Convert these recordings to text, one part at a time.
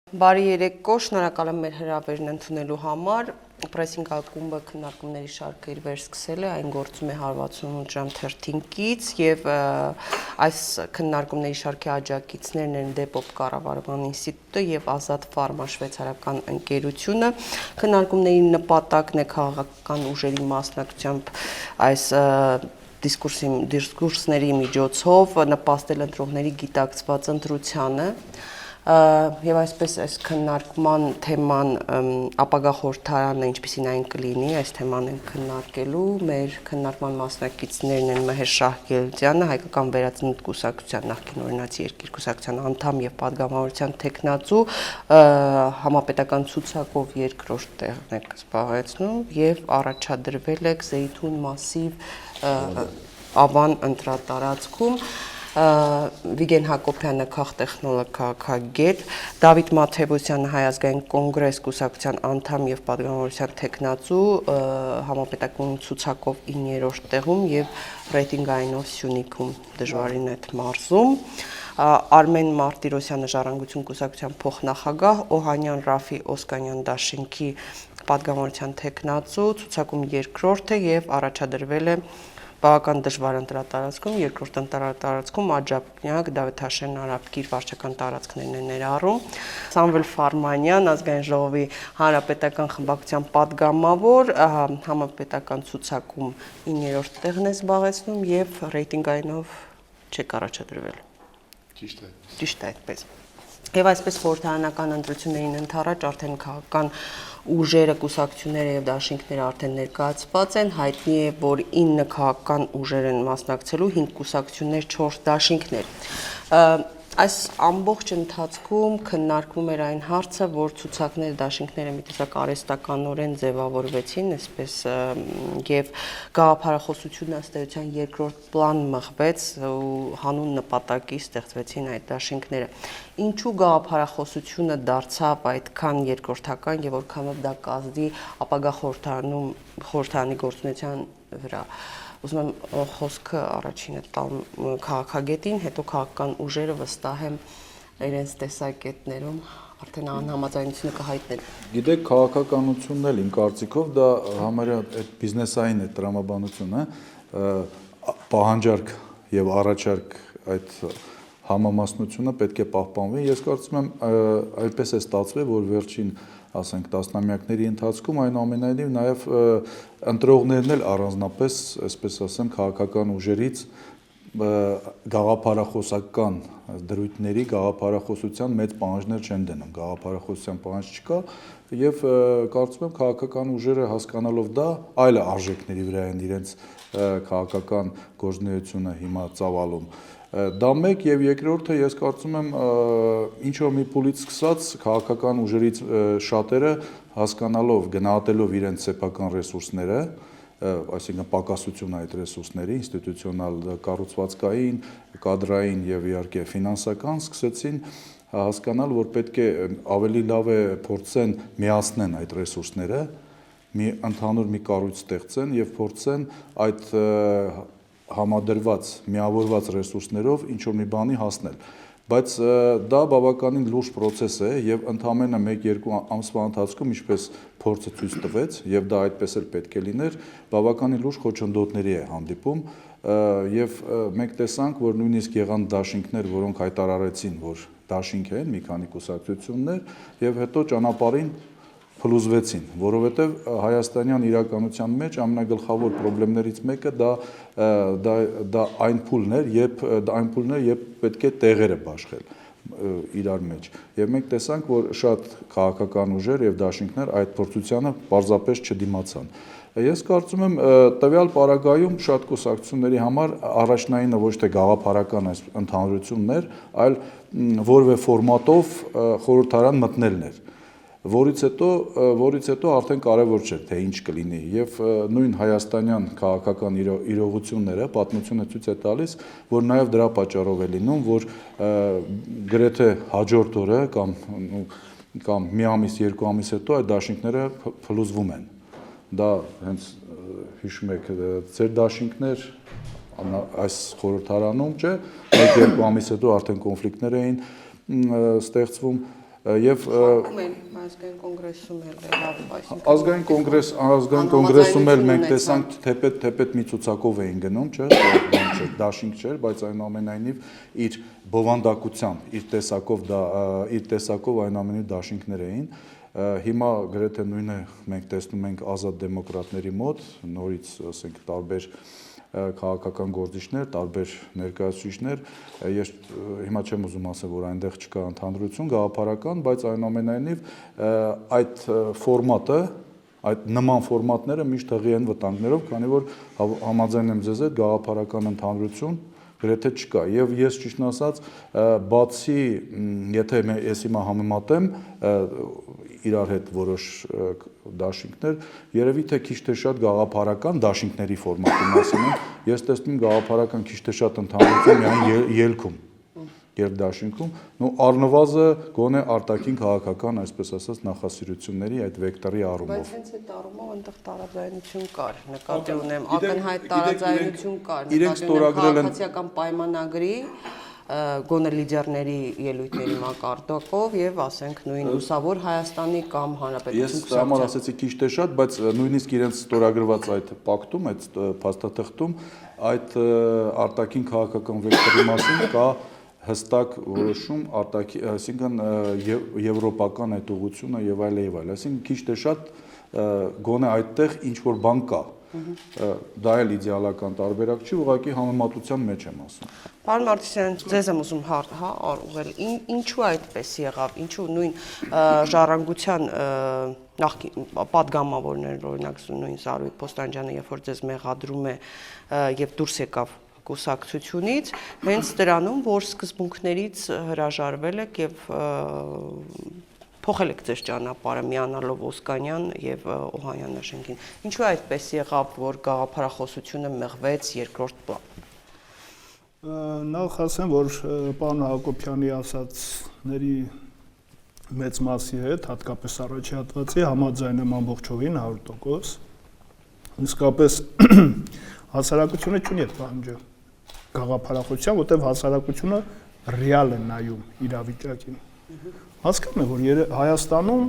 Բարի երեկո, շնորհակալ եմ մեր հրավերն ընդունելու համար։ Պրեսինգ ակումբը քննարկումների շարքը իր վերսկսել է, այն գործում է 168 ժամ թերթինկից եւ այս քննարկումների շարքի աջակիցներն են Դեպոպ կառավարման ինստիտուտը եւ Ազատ ֆարմա շվեյցարական ընկերությունը։ Քննարկումների նպատակն է քաղաքական ուժերի մասնակցությամբ այս դիսկուրսների միջոցով նպաստել ընտրողների գիտակցված ընտրությանը։ Եվ այսպես այս քննարկման թեման ապագա խորհրդարանը ինչպիսին այն կլինի, այս թեման են քննարկելու մեր քննարկման մասնակիցներն են Մհեր Շահգիլդյանը, Հայկական վերածնունդ կուսակցության նախկին օրինացի երկիր կուսակցության անդամ եւ պատգամավորության տեխնացու, համապետական ցուցակով երկրորդ տեղն եք զբաղեցնում եւ առաջադրվել եք Զեյթուն մասիվ Ավան ընտրատարածքում Վիգեն Հակոբյանը քաղտեխնոլոգ քաղաքագետ, Դավիթ Մաթևոսյանը Հայ ազգային կոնգրես կուսակցության անդամ եւ պատգամավորության տեխնացու, համապետական ցուցակով 9-րդ տեղում եւ ռեյտինգայինով Սյունիքում դժվարին այդ մարզում, Արմեն Մարտիրոսյանը Ժառանգություն կուսակցության փոխնախագահ, Օհանյան Ռաֆի Օսկանյան դաշինքի պատգամավորության տեխնացու, ցուցակում երկրորդ է եւ առաջադրվել է բավական դժվար ընտրատարածքում, երկրորդ ընտրատարածքում Աջափնյակ, Դավթաշեն Արաբկիր վարչական տարածքներն են ներառում, Սամվել Ֆարմանյան, Ազգային ժողովի հանրապետական խմբակցության պատգամավոր, համապետական ցուցակում 9-րդ տեղն է զբաղեցնում եւ ռեյտինգայինով չեք առաջադրվել։ Ճիշտ է այդպես։ Եվ այսպես խորհրդարանական ընտրություններին ընդառաջ արդեն քաղաքական ուժերը, կուսակցությունները եւ դաշինքները արդեն ներկայացված են, հայտնի է, որ 9 քաղաքական ուժեր են մասնակցելու, 5 կուսակցություններ, 4 դաշինքներ։ Այս ամբողջ ընթացքում քննարկվում էր այն հարցը, որ ցուցակները, դաշինքները մի տեսակ արհեստականորեն ձևավորվեցին, այսպես եւ գաղափարախոսությունը ըստ էության երկրորդ պլան մղվեց ու հանուն նպատակի ստեղծվեցին այդ դաշինքները։ Ինչու գաղափարախոսությունը դարձավ այդքան երկրորդական եւ որքանով դա կազդի ապագա խորհրդարանի գործունեության վրա։ Ուզում եմ խոսքը առաջինը տալ քաղաքագետին, հետո քաղաքական ուժերը վստահ եմ իրենց տեսակետներում արդեն անհամաձայնությունը կհայտնել։ Գիտեք, քաղաքականությունն էլ իմ կարծիքով դա համարյա այդ բիզնեսային է տրամաբանությունը, պահանջարկ եւ առաջարկ այդ համամասնությունը պետք է պահպանվի։ Ես կարծում եմ այդպես է ստացվել, որ վերջին ասենք տասնամյակների ընթացքում այնուամենայնիվ նաև ընտրողներն էլ առանձնապես, այսպես ասեմ, քաղաքական ուժերից գաղափարախոսական դրույթների, գաղափարախոսության մեծ պահանջներ չեն դնում, գաղափարախոսության պահանջ չկա եւ կարծում եմ քաղաքական ուժերը հասկանալով դա այլ արժեքների վրա են իրենց քաղաքական գործունեությունը հիմա ծավալում։ Դա մեկ եւ երկրորդը ես կարծում եմ ինչ որ մի փուլից սկսած քաղաքական ուժերից շատերը հասկանալով, գնահատելով իրենց սեփական ռեսուրսները, այսինքն պակասությունը այդ ռեսուրսների, ինստիտուցիոնալ կառուցվածքային, կադրային եւ իհարկե ֆինանսական, սկսեցին հասկանալ, որ պետք է ավելի լավ է փորձեն միացնեն այդ ռեսուրսները, մի ընդհանուր մի կառույց ստեղծեն եւ փորձեն այդ համադրված, միավորված ռեսուրսներով ինչ-որ մի բանի հասնել, բայց դա բավականին լուրջ process է եւ ընդամենը 1-2 ամսվա ընթացքում, ինչպես փորձը ցույց տվեց, եւ դա այդպես էլ պետք է լիներ, բավականին լուրջ խոչընդոտների է հանդիպում եւ մենք տեսանք, որ նույնիսկ եղան դաշինքներ, որոնք հայտարարեցին, որ դաշինք են, մի քանի կուսակցություններ եւ հետո ճանապարհին փլուզվեցին, որովհետև հայաստանյան իրականության մեջ ամենագլխավոր խնդիրներից մեկը դա այն փուլն էր, երբ պետք է տեղերը բաշխել իրար մեջ։ Եվ մենք տեսանք, որ շատ քաղաքական ուժեր եւ դաշինքներ այդ փորձությանը պարզապես չդիմացան։ Ես կարծում եմ տվյալ պարագայում շատ կուսակցությունների համար առաջնայինը ոչ թե գաղափարական այս ընդհանրությունն էր, այլ որևէ ֆորմատով խորհրդարան մտնելն էր, որից հետո արդեն կարևոր չէր, թե ինչ կլինի եւ նույն հայաստանյան քաղաքական իրողությունները պատմությունը ցույց է տալիս, որ նաեւ դրա պատճառով է լինում, որ գրեթե հաջորդ օրը կամ մի ամիս, 2 ամիս հետո այդ դաշինքները փլուզվում են։ Դա հենց հիշում եք ձեր դաշինքներ այս խորհրդարանում, չէ՞, 1-2 ամիս հետո արդեն կոնֆլիկտներ էին ստեղծվում եւ ազգային կոնգրեսում էլ լավ, այսինքն ազգային կոնգրեսում էլ մենք տեսանք թեպետ մի ցուցակով էին գնում, չէ՞, բան չէ, դաշինք չէր, բայց այնուամենայնիվ իր բովանդակությամբ, իր տեսակով այնուամենայնիվ դաշինքներ էին։ Հիմա գրեթե նույնը մենք տեսնում ենք ազատ դեմոկրատների մոտ, նորից, ասենք, տարբեր քաղաքական գործիչներ, տարբեր ներկայացուցիչներ, ես հիմա չեմ ուզում ասել, որ այնտեղ չկա ընդհանրություն գաղափարական, բայց այնուամենայնիվ այդ ֆորմատը, այդ նման ֆորմատները միշտ հղի են վտանգներով, քանի որ համաձայն եմ ձեզ հետ գաղափարական ընդհանրություն գրեթե չկա եւ ես ճիշտն ասած բացի եթե ես հիմա համեմատեմ իրար հետ որոշ դաշինքներ երևի թե քիչ թե շատ գաղափարական դաշինքների ֆորմատի մասին ես տեսնում գաղափարական քիչ թե շատ ընդհանրություն միայն ելքում երկդաշինքում նո առնվազը գոնե արտաքին քաղաքական այսպես ասած նախասիրությունների այդ վեկտորի առումով բայց հենց այդ առումով այնտեղ տարաձայնություն կար նկատի ունեմ ակնհայտ տարաձայնություն կար քաղաքացիական պայմանագրի գոնե լիդերների ելույթների մակարդակով եւ ասենք նույն լուսավոր Հայաստանի կամ Հանրապետություն ես համար ասեցի քիչ թե շատ բայց նույնիսկ իրենց ստորագրված այդ պակտում այդ փաստաթղթում այդ արտաքին քաղաքական վեկտորի մասին կա հստակ որոշում այսինքն եվրոպական այդ ուղղությունը եւ այլ, այսինքն քիչ թե շատ գոնե այդտեղ ինչ որ բան կա դա էլ իդեալական տարբերակ չի, ուղղակի համեմատության մեջ եմ ասում։ Պարոն Մարտիրոսյան, ձեզ եմ ուզում ուղղել, ինչու այդպես եղավ, ինչու նույն ժառանգության պատգամավորներ, օրինակ նույն Զարուհի Պոստանջյանը, երբ որ ձեզ մեղադրում է եւ դուրս եկավ կուսակցությունից, հենց դրանում, որ սկզբունքներից հրաժարվել եք եւ փոխել եք ձեր ճանապարհը միանալով Օսկանյան եւ Օհանյան նաշենքին։ Ինչու այդպես եղավ, որ գաղափարախոսությունը մեղվեց երկրորդ պլան։ Նախ ասեմ, որ պարոն Հակոբյանի ասածների մեծ մասի հետ, հատկապես առաջի հատվածի համաձայն եմ ամբողջովին 100%։ Իսկապես հասարակությունը չունի այդ պահանջը գաղափարախոսության, որտեղ հասարակությունը ռեալ է նայում իրավիճակին։ Հասկանում եմ, որ Հայաստանում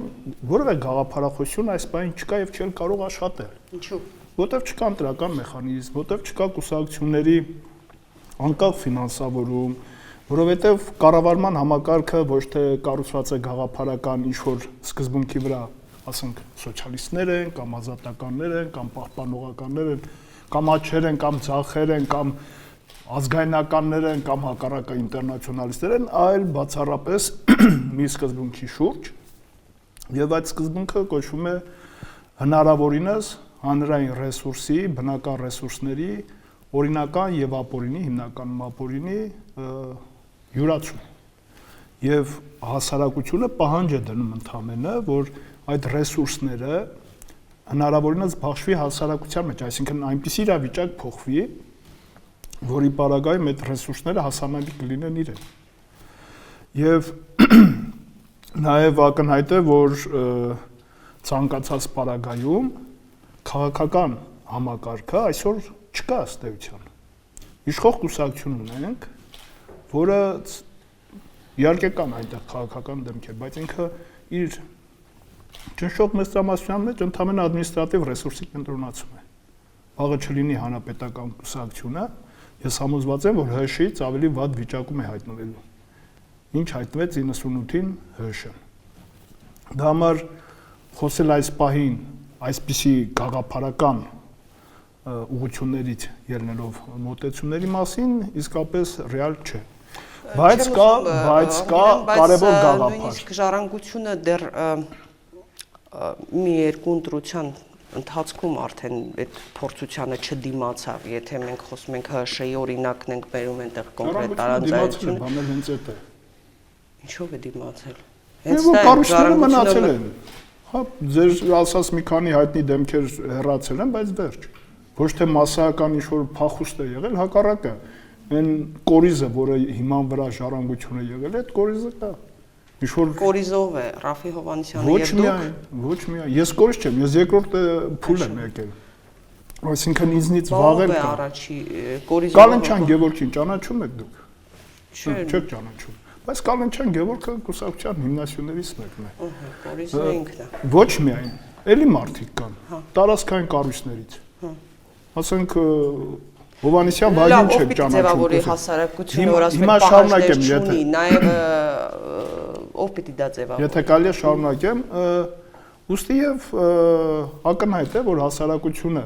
որևէ գաղափարախոսություն այս բանին չկա եւ չել կարող աշխատել։ Ինչու՞։ Որտեղ չկա ընտրական մեխանիզմ, որտեղ չկա կուսակցությունների անկախ ֆինանսավորում, որովհետեւ կառավարման համակարգը ոչ թե կառուցված է գաղափարական ինչ-որ սկզբունքի վրա, ասենք սոցիալիստներ են, կամ ազատականներ են, կամ պահպանողականներ են, կամ աչեր են, կամ ձախեր են, կամ ազգայնականներ են կամ հակառակը ինտերնացիոնալիստներ են, այլ բացառապես մի սկզբունքի շուրջ եւ այդ սկզբունքը կոչվում է հնարավորինս հանրային ռեսուրսի, բնական ռեսուրսների օրինական եւ ապօրինի, հիմնականում ապօրինի յուրացում։ Եվ հասարակությունը պահանջ է դնում ընդհանրապես, որ այդ ռեսուրսները հնարավորինս բաշխվի հասարակության մեջ, այսինքն այնպիսի իրավիճակ փոխվի, որի պարագայում այդ ռեսուրսները հասանելի կլինեն իրեն։ Եվ նաև ակնհայտ է, որ ցանկացած պարագայում քաղաքական համակարգը այսօր չկա ըստ էության։ Իշխող կուսակցություն ունենք, որը իհարկե կան այնտեղ քաղաքական դեմքեր, բայց ինքը իր ճնշող մեծամասնության մեջ ընդհանրապես ադմինիստրատիվ ռեսուրսի կենտրոնացում է։ Վաղը չլինի հանրապետական կուսակցությունը, ես համոզված եմ, որ ՀՇ-ից ավելի վատ վիճակում է հայտնվելու։ Ինչ հայտնվեց 98-ին ՀՇ-ն։ Դա համար խոսել այս պահին այսպիսի գաղափարական ուղղություններից ելնելով մոտեցումների մասին իսկապես ռեալ չէ։ Բայց կա կարևոր գաղափար։ Նույնիսկ ժառանգությունը դեռ մի երկու ընտրության ընթացքում արդեն այդ փորձությանը չդիմացավ, եթե մենք խոսում ենք ՀՇ-ի օրինակն ենք բերում այնտեղ կոնկրետ տարանձայնություն։ Բանել հենց այդ է։ Ինչով է դիմացել։ Հենց դա կառույցները մնացել են։ Հա, ձեր ասած մի քանի հայտնի դեմքեր հեռացել են, բայց վերջ։ Ոչ թե մասսայական ինչ-որ փախուստ է եղել, հակառակը։ Այն կորիզը, որը հիման վրա ժառանգությունը եղել է, այդ կորիզը կա։ Ինչ-որ կորիզով է Ռաֆի Հովհաննիսյանը եւ դուք։ Ոչ միայն, ես կորիզ չեմ, ես երկրորդ փուլ եմ եկել։ Այսինքն ինձնից վաղել կա։ Առաջի կորիզով։ Կալնչյան Գևորգին ճանաչում եք դուք։ Չեք ճանաչում։ Բայց Կալենչյան Գևորգը կուսակցության հիմնասյուներից մեկն է։ Կորիզը ինքն է։ Ոչ միայն, էլի մարդիկ կան, տարածքային կառույցներից։ Ասենք Հովանեսյան Վագին չեք ճանաչում։ Ձևավորի հասարակությունը, որ ասում Հիմա շարունակեմ, եթե նաև ով պիտի դա ձևավորի։ Եթե կարելի է շարունակեմ, ուստի եւ ակնհայտ է, որ հասարակությունը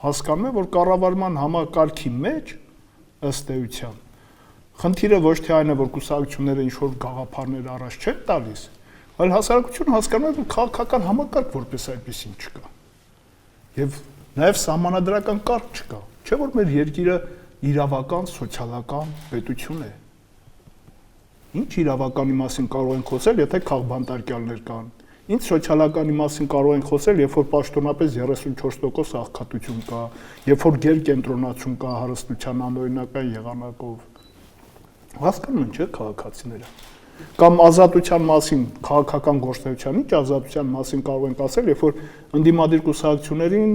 հասկանում է, որ կառավարման համակարգի մեջ ըստ էության խնդիրը ոչ թե այն է, որ կուսակցությունները ինչ-որ գաղափարներ առաջ չեն տալիս, այլ հասարակությունը հասկանում է, որ քաղաքական համակարգ որպես այդպեսին չկա։ Եվ նաև սահմանադրական կարգ չկա։ Չէ՞ որ մեր երկիրը իրավական, սոցիալական պետություն է։ Ինչ իրավականի մասին կարող են խոսել, եթե քաղբանտարկյալներ կան։ Ինչ սոցիալականի մասին կարող են խոսել, երբ որ պաշտոնապես 34% աղքատություն կա, երբ որ գերկենտրոնացում կա հարստության անօրինական եղանակով։ Հասկանում են, չէ՞, քաղաքացիները։ Կամ ազատության մասին, քաղաքական գործունեության ինչ ազատության մասին կարող ենք ասել, երբ որ ընդդիմադիր կուսակցություններին,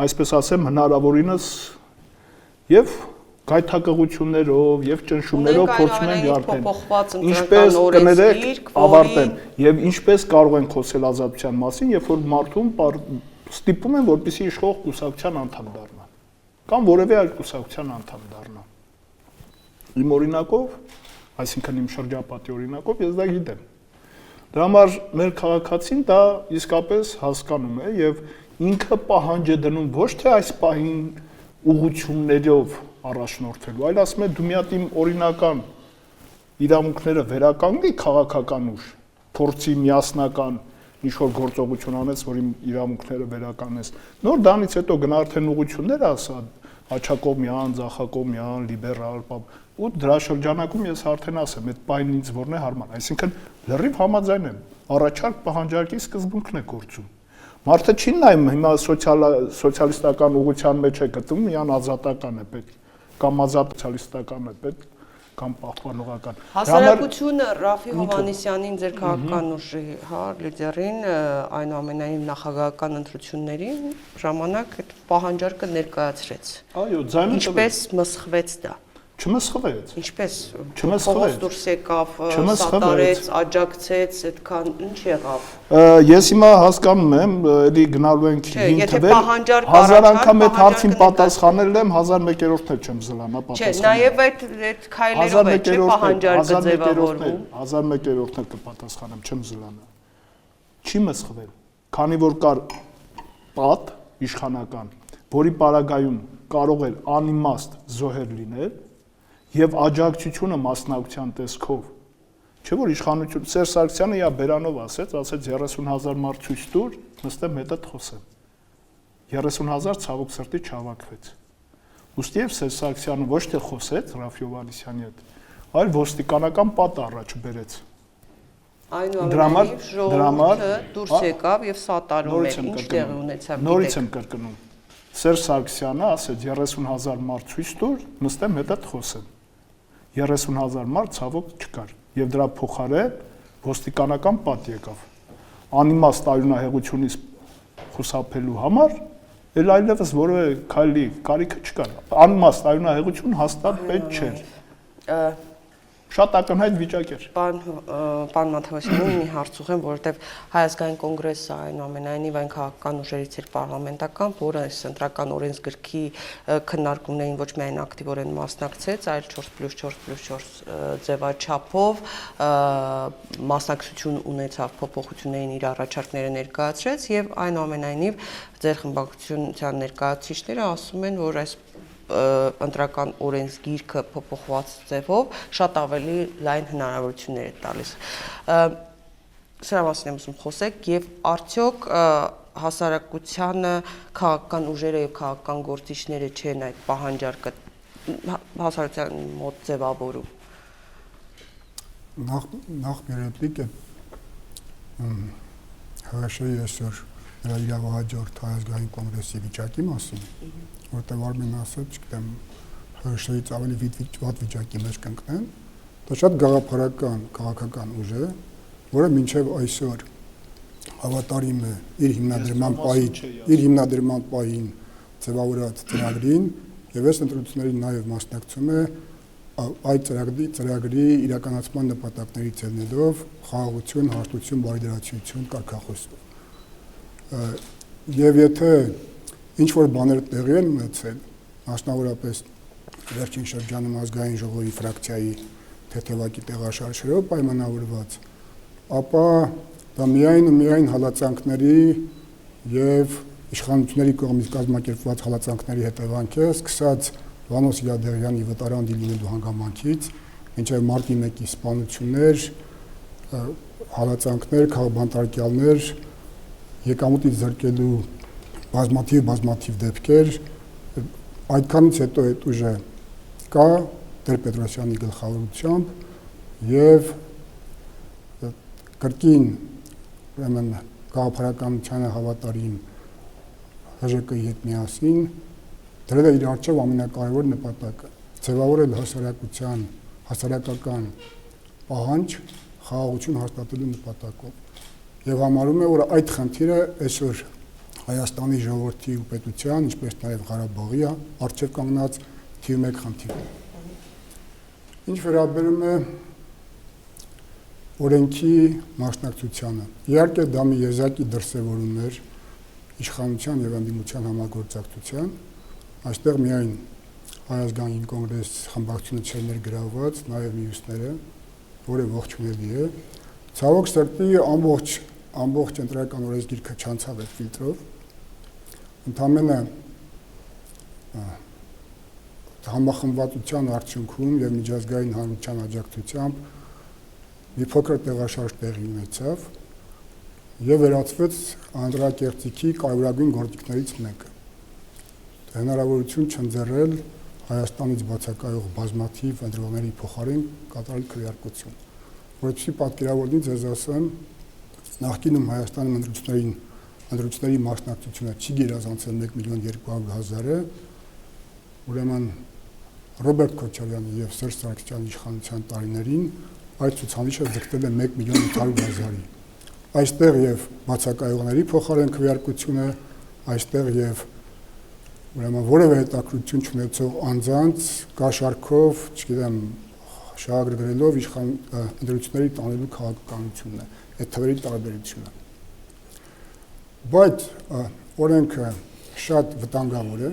այսպես ասեմ, հնարավորինս եւ գայթակղություններով եւ ճնշումներով փորձում են յարդեն։ Ինչպես կներեք, ավարտեն եւ ինչպես կարող են խոսել ազատության մասին, երբ որ մարդուն ստիպում են, որպեսզի իշխող կուսակցության անդամ դառնա կամ որևէ այլ կուսակցության անդամ դառնա։ Իմ օրինակով, այսինքն իմ շրջապատի օրինակով ես դա գիտեմ։ Դրա համար մեր քաղաքացին դա իսկապես հասկանում է եւ ինքը պահանջ է դնում ոչ թե այս պահին ուղղություններով առաջնորդելու, այլ ասում է դու մի հատ իմ օրինական իրավունքները վերականգնի քաղաքական ուժ, փորձի միասնական ինչ-որ գործողություն անես, որ իմ իրավունքները վերականգնես։ Նոր դրանից հետո գնա արդեն ուղղությունները ասա, աչակողմյան, ձախակողմյան, լիբերալ, ու դրա շրջանակում ես արդեն ասեմ, այդ պահին ինձ որն է հարմար, այսինքն լրիվ համաձայն եմ, առաջարկ պահանջարկի սկզբունքն է գործում։ Մարդը չի նայում հիմա սոցիալիստական ուղղության մեջ է գտնվում, միան ազատական է պետք, կամ ազատ սոցիալիստական է պետք, կամ պահպանողական։ Հասարակությունը Ռաֆի Հովհաննիսյանին ձեր քաղաքական ուժի, լիդերին, այնուամենայնիվ նախագահական ընտրություններին ժամանակ այդ պահանջարկը ներկայացրեց։ Այո, ձայնը ինչպես մսխվեց դա։ Չմսխվեց։ Ինչպես Չմսխվեց։ դուրս եկավ, սատարեց, աջակցեց, այդքան ինչ եղավ։ Ես հիմա հասկանում եմ, էլի գնալու ենք հին թվեր, 1000 անգամ այդ հարցին պատասխանել եմ, 1001-րդն էլ չեմ զլանա պատասխանել։ Չէ, նաև այդ քայլերով է, չէ, պահանջարկը ձևավորվում։ 1001-րդն էլ կպատասխանեմ, չեմ զլանա։ Չի մսխվել, քանի որ կար պատ իշխանական, որի պարագայում կարող էր անիմաստ զոհեր լինել եւ աջակցությունը մասնակցության տեսքով չէ որ իշխանություն Սերժ Սարգսյանը իա բերանով ասեց 30000 մարդ ցույց տուր նստեմ հետդ խոսեմ 30000 ցավոք սրտի չհավաքվեց ուստի եւ Սերժ Սարգսյանը ոչ թե խոսեց Ռաֆի Հովհաննիսյանի հետ այլ ոստիկանական պատ առաջ բերեց այնուամենայնիվ ժողովուրդը դուրս եկավ եւ սատարում էր ինչ տեղի ունեցավ նորից եմ կրկնում Սերժ Սարգսյանը ասեց 30000 մարդ ցույց տուր նստեմ հետդ խոսեմ 30000 մարդ ցավոք չկար եւ դրա փոխարեն ոստիկանական պատ եկավ անիմաստ արյունահեղությունից խուսափելու համար էլ այլևս որևէ քայլի կարիքը չկար անիմաստ արյունահեղություն հաստատ պետք չէր Շատ ակնհայտ վիճակ էր։ Պարոն Մաթևոսյանին մի հարց ուղղեմ, որովհետև Հայ ազգային կոնգրեսը այնուամենայնիվ այն քաղաքական ուժերից էր պարլամենտական, որը ընտրական օրենսգրքի քննարկումներին ոչ միայն ակտիվորեն մասնակցեց, այլ 4+4+4 ձևաչափով մասնակցություն ունեցավ փոփոխություններին իր առաջարկները ներկայացրեց եւ այնուամենայնիվ ձեր խմբակցության ներկայացուցիչները ասում են, որ այս ընտրական օրենսգիրքը փոփոխված ձևով շատ ավելի լայն հնարավորություններ է տալիս։ Սրա մասին եմ ուզում խոսեք եւ արդյոք հասարակությանը քաղաքական ուժերը եւ քաղաքական գործիչները չեն այդ պահանջարկը հասարակության մոտ ձևավորում։ Նախ մի ռեպլիկա հաշվի այսօր նրա իրավահաջորդ Հայ ազգային կոնգրեսի վիճակի մասին, որտեղ Արմենը ասաց, չգիտեմ, հրշեից ավելի վատ վիճակի մեջ կընկնեն, դա շատ գաղափարական, քաղաքական ուժ է, որը մինչև այսօր հավատարիմ է իր հիմնադրման պահին ձևավորած ծրագրին եւ այս ընտրություններին նաեւ մասնակցում է այդ ծրագրի իրականացման նպատակներից ելնելով խաղաղություն, հաշտություն, բարիդրացիություն կարգախոսով։ Եվ եթե ինչ-որ բաներ տեղի են ունեցել, մասնավորապես վերջին շրջանում ազգային ժողովի ֆրակցիայի թեթևակի տեղաշարժերով պայմանավորված, ապա դա միայն ու միայն հալածանքների եւ իշխանությունների կողմից կազմակերպված հալածանքների հետևանք է, սկսած Վանոս Յադեղյանի վտարանդի լինելու հանգամանքից, մինչև մարտի 1-ի սպանություններ, հալածանքներ, քաղաքբանտարկյալներ, եկամուտից զրկելու բազմաթիվ դեպքեր, այդքանից հետո այդ ուժը կա Տեր-Պետրոսյանի գլխավորությամբ եւ կրկին ուրեմն գաղափարականությանը հավատարիմ ՀԺԿ-ի հետ միասին դրել է իր առջև ամենակարևոր նպատակը ձևավորել հասարակական պահանջ խաղաղություն հաստատելու նպատակով եւ համարում է, որ այդ խնդիրը այսօր Հայաստանի ժողովրդի ու պետության, ինչպես նաեւ Ղարաբաղի առջև կանգնած թիվ 1 խնդիր է։ Ինչ վերաբերում է օրենքի մասնակցությանը, իհարկե դա մի եզակի դրսևորում էր իշխանության եւ ընդդիմության համագործակցության, այստեղ միայն Հայ ազգային կոնգրես խմբակցությունը չէր ներգրավված, նաեւ մյուսները, որը ողջունելի է։ Ցավոք սրտի ամբողջ ընտրական օրենսգիրքը չանցավ այդ ֆիլտրով։ Ընդամենը համախմբվածության արդյունքում եւ միջազգային հանրության աջակցությամբ մի փոքր տեղաշարժ տեղի ունեցավ եւ վերածվեց անդրակերտիկի կարևորագույն գործիքներից մեկը։ Հնարավորություն չընձեռել Հայաստանից բացակայող բազմաթիվ ընտրողների փոխարեն կատարել քվեարկություն, որովհետեւ պատկերավորին ձեզ ասեմ, նախկինում Հայաստանում ընտրությունների մասնակցությունը չի գերազանցել 1.200.000-ը, ուրեմն Ռոբերտ Քոչարյանի եւ Սերժ Սարգսյանի իշխանության տարիներին այդ ցուցանիշը ձգտել է 1.800.000-ի։ Այստեղ եւ բացակայողների փոխարեն քվեարկությունը, այստեղ եւ ուրեմն որևէ հետաքրություն չունեցող անձանց կաշառքով, չգիտեմ, շահագրգռելով ընտրությունների տանելու քաղաքականությունն է, այդ թվերի տարբերությունը։ Բայց օրենքը շատ վտանգավոր է,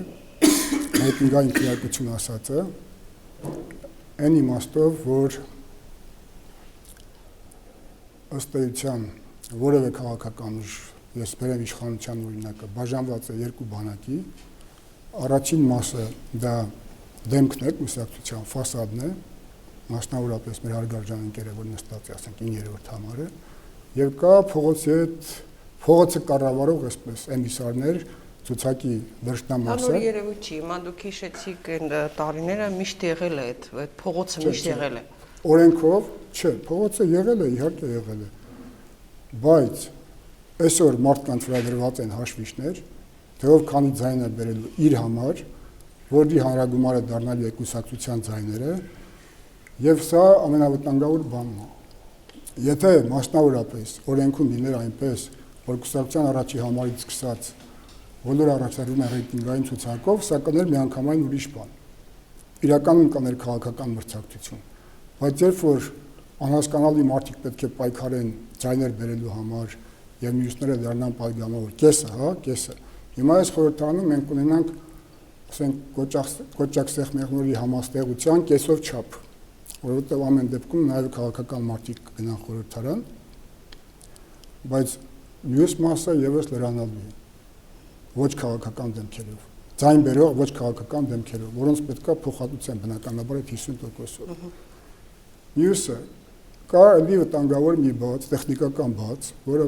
հայտնի քվեարկություն ասածը, այն իմաստով, որ ըստ էության որևէ քաղաքական ուժ, ես բերեմ իշխանության օրինակը, բաժանված է երկու բանակի, առաջին մասը դա դեմքն է, կուսակցության ֆասադն է, մասնավորապես մեր հարգարժան ընկերը, որ նստած է, ասենք 9-րդ համարը, եւ կա փողոցը կառավարող այսպես էմիսարներ, ցուցակի դաշնամասը։ Անոր երևույթ չի, հիմա դուք հիշեցիք այն տարիները միշտ եղել է այդ փողոցը միշտ եղել է։ Օրենքով, չէ, փողոցը եղել է, իհարկե եղել է։ Բայց այսօր մարդկանց վրա դրված են հաշվիչներ, թե ով քանի ձայն է բերելու իր համար, որի հանրագումարը դառնալու է կուսակցության ձայները, եւ սա ամենավտանգավոր բանն է։ Եթե մասնավորապես օրենքում լիներ այնպես, որ կուսակցության առաջի համարից սկսած բոլոր առաջադրում են ռեյտինգային ցուցակով, սա կներ միանգամայն ուրիշ բան։ Իրականում կներ քաղաքական մրցակցություն։ Բայց երբ որ անհասկանալի մարդիկ պետք է պայքարեն ձայներ բերելու համար եւ մյուսները դառնան պատգամավոր, կեսը։ Հիմա այս խորհրդարանում մենք ունենանք, ասենք, Կոճակ Սեխմեղնորի համաստեղության կեսով չափ, որովհետեւ ամեն դեպքում նաեւ քաղաքական մարդիկ կգնան խորհրդարան, բայց մյուս մասը եւս լրանալու է ոչ քաղաքական դեմքերով, ձայն բերող ոչ քաղաքական դեմքերով, որոնց պետքա փոխհատուցեն բնականաբար այդ 50%-ով։ Մյուսը կա էլի վտանգավոր մի բաց, տեխնիկական բաց, որը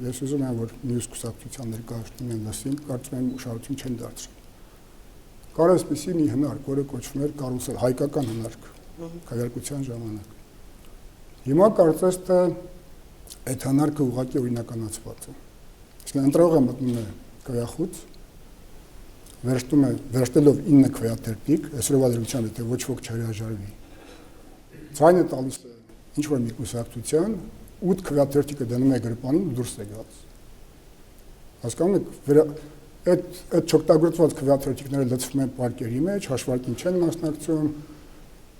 ես ուզում եմ, որ մյուս կուսակցության ներկայացնեն լսին, կարծում եմ ուշադրություն չեն դարձրել։ Կար այսպիսի մի հնարք, որը կոչվում էր կարուսել, հայկական հնարք, քվեարկության ժամանակ։ Հիմա կարծես թե այդ հնարքը ուղղակի օրինականացված է։ Իսկ ընտրողը մտնում է քվեախոց, վերցնելով 9 քվեաթերթիկ, այսօրվա դրությամբ եթե ոչ ոք չհրաժարվի։ Ձայնը տալիս է ինչ-որ մի կուսակցության, 8 քվեաթերթիկը դնում է գրպանին ու դուրս է գալիս։ Հասկանում եք, այդ չօգտագործված քվեաթերթիկները լցվում են պարկերի մեջ, հաշվարկին չեն մասնակցում,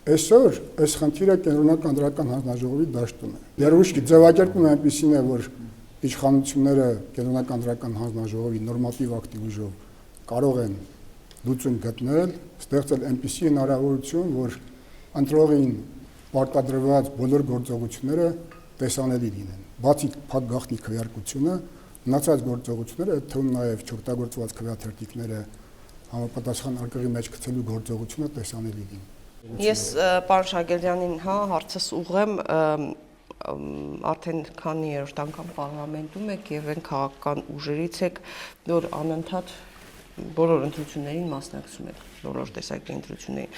Այսօր այս խնդիրը կենտրոնական դրական հանձնաժողովի դաշտում է։ Ներուժքի ձևակերպումը այնպեսին է, որ իշխանությունները կենտրոնական դրական հանձնաժողովի նորմատիվ ակտի ուժով կարող են լուծում գտնել, ստեղծել այնպիսի հնարավորություն, որ ընտրողին պարտադրված բոլոր գործողությունները տեսանելի լինեն։ Բացի փակ գաղտնի քվեարկությունը, մնացած գործողությունները, այդ թվում նաև չօգտագործված քվեաթերթիկները համապատասխան արկղի մեջ գցելու գործողությունը տեսանելի լինի։ Ես պարոն Շագելյանին հարցս ուղղեմ արդեն քանի երրորդ անգամ պարլամենտում եք եւ այն քաղաքական ուժերից եք, որ անընդհատ բոլոր ընտրություններին մասնակցում եք, բոլոր տեսակի ընտրություններին։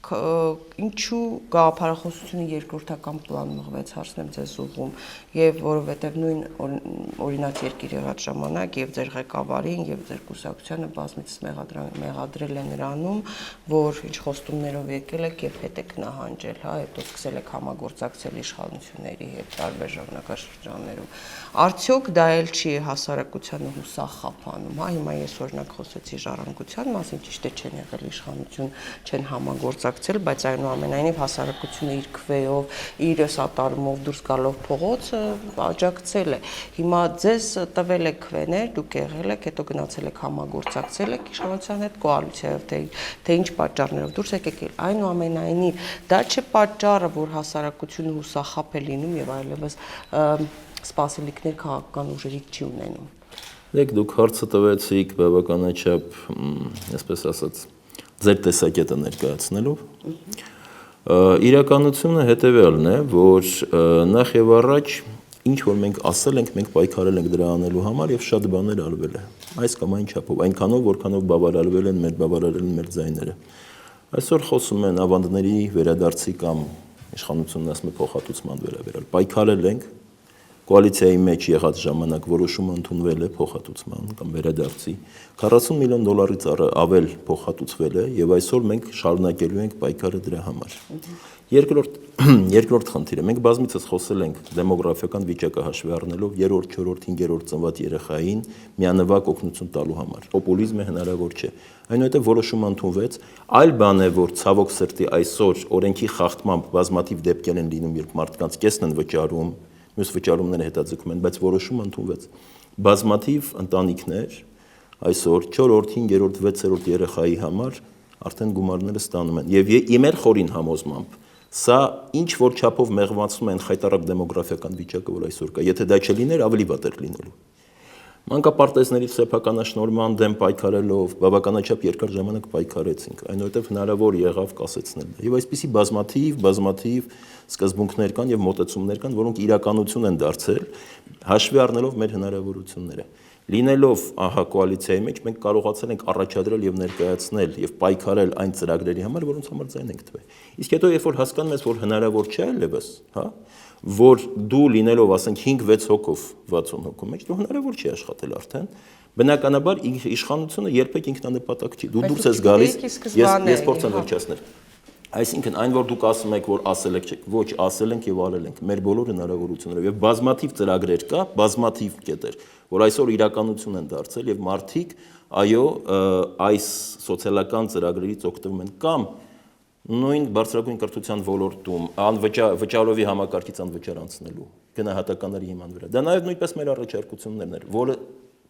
Ինչու գաղափարախոսությունը երկրորդական պլան մղվեց, հարցնեմ ձեզ ուղղում, եւ որովհետեւ նույն օրինակ երկիր եղած ժամանակ եւ ձեր ղեկավարին եւ ձեր կուսակցությանը բազմիցս մեղադրել են նրանում, որ ինչ խոստումներով եկել եք եւ հետ եք նահանջել, հետո սկսել եք համագործակցել իշխանությունների հետ տարբեր ժամանակաշրջաններում։ Արդյոք դա էլ չի հասարակությանը հուսախաբանում, հիմա ես օրինակ խոսեցի ժառանգության մասին, ճիշտ է չեն եղել իշխանություն, չեն համագործակցել, բայց այնուամենայնիվ հասարակությունը իր քվեով, իր սատարումով դուրս գալով փողոց աջակցել է։ Հիմա ձեզ տվել եք քվեներ, դուք եղել եք, հետո գնացել եք համագործակցել եք իշխանության հետ կոալիցիայով, թե ինչ պատճառներով դուրս եք եկել։ Այնուամենայնիվ դա չէ պատճառը, որ հասարակությունը հուսախաբ է լինում եւ այլևս սպասելիքներ քաղաքական ուժերից չի ունենում։ Դուք հարցը տվեցիք բավականաչափ, այսպես ասած, ձեր տեսակետը ներկայացնելով։ Իրականությունը հետևյալն է, որ նախ եւ առաջ ինչ որ մենք ասել ենք, մենք պայքարել ենք դրա անելու համար եւ շատ բաներ արվել է։ Այս կամ այն չափով, այնքանով, որքանով բավարարվել են մեր ձայները։ Այսօր խոսում են ավանդների վերադարձի կամ իշխանությունն ասում է փոխհատուցման վերաբերյալ։ Պայքարել ենք, կոալիցիայի մեջ եղած ժամանակ որոշումը ընդունվել է փոխհատուցման կամ վերադարձի, 40 միլիոն դոլարից ավել փոխհատուցվել է եւ այսօր մենք շարունակելու ենք պայքարը դրա համար։ Երկրորդ խնդիրը, մենք բազմիցս խոսել ենք դեմոգրաֆիական վիճակը հաշվի առնելով 3-րդ, 4-րդ, 5-րդ ծնված երեխային միանվագ օգնություն տալու համար։ Պոպուլիզմը հնարավոր չէ։ Այնուհետև որոշումը ընդունվեց, այլ բան է, որ ցավոք սրտի այսօր օրենքի խախտմամբ բազմաթիվ դեպքեր են լինում, երբ մարդկանց կեսն են վճարում, մյուս վճարումները հետաձգում են, բայց որոշումը ընդունվեց։ Բազմաթիվ ընտանիքներ այսօր 4-րդ, 5-րդ, 6-րդ երեխայի համար արդեն գումարները ստանում են։ Եվ իմեր խորին համոզմամբ սա ինչ որ չափով մեղմացնում են խայտարակ դեմոգրաֆիական վիճակը, որ այսօր կա։ Եթե դա չլիներ, ավելի վատ էր լինելու։ Մանկապարտեզների սեփականաշնորհման դեմ պայքարելով բավականաչափ երկար ժամանակ պայքարեցինք, այնուհետև հնարավոր եղավ կասեցնել։ Եվ այսպիսի բազմաթիվ սկզբունքներ կան եւ մոտեցումներ կան, որոնք իրականություն են դարձել, հաշվի առնելով մեր հնարավորությունները։ Լինելով կոալիցիայի մեջ մենք կարողացել ենք առաջադրել եւ ներկայացնել եւ պայքարել այն ծրագրերի համար, որոնց համար ձայն ենք տվել։ Իսկ հետո երբ որ հասկանում ես, որ հնարավոր չէ այլևս, որ դու լինելով, ասենք 5-6 հոգով 60 հոգու մեջ, դու հնարավոր չի աշխատել արդեն, բնականաբար իշխանությունը երբեք ինքնանպատակ չի։ Դու դուրս ես գալիս, ես փորձեմ վերջացնել։ Այսինքն այն որ դուք ասում եք, որ ասել եք, ոչ, ասել ենք եւ արել ենք, մեր բոլոր հնարավորություններով եւ բազմաթիվ ծրագրեր կա, բազմաթիվ կետեր, որ այսօր իրականություն են դարձել եւ մարդիկ, այո, այս սոցիալական ծրագրերից օգտվում են կամ նույն բարձրագույն կրթության ոլորտում վճարովի համակարգից անվճար անցնելու գնահատականների հիման վրա։ Դա նաև նույնպես մեր առաջարկություններն էր, որը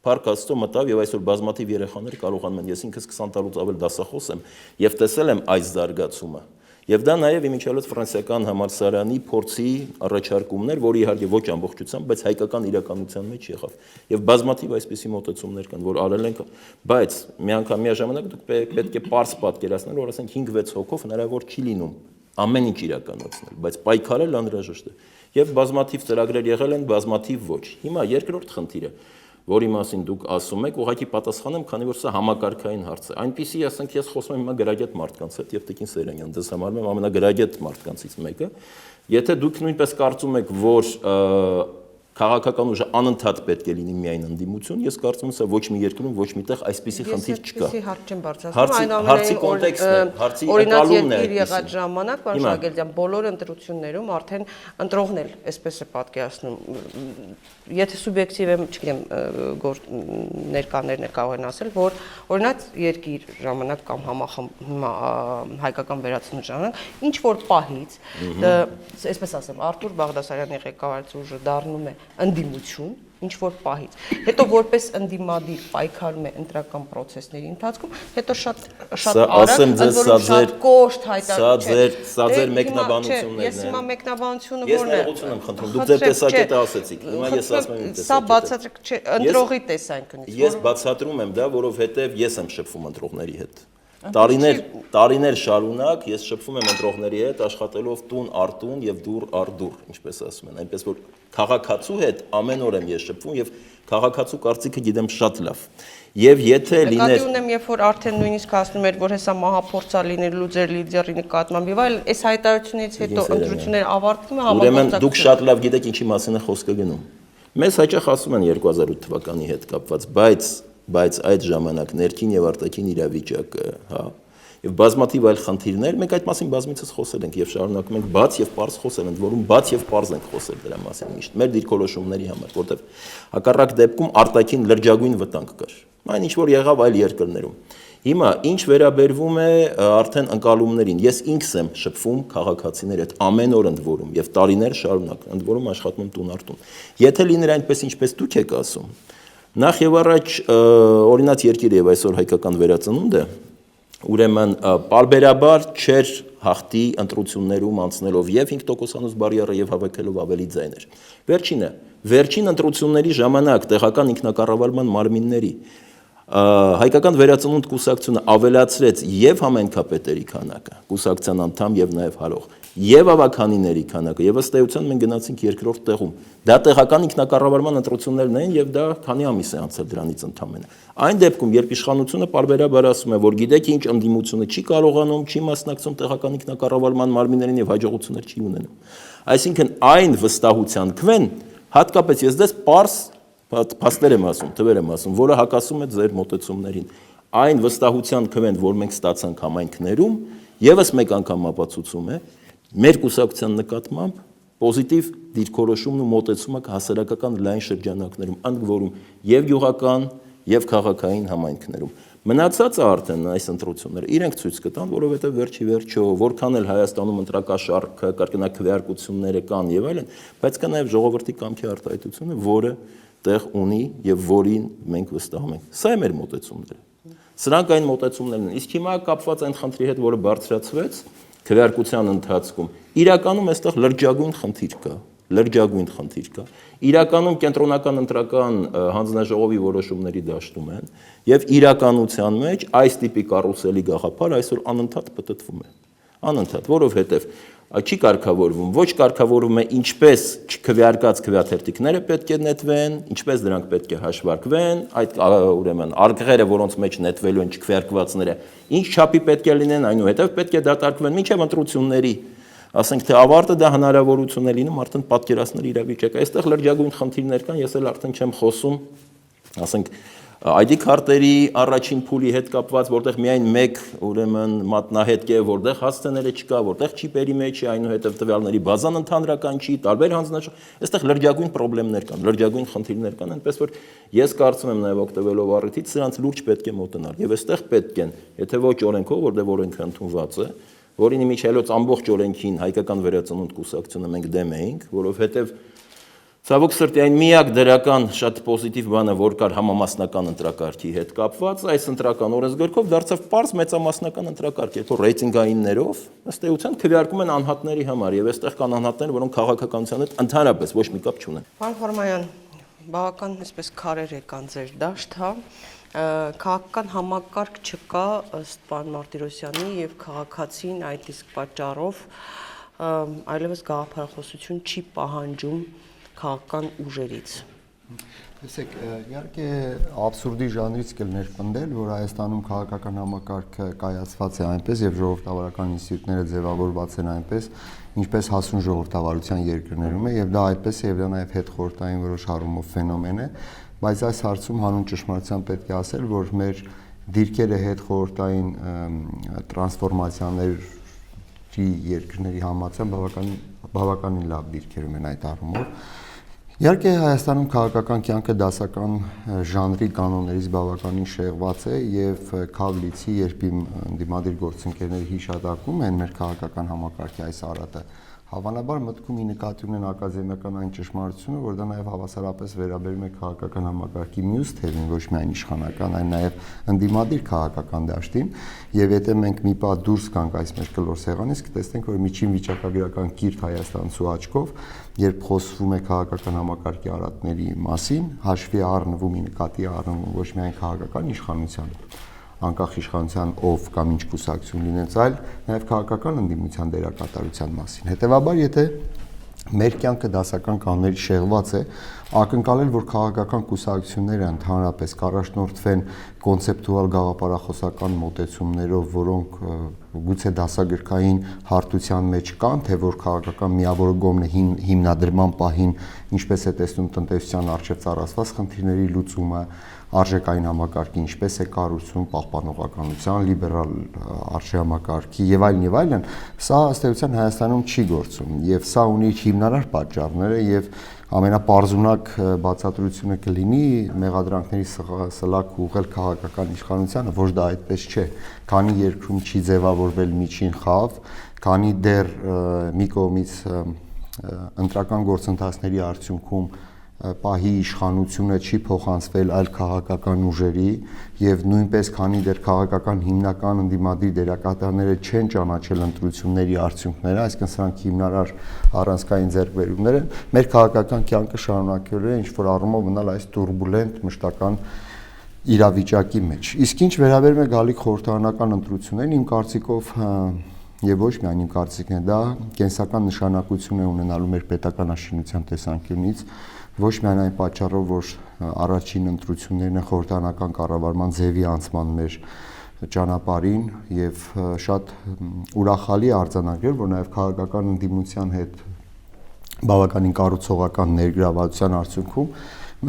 Փառք Աստծո մտավ եւ այսօր բազմաթիվ երեխաներ կարողանում են, ես ինքս 20 տարուց ավել դասախոս եմ եւ տեսել եմ այս զարգացումը։ Եվ դա նաև իմիջիալոց ֆրանսիական համալսարանի փորձի առաջարկումներ, որը իհարկե ոչ ամբողջությամբ, բայց հայկական իրականության մեջ եղավ։ Եվ բազմաթիվ այսպիսի մոտեցումներ կան, որ արել ենք, բայց միաժամանակ դուք պետք է պարզ պատկերացնել, որ ասենք 5-6 հոգով հնարավոր չի լինում ամեն ինչ իրականացնել, բայց պայքարել անհրաժեշտ է։ Եվ բազմաթիվ ծրագրեր եղել են, բազմաթիվ ոչ։ Հիմա երկրորդ խնդիրը, որի մասին դուք ասում եք, ուղղակի պատասխանեմ, քանի որ սա համակարգային հարց է։ Այնպիսի, ասենք, ես խոսում եմ հիմա գրագետ մարդկանց հետ եւ Տիկին Սեյրանյան, դες համարում եմ ամենագրագետ մարդկանցից մեկը։ Եթե դուք նույնպես կարծում եք, որ Քաղաքական ուժը անընդհատ պետք է լինի միայն ընդդիմություն, ես կարծում եմ, ոչ մի երկրում ոչ միտեղ այսպիսի խնդիր չկա։ Ես հարց չեմ բարձրացնում, Հարցի կոնտեքստն է, հարցի ընկալումն է այդպեսին։ Օրինակ եղած ժամանակ, պարոն Շագելյան, բոլոր ընտրություններում արդեն ընտրողն էլ այսպես է պատկերացնում, եթե սուբյեկտիվ եմ, չգիտեմ, ներկաներն կարող են ասել, որ օրինակ երկիր ժամանակ կամ հայկական վերացնու ժամանակ ինչ որ պահից, այսպես ասեմ, Արտուր Բաղդասարյանի ղեկավարած ուժը դառնում է ընդդիմություն, ինչ որ պահից։ Հետո որպես ընդդիմադիր պայքարում է ընտրական process-ների ընթացքում, հետո շատ արագ կոշտ հայտարարություն։ Սա ձեր մեկնաբանություններն են։ Ես հիմա մեկնաբանությունը Ես որն է։ ներողություն եմ խնդրում, դուք ձեր տեսակետը ասեցիք։ Հիմա ես ասում եմ իմ տեսակետը։ Սա բացատրիկ չէ, ընտրողի տեսանկյունից։ Ես բացատրում եմ դա, որովհետև ես եմ շփվում ընտրողների հետ։ Տարիներ շարունակ ես շփվում եմ ընտրողների հետ, աշխատելով տուն առ տուն եւ դուռ առ դուռ, ինչպես ասում են, այնպես որ քաղաքացու հետ ամեն օր եմ ես շփվում եւ քաղաքացու կարծիքը գիտեմ շատ լավ։ Եվ եթե լիներ Նկատի ունեմ, երբ որ արդեն նույնիսկ ասում էր, որ հեսա մահափորձա լինելու ձեր լիդերի նկատմամբ, եւ այլ այս հայտարարությունից հետո ընտրությունները ավարտվում են Ուրեմն դուք շատ լավ գիտեք ինչի մասին է խոսքը գնում։ Մեզ հաճախ ասում են 2008 թվականի հետ կապված, բայց այդ ժամանակ ներքին եւ արտաքին իրավիճակը, հա, եւ բազմաթիվ այլ խնդիրներ, մենք այդ մասին բազմիցս խոսել ենք եւ շարունակում ենք բաց եւ պարզ խոսել, ընդ որում բաց եւ պարզ ենք խոսել դրա մասին միշտ մեր դիրքորոշումների համար, որտեւ հակառակ դեպքում արտաքին լրջագույն վտանգ կար։ Այն ինչ որ եղավ այլ երկրներում։ Հիմա ինչ վերաբերվում է արդեն ընկալումներին, ես ինքս եմ շփվում քաղաքացիների հետ ամեն օր ընդ որում եւ տարիներ շարունակ ընդ որում աշխատում տուն առ տուն։ Եթե լիներ այնպես ինչպես դուք եք ասում, նախ եւ առաջ օրինաց երկիրը եւ այսօր հայկական վերածնունդը ուրեմն պարբերաբար չէր հաղթի ընտրություններում անցնելով եւ 5%-անոց բարիերը եւ հավաքելով ավելի ձայներ։ Վերջին ընտրությունների ժամանակ տեղական ինքնակառավարման մարմինների հայկական վերածնունդ կուսակցությունը ավելացրեց եւ համայնքապետերի քանակը, կուսակցության անդամ եւ նաեւ հարող, եւ ավականիների քանակը, եւ ըստ էության մենք գնացինք երկրորդ տեղում։ Դա տեղական ինքնակառավարման ընտրություններն էին եւ դա քանի ամիս է անցել դրանից ընդամենը։ Այն դեպքում, երբ իշխանությունը պարբերաբար ասում է, որ գիտեք ինչ ընդդիմությունը չի կարողանում, չի մասնակցում տեղական ինքնակառավարման մարմիններին եւ հաջողություններ չի ունենում։ Այսինքն այն վստահության քվեն, հատկապես ես դες պարզ փաստեր եմ ասում, թվեր եմ ասում, որը հակասում է ձեր մոտեցումներին։ Այն վստահության քվեն, որ մենք ստացանք համայնքներում, եւս մեկ անգամ ապացուցում է մեր կուսակցության նկատմամբ պոզիտիվ դիրքորոշումն ու մոտեցումը հասարակական լայն շրջանակներում, ընդ որում եւ յուղական եւ քաղաքային համայնքներում։ Մնացածը արդեն այս ընտրությունները իրենք ցույց կտան, որովհետեւ վերջի վերջո որքան էլ Հայաստանում ընտրակաշառքը, կարգնակվեարկությունները կան եւ այլն, բայց կա նաեւ ժողովրդի կամքի արտահայտությունը, որը տեղ ունի եւ որին մենք վստահում ենք։ Սա է մեր մոտեցումները։ Սրանք այն մոտեցումներն են։ Իսկ հիմա կապված այն խնդրի հետ, որը բարձրացվեց քվեարկության ընթացքում, իրականում այստեղ լրջագույն խնդիր կա։ Իրականում կենտրոնական ընտրական հանձնաժողովի որոշումների դաշտում են եւ իրականության մեջ այս տիպի կարուսելի գաղափար այսօր անընդհատ պտտվում է։ Անընդհատ, որովհետեւ չի կարգավորվում, ոչ կարգավորվում է ինչպես չքվեարկած քվեաթերթիկները պետք է նետվեն, ինչպես դրանք պետք է հաշվարկվեն, այդ ուրեմն արգղերը, որոնց մեջ նետվելու են չքվեարկվածները, ինչ չափի պետք է լինեն, այնուհետև պետք է դատարկվեն մինչև ընտրությունների, ասենք թե ավարտը դա հնարավորություն է լինում արդեն պատկերացնել իրավիճակը։ Այստեղ լրջագույն խնդիրներ կան, ես էլ արդեն չեմ խոսում, ասենք ID քարտերի առաջին փուլի հետ կապված, որտեղ միայն մեկ ուրեմն մատնահետք է, որտեղ հասցեները չկա, որտեղ չիպերի մեջ է, այնուհետև տվյալների բազան ընդհանրական չի, տարբեր հանձնաժողով, այստեղ լրջագույն խնդիրներ կան, լրջագույն խնդիրներ կան, այնպես որ ես կարծում եմ նաև օգտվելով առիթից սրանց լուրջ պետք է մոտենալ։ Եվ այստեղ պետք են, եթե ոչ օրենքով, որտեղ օրենքը ընդունված է, որին իմիջիայլոց ամբողջ օրենքին հայկական վերածնունդ կուսակցությունը մենք դեմ էինք, որովհետև ցավոք սրտի այն միակ դրական շատ պոզիտիվ բանը, որ կար համամասնական ընտրակարգի հետ կապված, այս ընտրական օրենսգրքով դարձավ պարզ մեծամասնական ընտրակարգ, երբ որ ռեյտինգայիններով ըստ էության քվեարկում են անհատների համար, եւ այստեղ կան անհատներ, որոնք քաղաքականության հետ ընդհանրապես ոչ մի կապ չունեն։ Պարոն Ֆարմայան, բավական այսպես քարեր եկան ձեր դաշտ, հա։ Քաղաքական համակարգ չկա ըստ պարոն Մարտիրոսյանի եւ քաղաքացին այդ իսկ պատճառով այլևս գաղափարախոսություն չի պահանջում քաղաքական ուժերից։ Տեսեք, իհարկե աբսուրդի ժանրից կլներ պնդել, որ Հայաստանում քաղաքական համակարգը կայացված է այնպես եւ ժողովրդավարական ինստիտուտները ձևավորված են այնպես, ինչպես հասուն ժողովրդավարության երկրներում է եւ դա այդպես է եւ դա նաեւ հետխորհրդային որոշ առումով ֆենոմեն է, բայց այս հարցում հանուն ճշմարտության պետք է ասել, որ մեր դիրքերը հետխորհրդային տրանսֆորմացիաների երկրների համացան բավականին լավ դիրքեր ունեն այդ առումով։ Իհարկե Հայաստանում քաղաքական կյանքը դասական ժանրի կանոններից բավականին շեղված է եւ քավլիցի երբ իմ դիմադիր գործընկերների հիշատակում են մեր քաղաքական համակարգի այս արատը, հավանաբար մտքում ի նկատի ունեն ակադեմիական այն ճշմարտությունը, որ դա նաեւ հավասարապես վերաբերում է քաղաքական համակարգի մյուս թևին, ոչ միայն իշխանական, այլ նաեւ ընդդիմադիր քաղաքական դաշտին, եւ եթե մենք մի պահ դուրս գանք այս մեր կլոր սեղանից, կտեսնենք, որ միջին վիճակագրական կիրթ հայաստանցու աչքով, երբ խոսվում է քաղաքական համակարգի արատների մասին, հաշվի առնվում ի նկատի առնվում ոչ միայն քաղաքական իշխանության, անկախ իշխանության ով կամ ինչ կուսակցություն լինեց, այլ նաև քաղաքական ընդդիմության դերակատարության մասին։ Հետևաբար, եթե մեր կյանքը դասական կանոնների շեղված է, ակնկալել, որ քաղաքական կուսակցությունները ընդհանրապես կառաջնորդվեն կոնցեպտուալ գաղափարախոսական մոտեցումներով, որոնք գուցե դասագրքային հարթության մեջ կան, թե որ քաղաքական միավորողումն է հիմնադրման պահին, ինչպես է տեսնում տնտեսության առջև ծառացված խնդիրների լուծումը, արժեքային համակարգի ինչպես է կառուցում, պահպանողականության, լիբերալ արժեհամակարգի եւ այլն, սա ըստ էության Հայաստանում չի գործում եւ սա ունի իր հիմնարար պատճառները եւ ամենապարզունակ բացատրությունը կլինի մեղադրանքների սլակ ուղղել քաղաքական իշխանությանը, ոչ դա այդպես չէ, քանի երկրում չի ձևավորվել միջին խավ, քանի դեռ մի կողմից ընտրական գործընթացների արդյունքում պահի իշխանությունը չի փոխանցվել այլ քաղաքական ուժերի եւ նույնպես քանի դեռ քաղաքական հիմնական ընդդիմադիր դերակատարները չեն ճանաչել ընտրությունների արդյունքները, այսինքն սրանք հիմնարար առանցքային ձեռքբերումներ են, մեր քաղաքական կյանքը շարունակելու է ինչ-որ առումով մնալ այս տուրբուլենտ մշտական իրավիճակի մեջ։ Իսկ ինչ վերաբերում է գալիք խորհրդարանական ընտրություններին, իմ կարծիքով եւ ոչ միայն իմ կարծիքն է, դա կենսական նշանակություն է ունենալու մեր պետականաշինության տեսանկյունից, ոչ միայն այն պատճառով, որ առաջին ընտրություններն են խորհրդարանական կառավարման ձևի անցման մեր ճանապարհին եւ շատ ուրախալի արձանագրել, որ նաեւ քաղաքական ընդդիմության հետ բավականին կառուցողական ներգրավվածության արդյունքում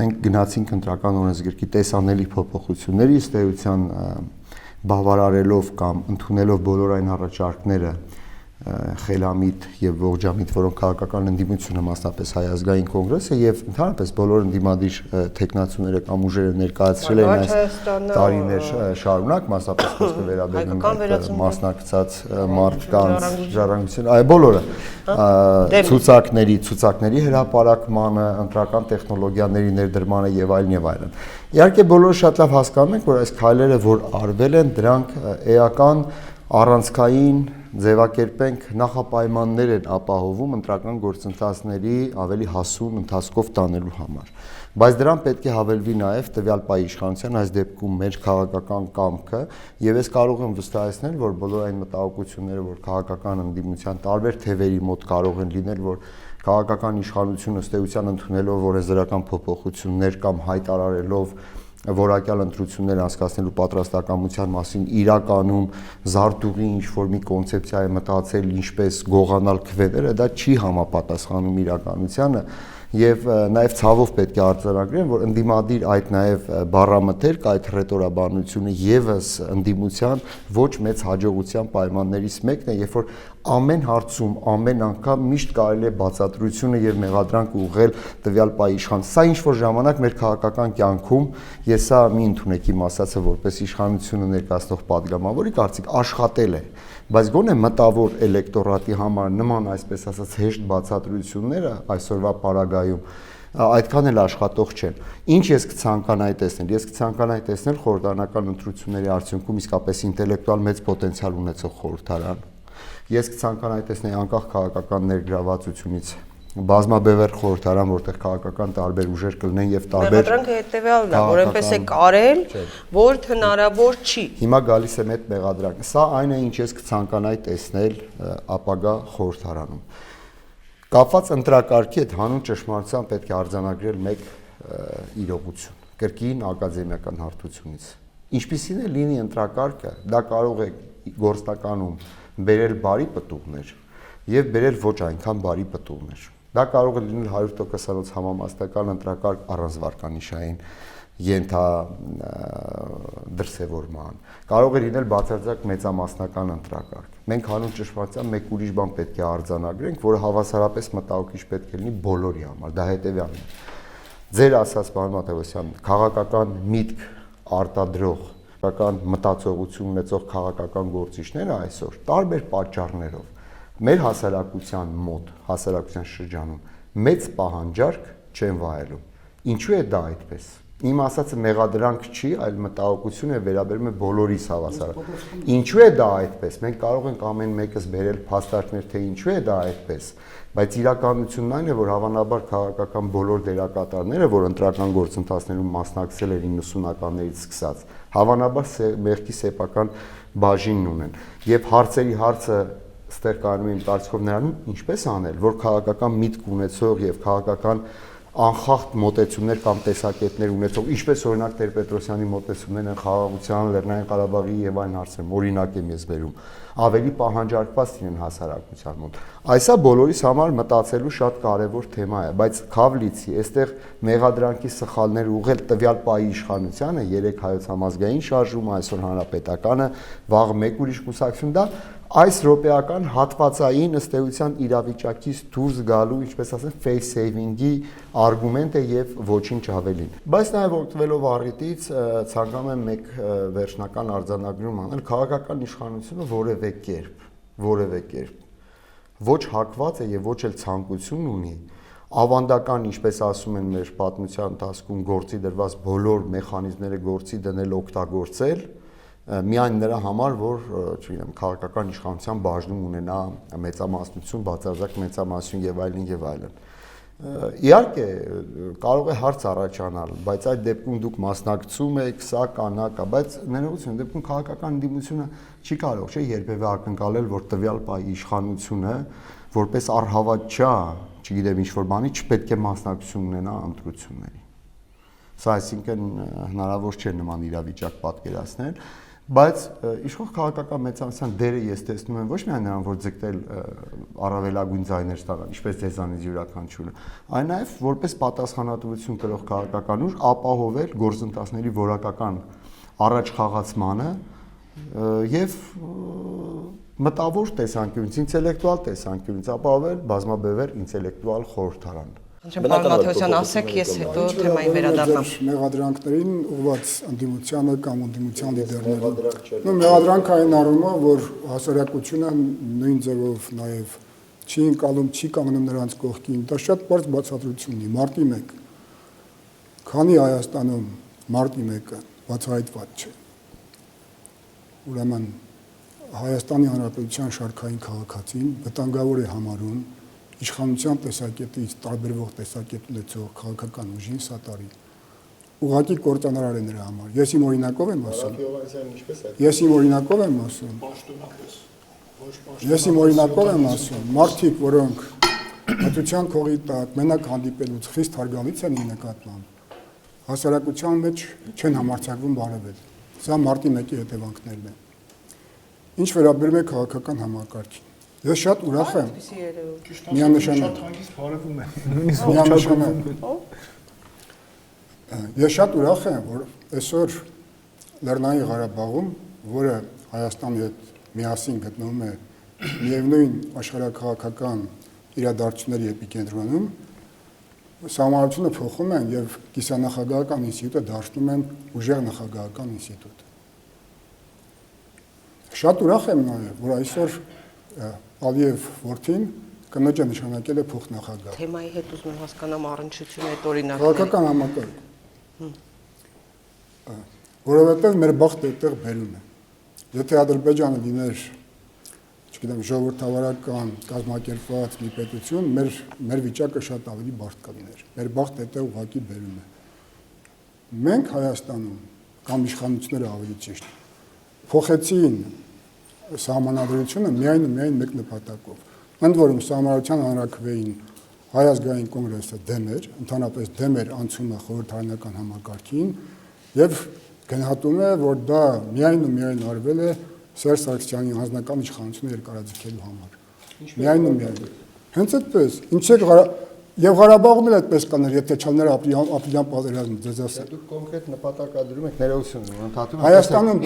մենք գնացինք ընտրական օրենսգրքի տեսանելի փոփոխությունների, ըստ էության բավարարելով կամ ընդունելով բոլոր այն առաջարկները խելամիտ եւ ողջամիտ, որոնք քաղաքական ընդդիմությունը մասնապես Հայ ազգային կոնգրեսը եւ ընդհանրապես բոլոր ընդդիմադիր տեխնացուները կամ ուժերը ներկայացրել են այս տարիներ շարունակ, մասնապես խոսքը վերաբերում է մասնակցած մարդկանց ժառանգություն, այ բոլորը ցուցակների հրապարակմանը, ընտրական տեխնոլոգիաների ներդրմանը եւ այլն։ Իհարկե բոլորը շատ լավ հասկանում են, որ այս քայլերը, որ արվել են, դրանք էական առանցքային ձևակերպենք նախապայմաններ են ապահովում ընտրական գործընթացների ավելի հասուն ընթացքով տանելու համար։ Բայց դրան պետք է հավելվի նաև տվյալ պահի իշխանության, այս դեպքում մեր քաղաքական կամքը, եւ ես կարող եմ վստահեցնել, որ բոլոր այն մտահոգությունները, որ քաղաքական ընդդիմության տարբեր թևերի մոտ կարող են լինել, որ քաղաքական իշխանությունը ըստ էության ընդունելով օրենսդրական փոփոխություններ կամ հայտարարելով որակյալ ընտրություններ անցկացնելու պատրաստակամության մասին իրականում զարտուղի ինչ-որ մի կոնցեպցիա է մտածել ինչպես գողանալ քվեները, դա չի համապատասխանում իրականությանը եւ նաեւ ցավով պետք է արձանագրեմ, որ ընդդիմադիր այդ նաեւ բառամթերք, այդ ռետորաբանությունը եւս ընդդիմության ոչ մեծ հաջողության պայմաններից մեկն է, երբ որ ամեն հարցում, ամեն անգամ միշտ կարելի է բացատրությունը եւ մեղադրանք ուղղել տվյալ պահի իշխան։ Սա ինչ որ ժամանակ մեր քաղաքական կյանքում, ես սա մի ընդունեք իմ ասածը որպես իշխանությունը ներկայացնող падգամավորի կարծիք աշխատել է, բայց գոնե մտավոր էլեկտորատի համար նման այսպես ասած հեշտ բացատրությունները այսօրվա պարագայում այդքան էլ աշխատող չեն։ Ինչ ես կցանկանայի տեսնել։ Ես կցանկանայի տեսնել խորհրդարանական ընտրությունների արդյունքում իսկապես ինտելեկտուալ մեծ պոտենցիալ ունեցող խորհրդարան։ Ես կցանկանայի տեսնել անկախ քաղաքական ներգրավվածությունից բազմաբևեռ խորհրդարան, որտեղ քաղաքական տարբեր ուժեր կլինեն եւ տարբեր մեղադրանքը հետեւյալն է, որ այնպես է կարել, որ հնարավոր չի։ Հիմա գալիս է մեծ մեղադրանք։ Սա այն է, ինչ ես կցանկանայի տեսնել ապագա խորհրդարանում։ Կապված ընտրակարգի հետ հանուն ճշմարտության պետք է արձանագրել մեկ իրողություն, կրկին ակադեմիական հարթությունից։ Ինչպիսին է լինի ընտրակարգը, դա կարող է գործնականում բերել բարի պտուղներ եւ բերել ոչ այնքան բարի պտուղներ։ Դա կարող է լինել 100%-անոց համամասնական ընտրակարգ առանց վարկանիշային դրսևորման, կարող է լինել բացարձակ մեծամասնական ընտրակարգ։ Մենք հանուն ճշմարտության մեկ ուրիշ բան պետք է արձանագրենք, որը հավասարապես մտահոգիչ պետք է լինի բոլորի համար, դա հետեւյալն է։ Ձեր ասած պարոն Մատևոսյան, քաղաքական միտք արտադրող, քաղաքական մտածողություն ունեցող քաղաքական գործիչները այսօր տարբեր պատճառներով մեր հասարակության մոտ, հասարակության շրջանում մեծ պահանջարկ չեն վայելում։ Ինչու է դա այդպես։ Իմ ասածը մեղադրանք չի, այլ մտահոգություն է վերաբերում է բոլորիս հավասար։ Ինչու է դա այդպես։ Մենք կարող ենք ամեն մեկս բերել փաստարկներ, թե ինչու է դա այդպես, բայց իրականությունն այն է, որ հավանաբար քաղաքական բոլոր դերակատարները, որ ընտրական գործընթացներում մասնակցել են 90-ականներից սկսած, հավանաբար մեղքի սեփական բաժինն ունեն։ Եվ հարցերի հարցը ստեղ կանում եմ կարծիքով նրանում ինչպես անել, որ քաղաքական միտք ունեցող եւ քաղաքական անխախտ մոտեցումներ կամ տեսակետներ ունեցող, ինչպես օրինակ Տեր-Պետրոսյանի մոտեցումներն են խաղաղության, Լեռնային Ղարաբաղի եւ այն հարցերում, օրինակ եմ ես բերում, ավելի պահանջարկված լինեն հասարակության մոտ։ Այսա բոլորիս համար մտածելու շատ կարևոր թեմա է, բայց քավլիցի, այստեղ մեղադրանքի սխալներ ուղղել տվյալ պայի իշխանությանը, 3 հայոց համազգային շարժումը, այսօր հանրապետականը, վաղ մեկ ուրիշ կուսակցություն, դա այս ռոպեական հատվածային ըստ էության իրավիճակից դուրս գալու, ինչպես ասեմ, face saving-ի արգումենտ է եւ ոչինչ ավելին։ Բայց նաեւ օգտվելով առիթից ցանկանում եմ մեկ վերջնական արձանագրում անել, քաղաքական իշխանությունը որևէ կերպ ոչ հակված է եւ ոչ էլ ցանկություն ունի ավանդական, ինչպես ասում են մեր պատմության ընթացքում, գործի դրված բոլոր մեխանիզմները գործի դնել, օգտագործել միայն նրա համար, որ, չգիտեմ, քաղաքական իշխանության բաժնում ունենա մեծամասնություն, բացարձակ մեծամասնություն եւ այլն եւ այլն։ Իհարկե, կարող է հարց առաջանալ, բայց այդ դեպքում դուք մասնակցում եք, սա կանա կա, բայց ներողություն, դեպքում քաղաքական դիմությունը չի կարող, չէ, երբևէ ակնկալել, որ տվյալ պայի իշխանությունը որպես առհավատչա, չգիտեմ, ինչ-որ բանի չպետք է մասնակցություն ունենա ընտրությունների։ Սա այսինքն հնարավոր չէ նման իրավիճակ պատկերացնել, բայց իշխող քաղաքական մեծամասնության դերը ես տեսնում եմ ոչ միայն նրան, որ ձգտել առավելագույն ձայներ ստանալ, ինչպես ձեզանից յուրաքանչյուրը, այլ նաև որպես պատասխանատվություն կրող քաղաքական ուժ ապահովել գործընթացների որակական առաջ խաղացմանը եւ մտավոր տեսանկյունից, ինտելեկտուալ տեսանկյունից ապահովել բազմաբևեռ ինտելեկտուալ խորհրդարան։ Պարոն Մատևոսյան, ասեք, ես հետո թեմային վերադառնամ։ Մեղադրանքներին ուղղված ընդդիմությանը կամ ընդդիմության լիդերներին։ Մեղադրանքը այն առումով, որ հասարակությունը նույն ձևով նաև չի ընկալում, չի կանգնում նրանց կողքին, դա շատ բարձ բացատրություն ունի։ Մարտի 1, քանի Հայաստանում մարտի 1-ը բացահայտված չէ։ Ուրեմն Հայաստանի Հանրապետության շարքային քաղաքացին վտանգավոր է համարում իշխանության տեսակետից տարբերվող տեսակետ ունեցող քաղաքական ուժին սատարի։ Ուղղակի կործանարար է նրա համար։ Ես իմ օրինակով եմ ասում։ Ես իմ օրինակով եմ ասում։ Ես իմ օրինակով եմ ասում։ Մարդիկ, որոնք մտության քողի տակ մենակ հանդիպելուց խիստ հարգալից են նկատմամբ, հասարակության մեջ չեն համարձակվում բարևել։ Սա մարտի 1-ի հետևանքներն են։ Ինչ վերաբերում է քաղաքական համակարգին։ Ես շատ ուրախ եմ։ Միանշանակ։ Ես շատ ուրախ եմ, որ այսօր Լեռնային Ղարաբաղում, որը Հայաստանի հետ միասին գտնվում է միևնույն աշխարհաքաղաքական իրադարձությունների էպիկենտրոնում, սահմանությունը փոխում են եւ կիսանախագահական ինստիտուտը դարձնում են ուժեղ նախագահական ինստիտուտ։ Շատ ուրախ եմ նաեւ, որ այսօր Ալիև որդին կնոջը նշանակել է փոխնախագահ։ Թեմայի հետ ուզում եմ հասկանամ առնչությունը այդ օրինակները։ Քաղաքական համակարգ։ Որովհետև մեր բախտը այդտեղ բերում է։ Եթե Ադրբեջանը լիներ, չգիտեմ, ժողովրդավարական կազմակերպված մի պետություն, մեր վիճակը շատ ավելի բարդ կլիներ։ Մեր բախտը այդտեղ ուղղակի բերում է։ Մենք Հայաստանում կամ իշխանությունները ավելի ճիշտ փոխեցին սահմանադրությունը միայն մեկ նպատակով։ Ընդ որում սահմանադրության հանրաքվեին Հայ ազգային կոնգրեսը դեմ էր, ընդհանրապես դեմ էր անցումը խորհրդարանական համակարգին եւ գնահատում է, որ դա միայն ու միայն արվել է Սերժ Սարգսյանի անձնական իշխանությունը երկարաձգելու համար։ Միայն ու միայն։ Հենց այդպես, ինչեր եւ Ղարաբաղում էլ այդպես կաներ, եթե չլներ ապրիլյան պատերազմը, ձեզ ասեմ։ Դուք կոնկրետ նպատակադրում եք ներողություն, ընդհատում Հայաստանում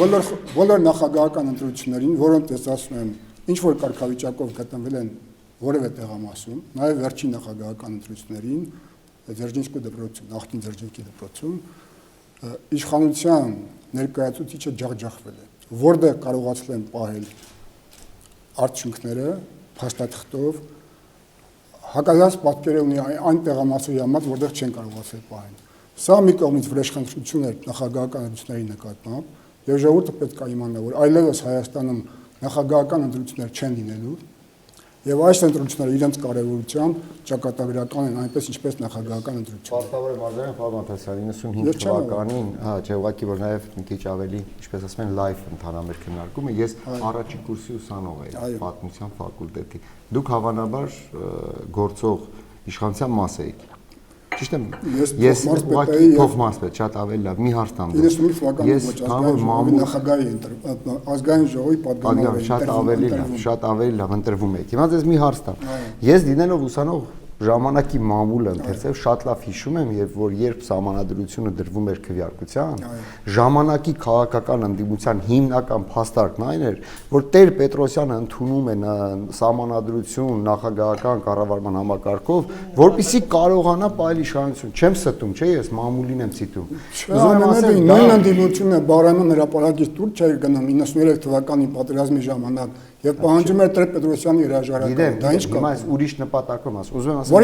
բոլոր նախագահական ընտրություններին, որոնց ես ասում եմ, ինչ որ կարգավիճակով գտնվել են որևէ տեղամասում, նաեւ վերջին նախագահական ընտրություններին Ձերջինսկի դպրոցում, նախկին Ձերջինսկի դպրոցում իշխանության ներկայացուցիչը ջախջախվել է, որտեղ կարողացել են պահել արդյունքները փաստաթղթով հակազանց պատկեր ունի այն տեղամասերի համար, որտեղ չեն կարողացել պահել։ Սա մի կողմից վրեժխնդրություն է նախագահական ընտրությունների նկատմամբ, եւ ժողովուրդը պետք է իմանա, որ այլևս Հայաստանում նախագահական ընտրություններ չեն լինելու, եւ այս ընտրությունները իրենց կարեւորությամբ ճակատագրական են, այնպես ինչպես նախագահական ընտրությունները։ Պարտավոր եմ արձանագրել, պարոն Մաթասյան, 95 թվականին, չէ, ուղղակի որ նաեւ մի քիչ ավելի, ինչպես ասում են, լայվ ընթանա մեր քննարկումը, ես առաջի կուրսի ուսանող էի պատմության ֆակուլտետի։ Դուք հավանաբար գործող իշխանության մաս եք։ Ճիշտ եմ։ Ես ուղղակի փոխմասպետ, շատ ավելի լավ, մի հարց տամ։ 95 թվականին նախագահի ազգային ժողովի պատգամավոր շատ ավելի լավ ընտրվում եք։ Հիմա ես մի հարց տամ։ Ես դինելով ուսանող ժամանակի մամուլը ընթերցել շատ լավ հիշում եմ, եւ որ երբ սահմանադրությունը դրվում էր քվեարկության, ժամանակի քաղաքական ընդդիմության հիմնական փաստարկն այն էր, որ Տեր Պետրոսյանը ընդունում է սահմանադրություն նախագահական կառավարման համակարգով, որպեսզի կարողանա պահել իշխանություն։ Չեմ ստում, չէ՞, ես մամուլին եմ ցիտում։ Ուզում եմ ասել, նույն ընդդիմությունը Բաղրամյան հրապարակից դուրս չէր գնում 93 թվականի պատերազմի ժամանակ եւ պահանջում էր Տեր Պետրոսյանի հրաժարականը։ Դա ինչ կա։ Հիմա ես ուրիշ նպատակով ասում, ուզում եմ ասել,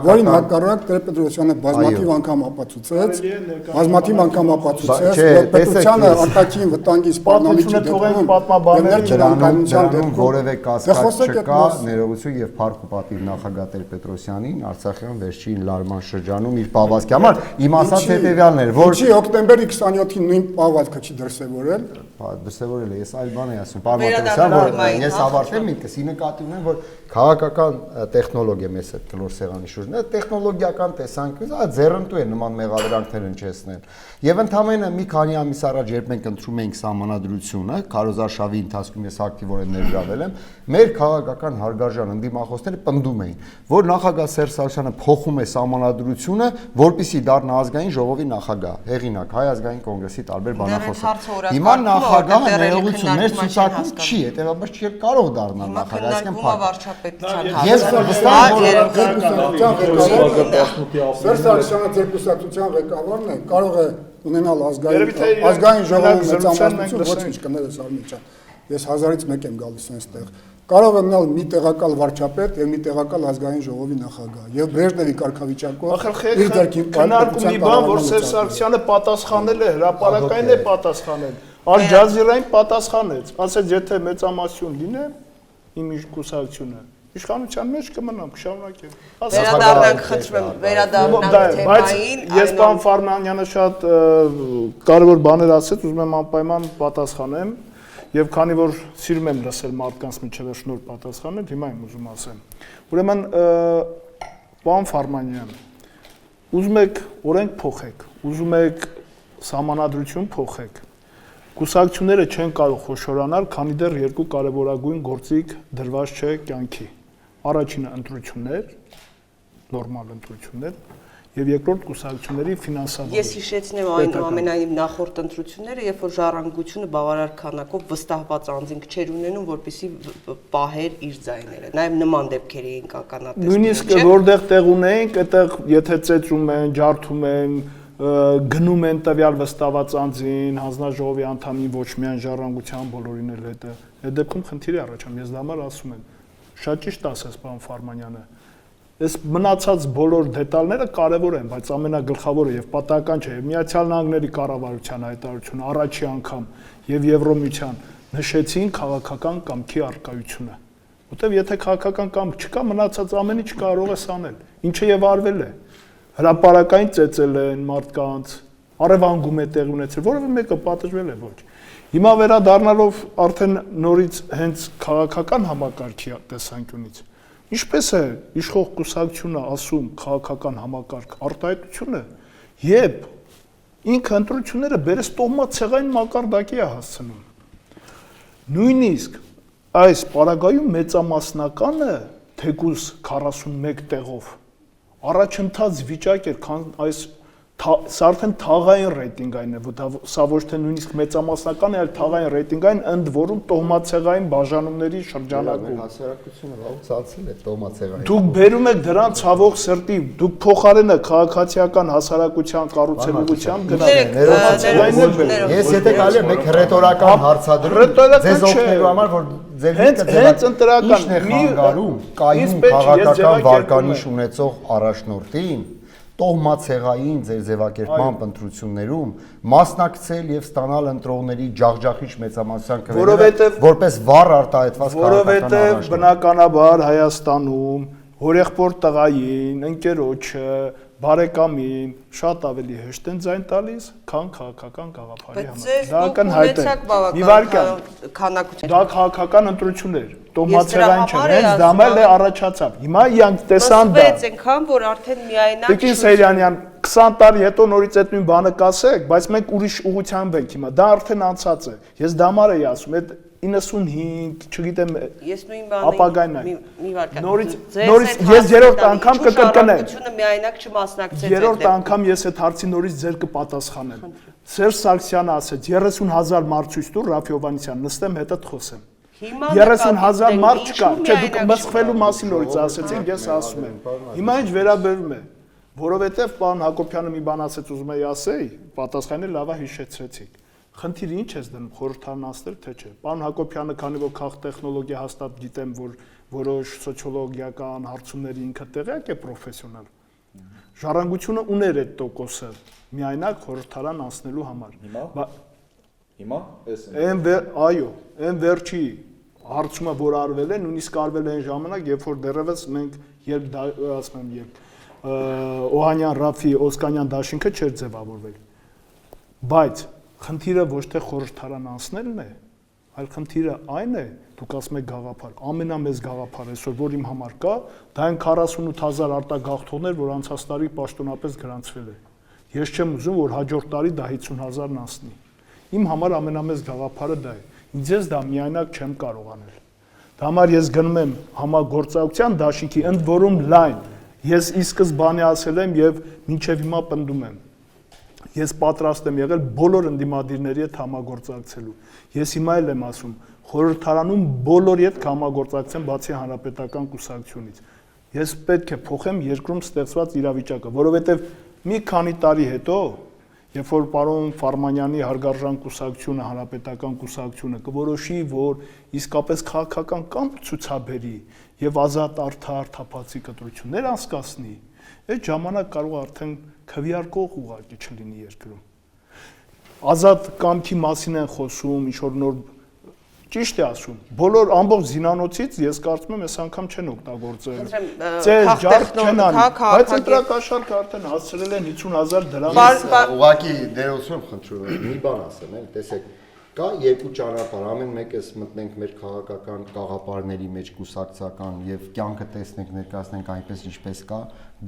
որին հակառակ Տեր Պետրոսյանը բազմաթիվ անգամ ապացուցեց, որ պետությանը արտաքին վտանգի սպառնալիքի դեպքում որևէ կասկած չկա, ներողություն եւ փառք ու պատիվ նախագահ Տեր Պետրոսյանին Արցախյան վերջին լարման շրջանում իր պահվածքի համար իմ ասած հետեւյալն էր, որ չի հոկտեմբերի 27-ին նույն պահվածքը չի դրսևորել։ Դրսևորել է, ես այլ բան եմ ասում, պարոն Մաթասյան, որ ես ավարտեմ ինքս, ի նկատի ունեմ, որ քաղաքական տեխնոլոգիա մեծ է կլոր սեղանի շուրջն է, տեխնոլոգիական տեսանկյունից դա ձեռնտու է նման մեղադրանքներ հնչեցնել։ Եվ ընդամենը մի քանի ամիս առաջ երբ մենք ընտրում էինք սահմանադրությունը, քարոզարշավի ընթացքում ես ակտիվորեն ներգրավել եմ, մեր քաղաքական հարգարժան ընդդիմախոսները պնդում էին, որ նախագահ Սերժ Սարգսյանը փոխում է սահմանադրությունը, որպեսզի դառնա ազգային ժողովի նախագահ, հեղինակ Հայ ազգային կոնգրեսի տարբեր բանախոսներ։ Հիմա նախագահը ներողություն, մեր ցուցակում չի, հետեւաբար չի կարող դառնալ նախագահ, այսինքն վարչապետության ես վստահ եմ, Սերժ Սարգսյանը ձեր կուսակցության ղեկավարն է, կարող է ունենալ ազգային ժողովի մեծամասնություն, ոչ ինչ կներես Արմենյան։ Ես 1000-ից 1 եմ գալիս այնտեղ։ Կարող է ունենալ մի տեղակալ վարչապետ եւ մի տեղակալ ազգային ժողովի նախագահ։ Եվ Բրեժնևի կարգավիճակով իր դերքին քննարկումի բան, որ Սերժ Սարգսյանը պատասխանել է, հրապարակային է պատասխանել։ Ալ Ջազիրային պատասխանեց, ասեց, եթե մեծամասնություն լինի, իմ կուսակցությունը իշխանության մեջ կմնամ, կշարունակեմ։ Վերադառնանք, խնդրում եմ, վերադառնանք թեմային։ Ես պարոն Ֆարմանյանը շատ կարևոր բաներ ասեց, ուզում եմ անպայման պատասխանեմ, եւ քանի որ սիրում եմ լսել մարդկանց միջև շնորհ պատասխանել, հիմա եմ ուզում ասեմ։ Ուրեմն պարոն Ֆարմանյան, ուզում եք օրենք փոխեք, ուզում եք սահմանադրություն փոխեք։ Կուսակցությունները չեն կարող խոշորանալ, քանի դեռ երկու կարևորագույն գործիք դրված չէ կյանքի։ Առաջինը ընտրություններ, նորմալ ընտրություններ, եւ երկրորդ կուսակցությունների ֆինանսավորում։ Ես հիշեցնեմ այնուամենայնիվ նախորդ ընտրությունները, երբ որ ժառանգությունը բավարար քանակով վստահված անձինք չէր ունենում, որպեսզի պահեր իր ձայները։ Նաեւ նման դեպքեր էին ականատես։ Նույնիսկ որտեղ տեղ ունեինք, այդտեղ եթե ծեծում են, ջարդում են, գնում են տվյալ վստահված անձին, հանձնաժողովի անդամին, ոչ միայն ժառանգության բոլորին էլ հետը։ Այդ դեպքում խնդիր է առաջանում, ես դա համար ասում եմ։ Շատ ճիշտ ասես, պարոն Ֆարմանյանը։ Այս մնացած բոլոր դետալները կարևոր են, բայց ամենագլխավորը եւ պատահական չէ, եւ Միացյալ Նահանգների կառավարության հայտարարությունը առաջի անգամ եւ Եվրոմիության նշեցին քաղաքական կամքի առկայությունը։ Որտեւ եթե քաղաքական կամք չկա, մնացած ամեն ինչ կարող ես անել։ Ինչը եւ արվել է։ Հրապարակային ծեծել են մարդկանց, առևանգում է տեղի ունեցել, որևէ մեկը պատժվել է ոչ։ Հիմա վերադառնալով արդեն նորից հենց քաղաքական համակարգի տեսանկյունից, Ինչպես է իշխող կուսակցությունը ասում քաղաքական համակարգ արտահայտությունը, երբ ինքը ընտրությունները բերես տոհմացեղային մակարդակի է հասցնում։ Նույնիսկ այս պարագայում մեծամասնականը թեկուզ 41 տեղով առաջընթաց վիճակ էր, քան այս սա արդեն թաղային ռեյտինգային է, սա ոչ թե նույնիսկ մեծամասնական է, այլ թաղային ռեյտինգային, ընդ որում տոհմացեղային բաժանումների շրջանակում։ Հասարակությունը լավ ցածել է տոհմացեղային։ Դուք բերում եք դրան ցավող սրտի, դուք փոխարենը քաղաքացիական հասարակության կառուցելիության գնացեք։ Ես եթե կարելի է մեկ ռետորական հարցադրում ձեզ օգնելու համար, որ ձեր հենց ընտրական մի կայուն քաղաքական վարկանիշ ունեցող առաջնորդին տոհմացեղային ձեր ձևակերպման ընտրություններում մասնակցել եւ ստանալ ընտրողների ջախջախիչ մեծամասնության քվեները որպես վառ արտահայտված քաղաքական առաջնորդ։ Որովհետեւ բնականաբար Հայաստանում հորեղբոր տղային, ընկերոջը, բարեկամին շատ ավելի հեշտ են ձայն տալիս, քան քաղաքական գաղափարի համար։ Դա ակնհայտ է։ Մի վարքան։ Դա քաղաքական ընտրություն էր։ Տոհմացեղային չէ, հենց դա էլ է առաջացավ։ Հիմա իրանք տեսան դա։ Բայց այնքան որ արդեն միայնակ Տիկին Սեյրանյան 20 տարի հետո նորից այդ նույն բանը կասեք, բայց մենք ուրիշ ուղղությամբ ենք հիմա։ Դա արդեն անցած է։ Ես դա համար էի ասում, այդ 95, չգիտեմ, ես նույն բանը ապագայնն է։ Մի վարքան։ Նորից ես երրորդ անգամ կկրկնեմ։ Ությունը միայնակ չմասնակցեց։ Երրորդ անգամ ես այդ հարցի նորից ձեր կպատասխանեմ։ Սերժ Սարգսյանը ասեց 30,000 մարդ ցույց տուր Ռաֆի Հովհաննիսյան, նստեմ հետդ խոսեմ։ 30,000 մարդ չկա, չէ դուք մսխվելու մասին նորից ասեցիք, ես ասում եմ։ Հիմա ինչ վերաբերում է, որովհետև պարոն Հակոբյանը մի բան ասեց, ուզում էի ասեի, պատասխանը լավա հիշեցրեցիք։ Խնդիրը ինչ ես դնում, խորհրդանացնել թե չէ։ Պարոն Հակոբյանը, քանի որ քաղտեխնոլոգիա հաստատ գիտեմ, որ որոշ սոցիոլոգիական հարցումների ինքը տեղյակ է պրոֆեսիոնալ։ Ժառանգությունը ուներ այդ տոկոսը միայնակ խորհրդարան անցնելու համար։ Հիմա այո, այն վերջի հարցումը, որ արվել է, նույնիսկ արվել է այն ժամանակ, երբ որ դեռևս մենք երբ ասում եմ, երբ Օհանյան, Ռաֆի, Օսկանյան դաշինքը չէր ձևավորվել։ Բայց խնդիրը ոչ թե խորհրդարան անցնելն է, այլ խնդիրը այն է, դուք ասում եք գաղափար, ամենամեծ գաղափարը այսօր, որ իմ համար կա, դա այն 48,000 արտագաղթողներ, որ անցած տարի պաշտոնապես գրանցվել է։ Ես չեմ ուզում, որ հաջորդ տարի դա 50,000-ն անցնի։ Իմ համար ամենամեծ գաղափարը դա է։ Ինձ դա միայնակ չեմ կարող անել։ Դա համար ես գնում եմ համագործակցության դաշինքի, ընդ որում լայն։ Ես ի սկզբանե ասել եմ եւ մինչեւ հիմա պնդում եմ։ Ես պատրաստ եմ եղել բոլոր ընդդիմադիրների հետ համագործակցելու։ Ես հիմա էլ եմ ասում, խորհրդարանում բոլորի հետ համագործակցեմ բացի հանրապետական կուսակցությունից։ Ես պետք է փոխեմ երկրում ստեղծված իրավիճակը, որովհետեւ մի քանի տարի հետո երբ որ պարոն Ֆարմանյանի հարգարժան կուսակցությունը, հանրապետական կուսակցությունը կորոշի, որ իսկապես քաղաքական կամ ցուցաբերի եւ ազատ արդար թափածի կտրություններ անցկացնի, այդ ժամանակ կարող արդեն քվեարկող ուղղակի չլինի երկրում։ Ազատ կամքի մասին են խոսում, ինչ որ նոր ճիշտ է ասում։ Բոլոր ամբողջ զինանոցից ես կարծում եմ այս անգամ չեն օգտագործել։ Ծեր ջարդ չեն անի, բայց ընտրակաշառքը արդեն հասցրել են 50,000 դրամ։ Ուղղակի դերություն խնդրում եմ, մի բան ասեմ, տեսեք, կա երկու ճանապարհ, ամեն մեկս մտնենք մեր քաղաքական գաղափարների մեջ կուսակցական եւ կյանքը տեսնենք, ներկայացնենք այնպես ինչպես կա,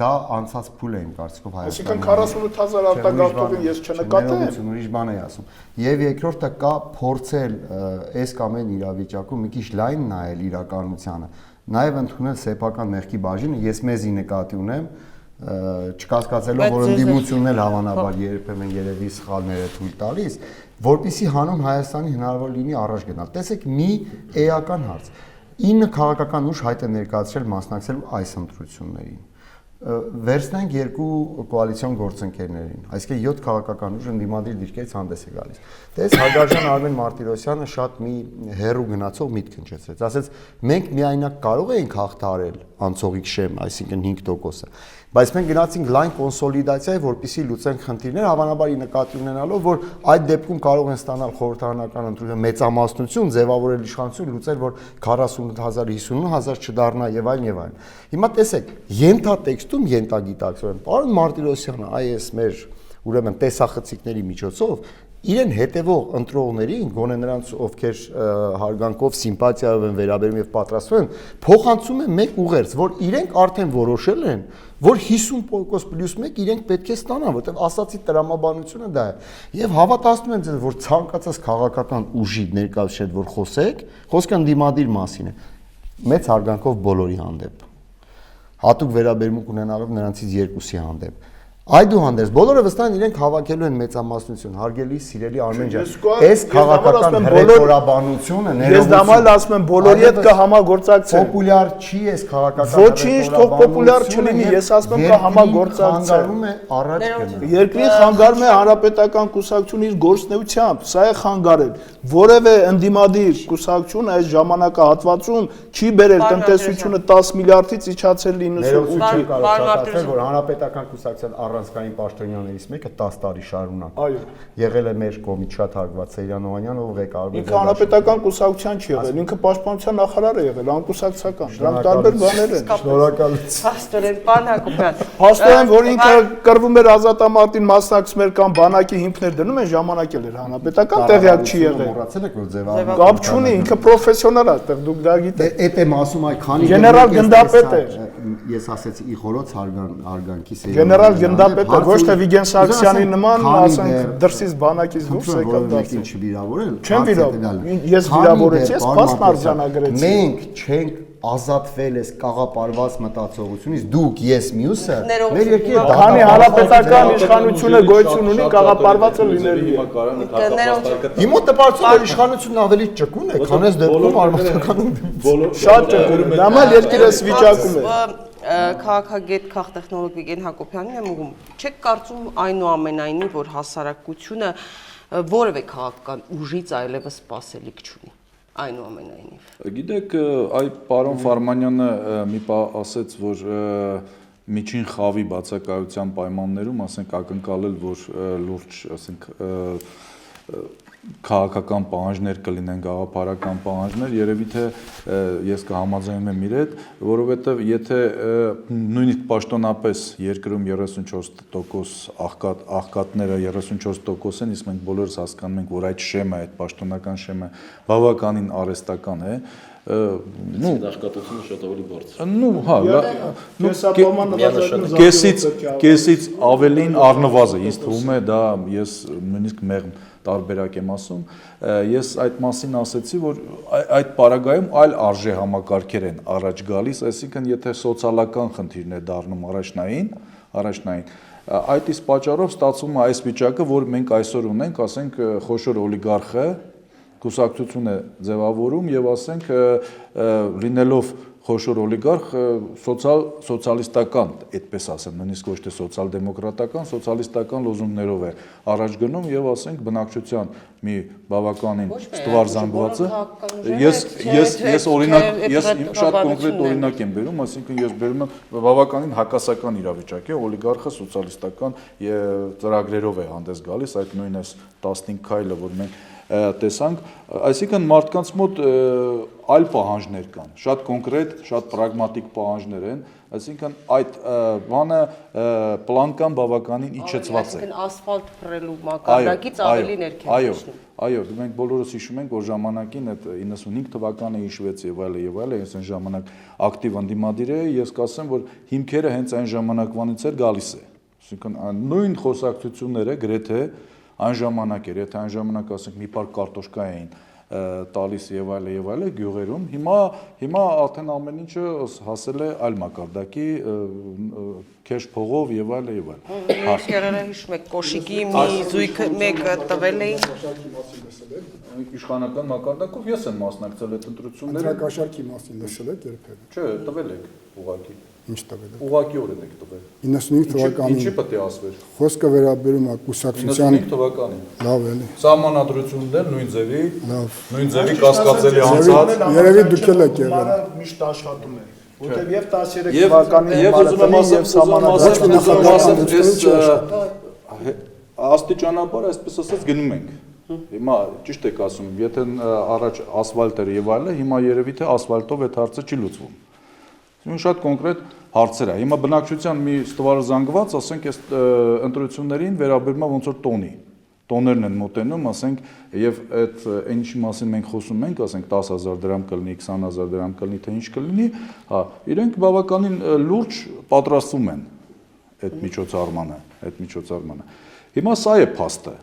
դա անցած փուլ է իմ կարծիքով Հայաստանում։ Այսինքն 48,000 արտագաղթողին ես չնկատեմ։ Ուրիշ բան էի ասում։ Եվ երկրորդը կա փորձել այս կամ այն իրավիճակում մի քիչ լայն նայել իրականությանը, նաեւ ընդունել սեփական մեղքի բաժինը, ես մեզի նկատի ունեմ, չկասկածելով, որ ընդդիմությունն էլ հավանաբար երբեմն երևի սխալներ է թույլ տալիս, որպեսզի հանուն Հայաստանի հնարավոր լինի առաջ գնալ։ Տեսեք, մի էական հարց։ 9 քաղաքական ուժ հայտ է ներկայացրել մասնակցելու այս ընտրություններին։ Վերցնենք երկու կոալիցիոն գործընկերներին, այսինքն 7 քաղաքական ուժ ընդդիմադիր դիրքերից հանդես է գալիս։ Տես հարգարժան Արմեն Մարտիրոսյանը շատ մի հերու գնացող միտք հնչեցրեց, ասեց մենք միայնակ կարող ենք հաղթահարել անցողիկ շեմ, այսինքն 5%-ը, բայց մենք գնացինք լայն կոնսոլիդացիայի, որպեսզի լուծենք խնդիրները, հավանաբար նկատի ունենալով, որ այդ դեպքում կարող են ստանալ խորհրդարանական ընտրությունը մեծամասնություն, ձևավորել իշխանություն, լուծել, որ 48,000, 59,000 չդառնա եւ այլն եւ այլն։ Հիմա տեսեք, ենթատեքստում ենթագիտակցորեն պարոն Մարտիրոսյանը այս մեր ուրեմն տեսախցիկների միջոցով իրեն հետևող ընտրողներին, գոնե նրանց ովքեր հարգանքով, սիմպաթիայով են վերաբերում եւ պատրաստվում են, փոխանցում է մեկ ուղերձ, որ իրենք արդեն որոշել են, որ 50% պլյուս 1 իրենք պետք է ստանան, որտեղ ասացի տրամաբանությունը դա է։ Եվ հավատացնում եմ ձեզ, որ ցանկացած քաղաքական ուժի ներկայացուցիչ որ խոսեք, խոսքը ընդդիմադիր մասին է, մեծ հարգանքով բոլորի հանդեպ։ Հատուկ վերաբերմունք ունենալով նրանցից երկուսի հանդեպ։ Այդուհանդերձ բոլորը վստահ են իրենք հավաքելու են մեծամասնություն, հարգելի, սիրելի Արմեն ջան։ Այս քաղաքական հռետորաբանությունը Ես դա մալ ասում եմ բոլորի հետ կհամագործակցեն։ Պոպուլյար չի այս քաղաքական Ոչինչ, թող պոպուլյար չլինի, ես ասում եմ կհամագործակցեն։ Խանգարում է առաջ գնալ։ Երկրին խանգարում է հանրապետական կուսակցություն իր գործնեությամբ, սա է խանգարել։ Որևէ ընդդիմադիր կուսակցություն այս ժամանակահատվածում չի բերել տնտեսությունը 10 միլիարդից իջացել 98-ի։ Որ հանրապետական կուսակցության առանցքային պաշտոնյաներից մեկը 10 տարի շարունակ Այո։ եղել է մեր կողմից շատ հարգված Սեյրան Օհանյանը, ով ղեկավարում է Ինքը հանրապետական կուսակցության չի եղել, ինքը պաշտպանության նախարար է եղել, անկուսակցական։ Դրանք տարբեր բաներ են։ Շնորհակալություն։ Պաստորեն, պարոն Հակոբյան։ Փաստորեն, որ ինքը կռվում էր ազատամարտին մասնակցում էր կամ բանակի հիմքներ դնում են, ժամանակել էր հանրապետական տեղյակ չի եղել։ Մոռացել եք որ ձևավորում։ Կապ չունի, ինքը պրոֆեսիոնալ է, այդտեղ դուք դա գիտեք։ Էդ եմ ասում այ քանի Գեներալ գնդապետ է։ Ես ասեցի իխորոց հարգանքի Սեյրան։ Գեներալ գնդապետ է, ոչ թե Վիգեն Սարգսյանի նման, ասենք դրսից բանակից դուրս եկավ դասի։ Չվիրավորել։ Չեմ վիրավորել։ Ես վիրավորեցի, ես փաստն արձանագրեցի։ Մենք չենք ազատվել այս կաղապարված մտածողությունից, դուք, ես, մյուսը, մեր երկիրը Քանի հանրապետական իշխանությունը գոյություն ունի, կաղապարվածը լինելու է։ Հիմա տպարծում է իշխանությունն ավելի ճկուն է, քան այս դեպքում արմատականում։ Շատ ճկուն է։ Դա մալ երկիրս վիճակում է։ Քաղաքագետ քաղտեխնոլոգ Վիգեն Հակոբյանին եմ ուղում։ Չեք կարծում այնուամենայնիվ, որ հասարակությունը որևէ քաղաքական ուժից այլևս սպասելիք չունի։ Այնուամենայնիվ։ Գիտեք, այ պարոն Ֆարմանյանը մի բան ասեց, որ միջին խավի բացակայության պայմաններում, ասենք, ակնկալել, որ լուրջ, ասենք, քաղաքական պահանջներ կլինեն, գաղափարական պահանջներ, երևի թե ես կհամաձայնեմ եմ իր հետ, որովհետև եթե նույնիսկ պաշտոնապես երկրում 34% աղքատները 34% են, իսկ մենք բոլորս հասկանում ենք, որ այդ շեմը, այդ պաշտոնական շեմը բավականին արհեստական է, աղքատությունը շատ ավելի բարձր։ Կեսից ավելին առնվազն, ինձ թվում է դա ես նույնիսկ մեղմ տարբերակ եմ ասում, ես այդ մասին ասեցի, որ այդ պարագայում այլ արժե համակարգեր են առաջ գալիս, այսինքն եթե սոցիալական խնդիրն է դառնում առաջնային, այդ իսկ պատճառով ստացվում է այս վիճակը, որ մենք այսօր ունենք, ասենք, խոշոր օլիգարխը կուսակցություն է ձևավորում եւ ասենք լինելով խոշոր օլիգարխ սոցիալիստական, այդպես ասեմ, նույնիսկ ոչ թե սոցիալ-դեմոկրատական, սոցիալիստական լոզունգներով է առաջ գնում եւ ասենք բնակչության մի բավականին ստվար զանգվածը ես օրինակ ես շատ կոնկրետ օրինակ եմ բերում, այսինքն ես բերում եմ բավականին հակասական իրավիճակ է, օլիգարխը սոցիալիստական ծրագրերով է հանդես գալիս, այդ նույն էս 15 քայլը, որ մենք տեսանք, այսինքն մարդկանց մոտ այլ պահանջներ կան, շատ կոնկրետ, շատ պրագմատիկ պահանջներ են, այսինքն այդ բանը պլանկան բավականին իջեցված է։ Այսինքն ասֆալտ փռելու մակարդակից ավելի ներքևացնում։ Այո, մենք բոլորս հիշում ենք, որ ժամանակին այդ 95 թվականը հիշվեց եւ այլն, ես այն ժամանակ ակտիվ ընդդիմադիր էի, ես կասեմ, որ հիմքերը հենց այն ժամանակվանից էր գալիս է։ Այսինքն նույն խոսակցությունները գրեթե այն ժամանակ էր, եթե այն ժամանակ ասենք մի պար կարտոշկա էին տալիս եւ այլն գյուղերում, հիմա արդեն ամեն ինչը հասել է այլ մակարդակի, քեշ փողով եւ այլն։ Ես եղել եմ հիշում եք կոշիկի մի զույգ մեկը տվել էին։ Իշխանական մակարդակով ես եմ մասնակցել այդ ընտրություններին։ Ընտրակաշարքի մասին լսել եք երբևէ։ Չէ, տվել եք ուղղակի։ Ինչ տվել եք։ Ուղղակիորեն եք տվել։ 95 թվականին։ Ինչի պետք է ասվեր։ Խոսքը վերաբերում է կուսակցության 95 թվականին։ լավ էլի։ Սահմանադրություններ նույն ձևի, Լավ։ նույն ձևի կասկածելի անցած։ Երևի դուք էլ եք եղել։ Միշտ աշխատում է։ Որտեւ եւ 13 թվականին եւ ուզում եմ ասել, աստիճանաբար, այսպես ասած, գնում ենք։ Հիմա ճիշտ եք ասում, եթե առաջ ասֆալտ էր եւ այլն, հիմա երևի թե ասֆալտով այդ հարցը չի լուծվում։ Շատ կոնկրետ հարցեր է։ Հիմա բնակչության մի ստվարը զանգված, ասենք, այս ընտրություններին վերաբերում է ոնց որ տոնի։ տոներն են մոտենում, ասենք, եւ այդ այն ինչի մասին մենք խոսում ենք, ասենք 10000 դրամ կլինի, 20000 դրամ կլինի, թե ինչ կլինի, հա, իրենք բավականին լուրջ պատրաստվում են այդ միջոցառմանը։ Հիմա սա է փաստը։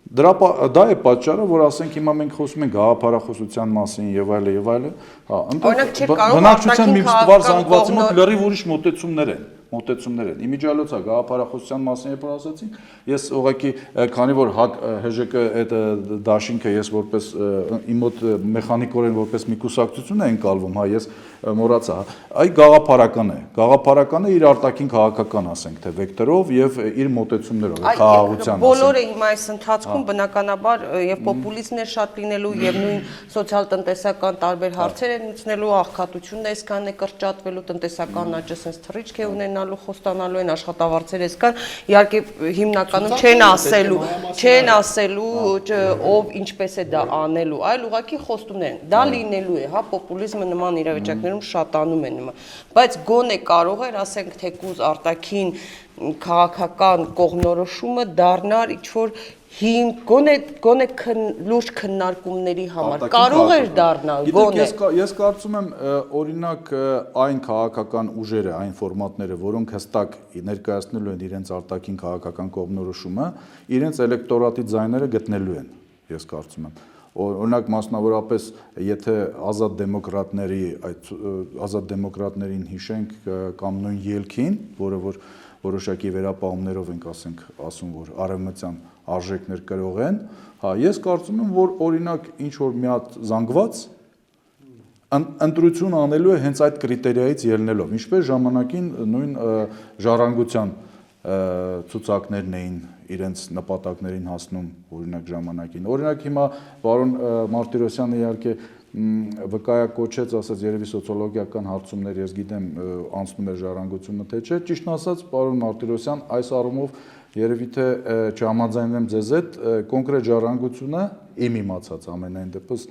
Դա է պատճառը, որ ասենք հիմա մենք խոսում ենք գաղափարախոսության մասին եւ այլն, հա, բնակչության մի ստվար զանգվածի մոտ լրիվ ուրիշ մոտեցումներ են։ Իմիջիալոցա գաղափարախոսության մասին երբ ասացինք, ես ուղղակի քանի որ ՀԺԿ այդ դաշինքը ես որպես իմ մոտ մեխանիկորեն որպես մի կուսակցություն է ընկալվում, հա, ես մոռացա, այ գաղափարական է իր արտաքին քաղաքական, ասենք, թե վեկտորով եւ իր մոտեցումներով, խաղաղության մասին։ Բոլորը հիմա այս ընթացքում բնականաբար եւ պոպուլիզմներ շատ լինելու եւ նույն սոցիալ-տնտեսական տարբեր հարցեր են ուծնելու, աղքատությունն այսքան է կրճատվելու, տնտեսական աճը sense թռիչք է ունենալու, խոստանալու են աշխատավարձեր այսքան, իհարկե հիմնականում չեն ասելու ով ինչպես է դա անելու, այլ ուղղակի խոստումներ են։ Դա լինելու է, հա, պոպուլիզմը նման իրավիճակներում շատանում է նման, բայց գոնե կարող էր, ասենք, թեկուզ արտաքին քաղաքական կողմնորոշումը դառնար ինչ-որ գոնե լուրջ քննարկումների համար կարող էր դառնալ գոնե։ Ես կարծում եմ օրինակ այն քաղաքական ուժերը, այն ֆորմատները, որոնք հստակ ներկայացնելու են իրենց արտաքին քաղաքական կողմնորոշումը, իրենց էլեկտորատի ձայները գտնելու են, ես կարծում եմ։ Օրինակ մասնավորապես եթե ազատ դեմոկրատներին հիշենք կամ նույն ելքին, որը որ որոշակի վերապահումներով ենք ասում, որ արևմտյան արժեքներ կրող են, հա, ես կարծում եմ, որ օրինակ ինչ որ մի հատ զանգված ընտրություն անելու է հենց այդ կրիտերիայից ելնելով, ինչպես ժամանակին նույն ժառանգության ցուցակներն էին իրենց նպատակներին հասնում օրինակ ժամանակին։ Օրինակ հիմա պարոն Մարտիրոսյանը իհարկե վկայակոչեց, ասած երևի սոցիոլոգիական հարցումներ, ես գիտեմ անցնում է ժառանգությունը թե չէ, ճիշտն ասած պարոն Մարտիրոսյան այս առումով երևի թե չհամաձայնեմ ձեզ հետ, կոնկրետ ժառանգությունը իմ իմացած ամենայն դեպս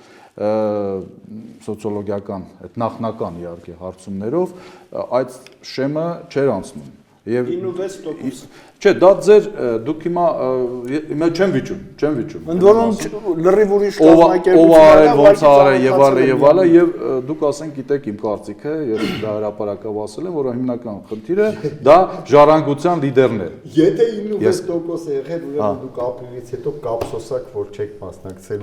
սոցիոլոգիական, այդ նախնական իհարկե հարցումներով այդ շեմը չէր անցնում։ 96%։ Չէ, դա ձեր դուք հիմա չեմ վիճում։ Ընդ որում լրիվ ուրիշ կազմակերպություններ ոնց արել եւ այլն եւ դուք ասենք գիտեք իմ կարծիքը, ես դա հրապարակավ ասել եմ, որ հիմնական խնդիրը դա ժառանգության լիդերն է։ Եթե 96% է եղել, ուրեմն դուք ապրիլից հետո կապսոսակ որ չեք մասնակցել։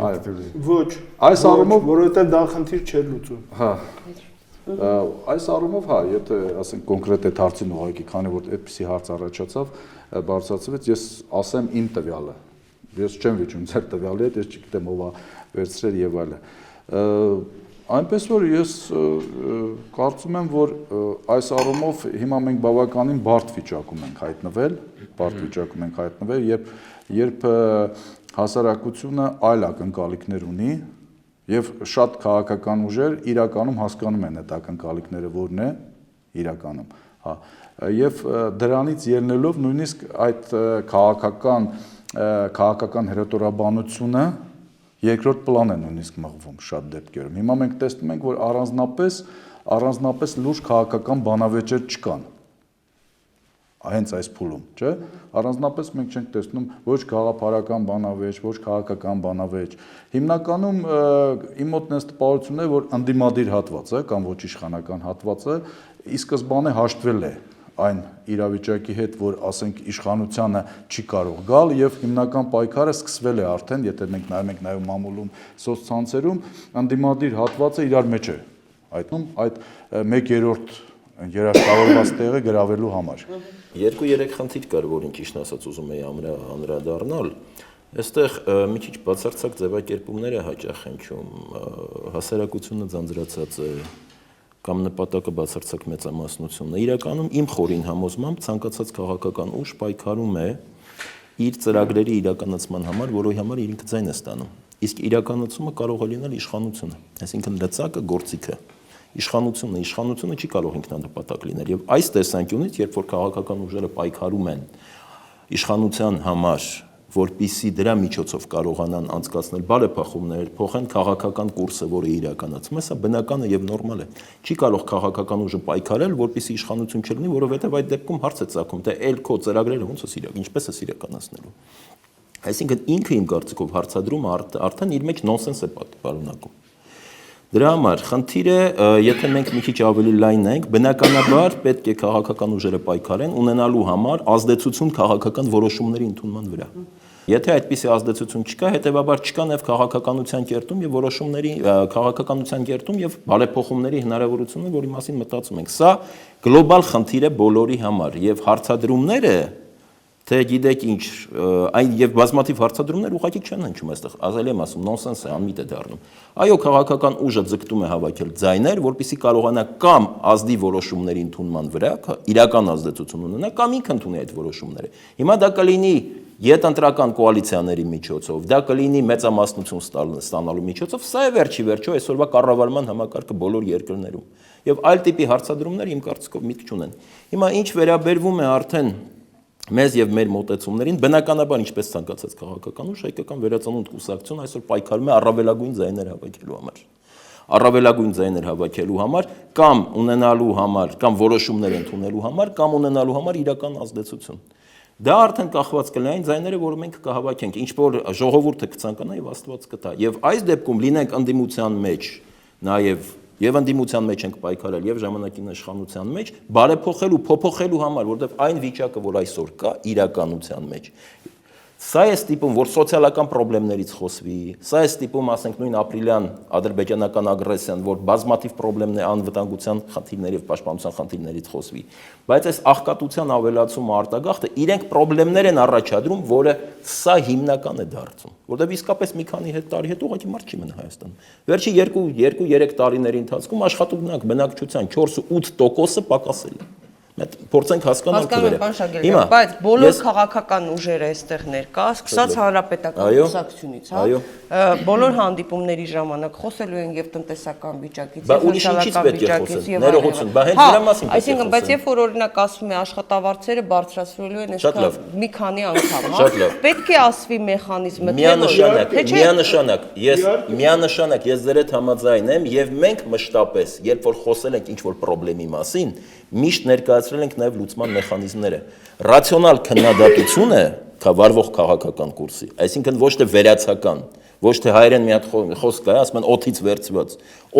Ոչ։ Այս առումով, որովհետեւ դա խնդիր չէր լուծում։ Հա։ Այս առումով, հա, եթե ասենք կոնկրետ այդ հարցին ուղղակի, քանի որ այդպիսի հարց առաջացավ, բարձրացվեց, ես ասեմ իմ տվյալը։ Ես չեմ վիճում ձեր տվյալի հետ, ես չգիտեմ ով է վերցրել եւ այլն։ Այնպես որ ես կարծում եմ, որ այս առումով հիմա մենք բավականին բարդ վիճակում ենք հայտնվել, երբ հասարակությունը այլ ակնկալիքներ ունի եւ շատ քաղաքական ուժեր իրականում հասկանում են այդ ակնկալիքները որն է իրականում, հա, եւ դրանից ելնելով նույնիսկ այդ քաղաքական հրետորաբանությունը երկրորդ պլան է նույնիսկ մղվում շատ դեպքերում։ Հիմա մենք տեսնում ենք, որ առանձնապես լուրջ քաղաքական բանավեճեր չկան հենց այս փուլում, չէ՞։ Առանձնապես մենք չենք տեսնում ոչ գաղափարական բանավեճ, ոչ քաղաքական բանավեճ։ Հիմնականում իմ մոտ նես տպավորությունն է, որ ընդդիմադիր հատվածը կամ ոչ իշխանական հատվածը ի սկզբանե հաշտվել է այն իրավիճակի հետ, որ ասենք իշխանությանը չի կարող գալ եւ հիմնական պայքարը սկսվել է արդեն, եթե մենք նայում ենք նաեւ մամուլում, սոցցանցերում, ընդդիմադիր հատվածը իրար մեջ է այդնում այդ 1/3 երաշխավորված տեղը գրավելու համար։ 2-3 խնդիր կար, որին ճիշտ ասած ուզում էի անդրադառնալ։ Այստեղ մի քիչ բացարձակ ձևակերպումներ է հաճախ հնչում, հասարակությունը ձանձրացած է կամ նպատակը բացարձակ մեծամասնությունն է։ Իրականում իմ խորին համոզմամբ ցանկացած քաղաքական ուժ պայքարում է իր ծրագրերի իրականացման համար, որի համար իր ինքը ձայն է ստանում։ Իսկ իրականացումը կարող է լինել իշխանությունը, այսինքն լծակը, գործիքը։ Իշխանությունը չի կարող ինքնանպատակ լինել եւ այս տեսանկյունից երբ որ քաղաքական ուժերը պայքարում են իշխանության համար, որպիսի դրա միջոցով կարողանան անցկացնել բարեփոխումներ, փոխեն քաղաքական կուրսը, որը իրականացում է, սա բնական է եւ նորմալ է։ Չի կարող քաղաքական ուժը պայքարել, որպիսի իշխանություն չլինի, որովհետեւ այդ դեպքում հարց է ծագում, թե ել քո ծրագրերը ոնց է ինչպես է իրականացնելու։ Այսինքն ինքը իմ կարծիքով հարցադրումը արդեն իր մեջ նոնսենս է պարունակում։ Դրա համար խնդիրը, եթե մենք մի քիչ ավելի լայն ենք, բնականաբար պետք է քաղաքական ուժերը պայքարեն ունենալու համար ազդեցություն քաղաքական որոշումների ընդունման վրա։ Եթե այդպիսի ազդեցություն չկա, հետեւաբար չկա նաև քաղաքականության կերտում եւ որոշումների քաղաքականության կերտում եւ բարեփոխումների հնարավորությունը, որի մասին մտածում ենք։ Սա գլոբալ խնդիր է բոլորի համար եւ հարցադրումները թե գիտեք ինչ, այն եւ բազմաթիվ հարցադրումներ ուղղակի չեն հնչում այստեղ, ասել եմ ասում, նոնսենս է, անմիտ է դառնում։ Այո, քաղաքական ուժը ձգտում է հավաքել ձայներ, որպեսզի կարողանա կամ ազդի որոշումների ընդունման վրա, իրական ազդեցություն ունենա, կամ ինքը ընդունի այդ որոշումները։ Հիմա դա կլինի յետընտրական կոալիցիաների միջոցով, դա կլինի մեծամասնություն ստանալու միջոցով, սա է վերջի վերջո այսօրվա կառավարման համակարգը բոլոր երկրներում։ Եվ այլ տիպի հարցադրումներ իմ կարծիքով միտք չունեն։ Հիմա ինչ վերաբերվում է արդեն մեզ եւ մեր մոտեցումներին, բնականաբար ինչպես ցանկացած քաղաքական ուժ, հայկական վերածնունդ կուսակցություն այսօր պայքարում է առավելագույն ձայներ հավաքելու համար։ Առավելագույն ձայներ հավաքելու համար կամ ունենալու համար, կամ որոշումներ ընդունելու համար, կամ ունենալու համար իրական ազդեցություն։ Դա արդեն կախված կլինի այն ձայները, որը մենք կհավաքենք, ինչ որ ժողովուրդը կցանկանա եւ Աստված կտա։ Եվ այս դեպքում լինենք ընդդիմության մեջ, նաեւ եւ ընդդիմության մեջ ենք պայքարել եւ ժամանակին իշխանության մեջ, բարեփոխելու, փոփոխելու համար, որովհետեւ այն վիճակը, որ այսօր կա իրականության մեջ, սա է ստիպում, որ սոցիալական խնդիրներից խոսվի, սա է ստիպում, ասենք նույն ապրիլյան ադրբեջանական ագրեսիան, որ բազմաթիվ խնդիրներ անվտանգության խնդիրների եւ պաշտպանության խնդիրներից խոսվի, բայց այս աղքատության ավելացումը արտագաղթը իրենք խնդիրներ են առաջադրում, որը սա հիմնական է դարձում, որովհետեւ իսկապես մի քանի տարի հետո ուղղակի մարդ չի մնա Հայաստանում։ Վերջի 2-3 տարիների ընթացքում աշխատունակ բնակչության 4-8% պակասել է։ Մենք փորձենք հասկանալ դերը։ Բայց բոլոր քաղաքական ուժերը այստեղ ներկա, սկսած հանրապետական կուսակցությունից, հա, բոլոր հանդիպումների ժամանակ խոսելու են եւ տնտեսական վիճակից, եւ սոցիալական վիճակից եւ ներողություն, բա հենց դրա մասին։ Այսինքն, բայց երբ որ օրինակ ասվում է աշխատավարձերը բարձրացվելու են այսքան մի քանի անգամ, հա, պետք է ասվի մեխանիզմը, միանշանակ ես ձեր հետ համաձայն եմ եւ մենք մշտապես, երբ որ խոսել ենք ինչ որ խնդրի մասին, միշտ ներկայացրել ենք նաև լուծման մեխանիզմները։ Ռացիոնալ քննադատությունը վարվող քաղաքական կուրսի, այսինքն ոչ թե վերացական, ոչ թե հայերեն մի հատ խոսք կա, ասում են օդից վերցված։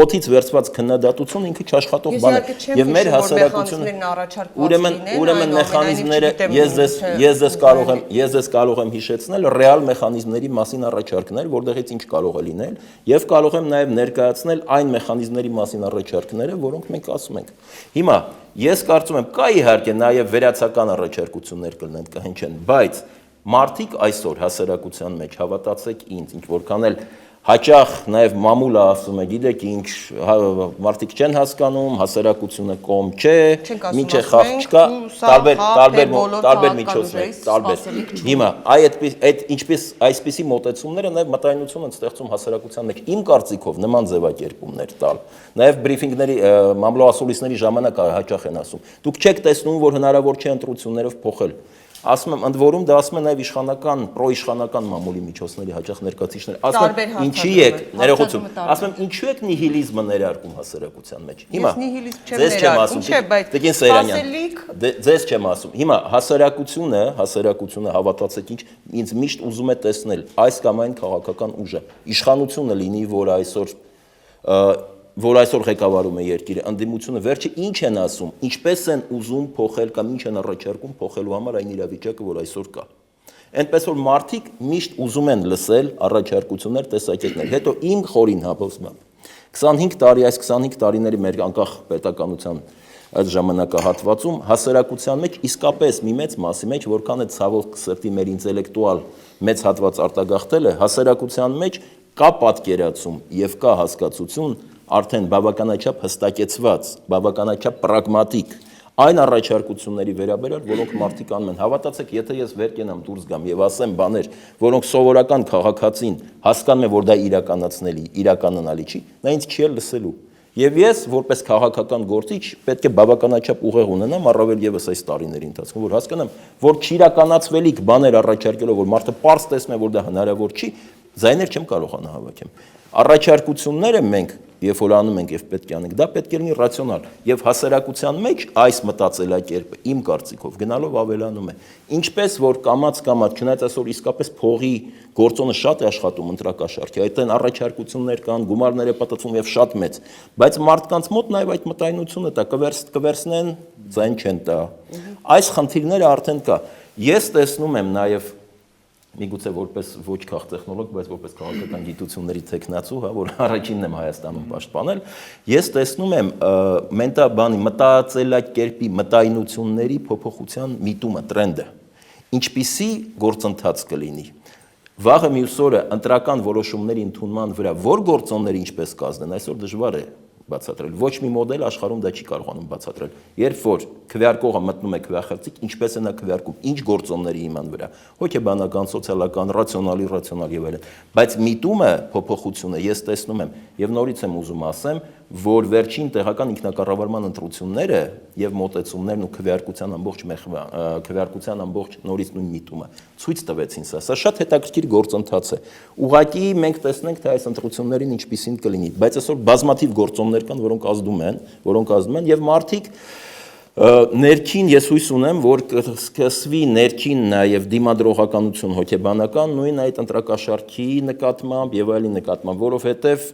Օդից վերցված քննադատություն ինքը չաշխատող բան է։ Եվ մեր հասարակությունը ուրեմն մեխանիզմները ես կարող եմ հիշեցնել ռեալ մեխանիզմների մասին առաջարկներ, որտեղից ինչ կարող է լինել, եւ կարող եմ նաև ներկայացնել այն մեխանիզմների մասին առաջարկները, որոնք մենք ասում ենք։ Հիմա ես կարծում եմ կա իհարկե նաև վերացական առաջարկություններ կլինեն, կհնչեն, բայց մարդիկ այսօր հասարակության մեջ հավատացեք ինձ, ինչ որքան էլ հաճախ նաև մամուլը ասում է, գիտեք ինչ, մարդիկ չեն հասկանում, հասարակությունը կողմ չէ, միջը խաղ չկա, տարբեր միջոցներ, տարբեր։ Հիմա այսպիսի մոտեցումները նաև մտայնություն են ստեղծում հասարակության մեջ։ Իմ կարծիքով նման ձևակերպումներ տալ, նաև բրիֆինգների, մամլոասուլիսների ժամանակ հաճախ են ասում, դուք չեք տեսնում, որ հնարավոր չէ ընտրություններով փոխել։ Ասում եմ, ընդ որում դա ասում են նաև իշխանական, պրոիշխանական մամուլի միջոցների հաճախ ներկայացիչներ։ Ասում եմ, ինչի եք, ներողություն, ասում եմ, ինչու եք նիհիլիզմը ներարկում հասարակության մեջ։ Հիմա ձեզ չեմ ասում, Տիկին Սեյրանյան, ձեզ չեմ ասում։ Հիմա հասարակությունը հավատացեք ինչ, ինձ միշտ ուզում է տեսնել այս կամ այն քաղաքական ուժը, իշխանությունը լինի, որ այսօր ղեկավարում է երկիրը, ընդդիմությունը վերջը ինչ են ասում, ինչպես են ուզում փոխել կամ ինչ են առաջարկում փոխելու համար այն իրավիճակը, որ այսօր կա։ Այնպես որ մարդիկ միշտ ուզում են լսել առաջարկություններ, տեսակետներ։ Հետո իմ խորին հապոսմամբ 25 տարի, այս 25 տարիների մեր անկախ պետականության այդ ժամանակահատվածում հասարակության մեջ իսկապես մի մեծ մասի մեջ, որքան է ցավոք սրտի մեր ինտելեկտուալ մեծ հատված արտագաղթել է, հասարակության մեջ կա պատկերացում եւ կա հասկացություն արդեն բավականաչափ հստակեցված, բավականաչափ պրագմատիկ այն առաջարկությունների վերաբերյալ, որոնք մարդիկ անում են։ Հավատացեք, եթե ես վեր կենամ դուրս գամ եւ ասեմ բաներ, որոնք սովորական քաղաքացին հասկանում է, որ դա իրականանալի չի, նա ինձ չի լսելու։ Եվ ես, որպես քաղաքական գործիչ, պետք է բավականաչափ ուղեղ ունենամ, առավել եւս այս տարիների ընթացքում, որ հասկանամ, որ չիրականացվելիք բաներ առաջարկելով, որ մարդը պարզ տեսնում է, որ դա հնարավոր չի, ձայներ չեմ կարողանա հավաքեմ։ Առաջարկությունները մենք երբ որ անում ենք եւ պետք է անենք, դա պետք է լինի ռացիոնալ եւ հասարակության մեջ այս մտածելակերպը իմ կարծիքով գնալով ավելանում է, ինչպես որ կամած, չնայած այսօր իսկապես փողի գործոնը շատ է աշխատում ընտրակաշառքի, այդտեն առաջարկություններ կան, գումարներ է պատածվում եւ շատ մեծ, բայց մարդկանց մոտ նաեւ այդ մտայնությունը տա կվերցնեն, ձայն չեն տա։ Այս խնդիրները արդեն կա։ Ես տեսնում եմ նաեւ միգուցե որպես ոչ քաղտեխնոլոգ, բայց որպես քաղաքական գիտությունների տեխնացու, հա, որ առաջինն եմ Հայաստանում պաշտպանել, ես տեսնում եմ մտածելակերպի մտայնությունների փոփոխության միտումը, տրենդը։ Ինչպիսի գործընթաց կլինի։ Վաղը մյուս օրը ընտրական որոշումների ընդունման վրա որ գործոնները ինչպես կազդեն, այսօր դժվար է բացատրել։ Ոչ մի մոդել աշխարհում դա չի կարողանում բացատրել։ Երբ որ քվեարկողը մտնում է քվեախցիկ, ինչպես է նա քվեարկում, ինչ գործոնների հիման վրա, հոգեբանական, սոցիալական, ռացիոնալ, իրացիոնալ եւ այլն։ Բայց միտումը, փոփոխությունը ես տեսնում եմ եւ նորից եմ ուզում ասեմ, որ վերջին տեղական ինքնակառավարման ընտրությունները եւ մոտեցումներն ու քվեարկության ամբողջ նորից նույն միտումը ցույց տվեցին սա շատ հետաքրքիր գործընթաց է։ Ուղղակի մենք տեսնենք թե այս ընտրություններին ինչպիսին կլինի, բայց այսօր բազմաթիվ գործոններ կան, որոնք ազդում են եւ մարդիկ ներքին ես հույս ունեմ, որ կսկսվի ներքին նաև դիմադրողականություն հոգեբանական նույն այդ ընտրակաշառքի նկատմամբ եւ այլի նկատմամբ, որովհետեւ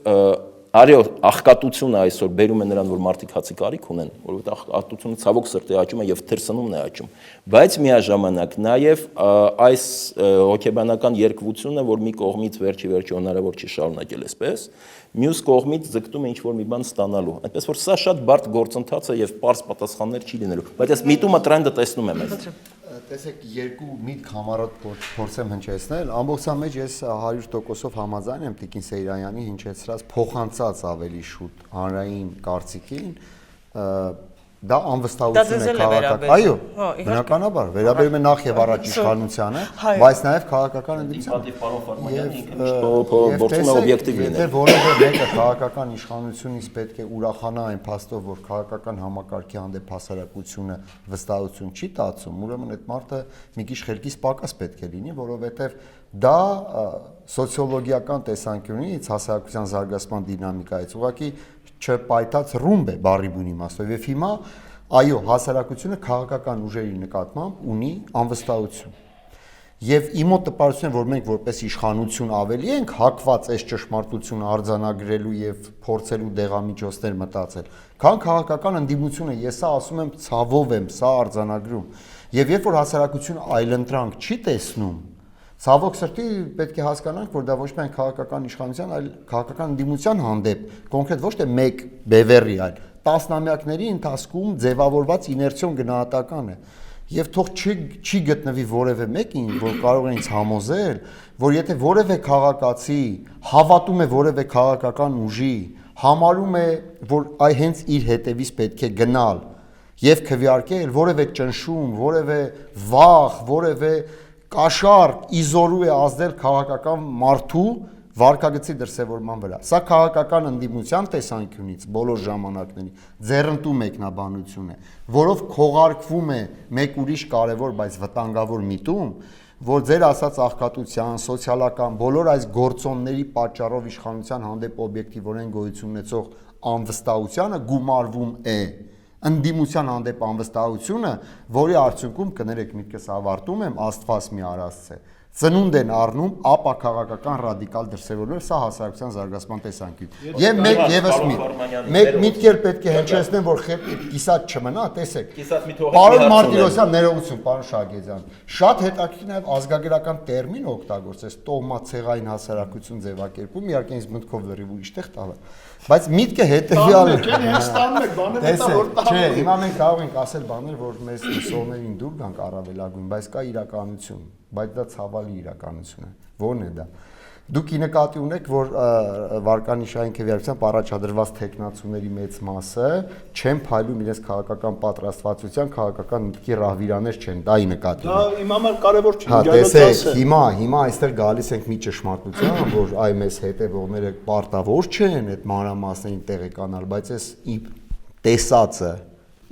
Արիո աղքատությունը այսօր բերում է նրան, որ մարդիկ հացի կարիք ունեն, որովհետև աղքատությունը ցավոք սրտի աճում է եւ թրսնումն է աճում, բայց միաժամանակ նաեւ այս հոգեբանական երկվությունը, որ մի կողմից վերջի հնարավոր չի շարունակել այսպես, մյուս կողմից ձգտում է ինչ-որ մի բան ստանալու, այնպես որ սա շատ բարդ գործընթաց է եւ པարզ պատասխաններ չի լինելու, բայց այս միտումը տրենդը տեսնում եմ այս։ Տեսեք, երկու միտք համառոտ փորձեմ հնչեցնել, ամբողջության մեջ ես 100%-ով համաձայն եմ Տիկին Սեյրանյանի հնչեցրած փոխանցած ավելի շուտ հանրային կարծիքին, դա անվստահություն է քաղաքական։ Այո, բնականաբար, վերաբերում է նախ եւ առաջ իշխանությանը, բայց նաեւ քաղաքական ընդդիմությանը։ Պարոն Ֆարմանյանը ինքը միշտ փորձում է օբյեկտիվ լինել։ Եթե որևէ մեկը քաղաքական իշխանությունից պետք է ուրախանա այն փաստով, որ քաղաքական համակարգի հանդեպ հասարակությունը վստահություն չի տածում, ուրեմն այդ մարդը մի քիչ խելքից պակաս պետք է լինի, որովհետեւ դա սոցիոլոգիական տեսանկյունից հասարակության զարգացման դինամիկայից ուղղակի չպայթած ռումբ է բառի բուն իմաստով եւ հիմա այո հասարակությունը քաղաքական ուժերի նկատմամբ ունի անվստահություն եւ իմ մոտ տպարություն է որ մենք որպես իշխանություն ավելի ենք հակված այս ճշմարտությունը արձանագրելու եւ փորձելու դեղամիջոցներ մտածել քան քաղաքական ընդդիմությունը ես սա ասում եմ ցավով եմ սա արձանագրում եւ երբ որ հասարակությունը այլընտրանք չի տեսնում Ցավոք սրտի պետք է հասկանանք, որ դա ոչ միայն քաղաքական իշխանության, այլ քաղաքական ընդդիմության հանդեպ, կոնկրետ ոչ թե մեկ բևեռի, այլ տասնամյակների ընթացքում ձևավորված իներցիոն գնահատական է։ Եվ թող չի գտնվի որևէ մեկին, որ կարող է ինձ համոզել, որ եթե որևէ քաղաքացի հավատում է որևէ քաղաքական ուժի, համարում է, որ հենց իր հետևից պետք է գնալ եւ քվեարկել որևէ ճնշում, որևէ վախ, որևէ կաշառ իզորու է ազդել քաղաքական մարդու վարկագծի դրսևորման վրա։ Սա քաղաքական ընդդիմության տեսանկյունից բոլոր ժամանակների ձեռնտու մեկնաբանություն է, որով քողարկվում է մեկ ուրիշ կարևոր, բայց վտանգավոր միտում, որ ձեր ասած աղքատության, սոցիալական բոլոր այս գործոնների պատճառով իշխանության հանդեպ օբյեկտիվորեն գոյություն ունեցող անվստահությունը գումարվում է ընդդիմության հանդեպ անվստահությունը, որի արդյունքում կներեք միտքս ավարտում եմ, Աստված մի արածց է։ Ծնունդ են առնում ապա քաղաքական ռադիկալ դրսևորումներ, սա հասարակության զարգացման տեսանկյուն։ Եվ մեկ եւս մեկ միտք էլ պետք է հնչեցնեմ, որ կիսատ չմնա, տեսեք։ Պարոն Մարտիրոսյան, ներողություն, պարոն Շագեզյան, շատ հետաքրքիր նաեւ ազգագրական տերմին օգտագործես, տոհմացեղային հասարակություն ձևակերպում, իհարկե ինձ մտքով լրիվ ուրիշ տեղ տալը։ Բայց միտքը հետեւյալն է։ Հենց ստանում եք բաները դա որ տանում։ Չէ, հիմա մենք կարող ենք ասել բաներ, որ մեզ լսողներին դուր գանք առավելագույն, բայց կա իրականություն, բայց դա ցավալի իրականություն է։ Ո՞րն է դա։ Դուք ի նկատի ունեք, որ վարկանիշային քվեարկությամբ առաջադրված տեխնացուների մեծ մասը չեն փայլում իրենց քաղաքական պատրաստվածության, քաղաքական մտքի ռահվիրաներ չեն, դա ի նկատի ունեք։ Դա իմ համար կարևոր չի, տեսեք, հիմա այստեղ գալիս ենք մի ճշմարտության, որ այ մեզ հետևողները պարտավոր չեն այդ մանրամասներին տեղեկանալ, բայց այս իմ տեսածը,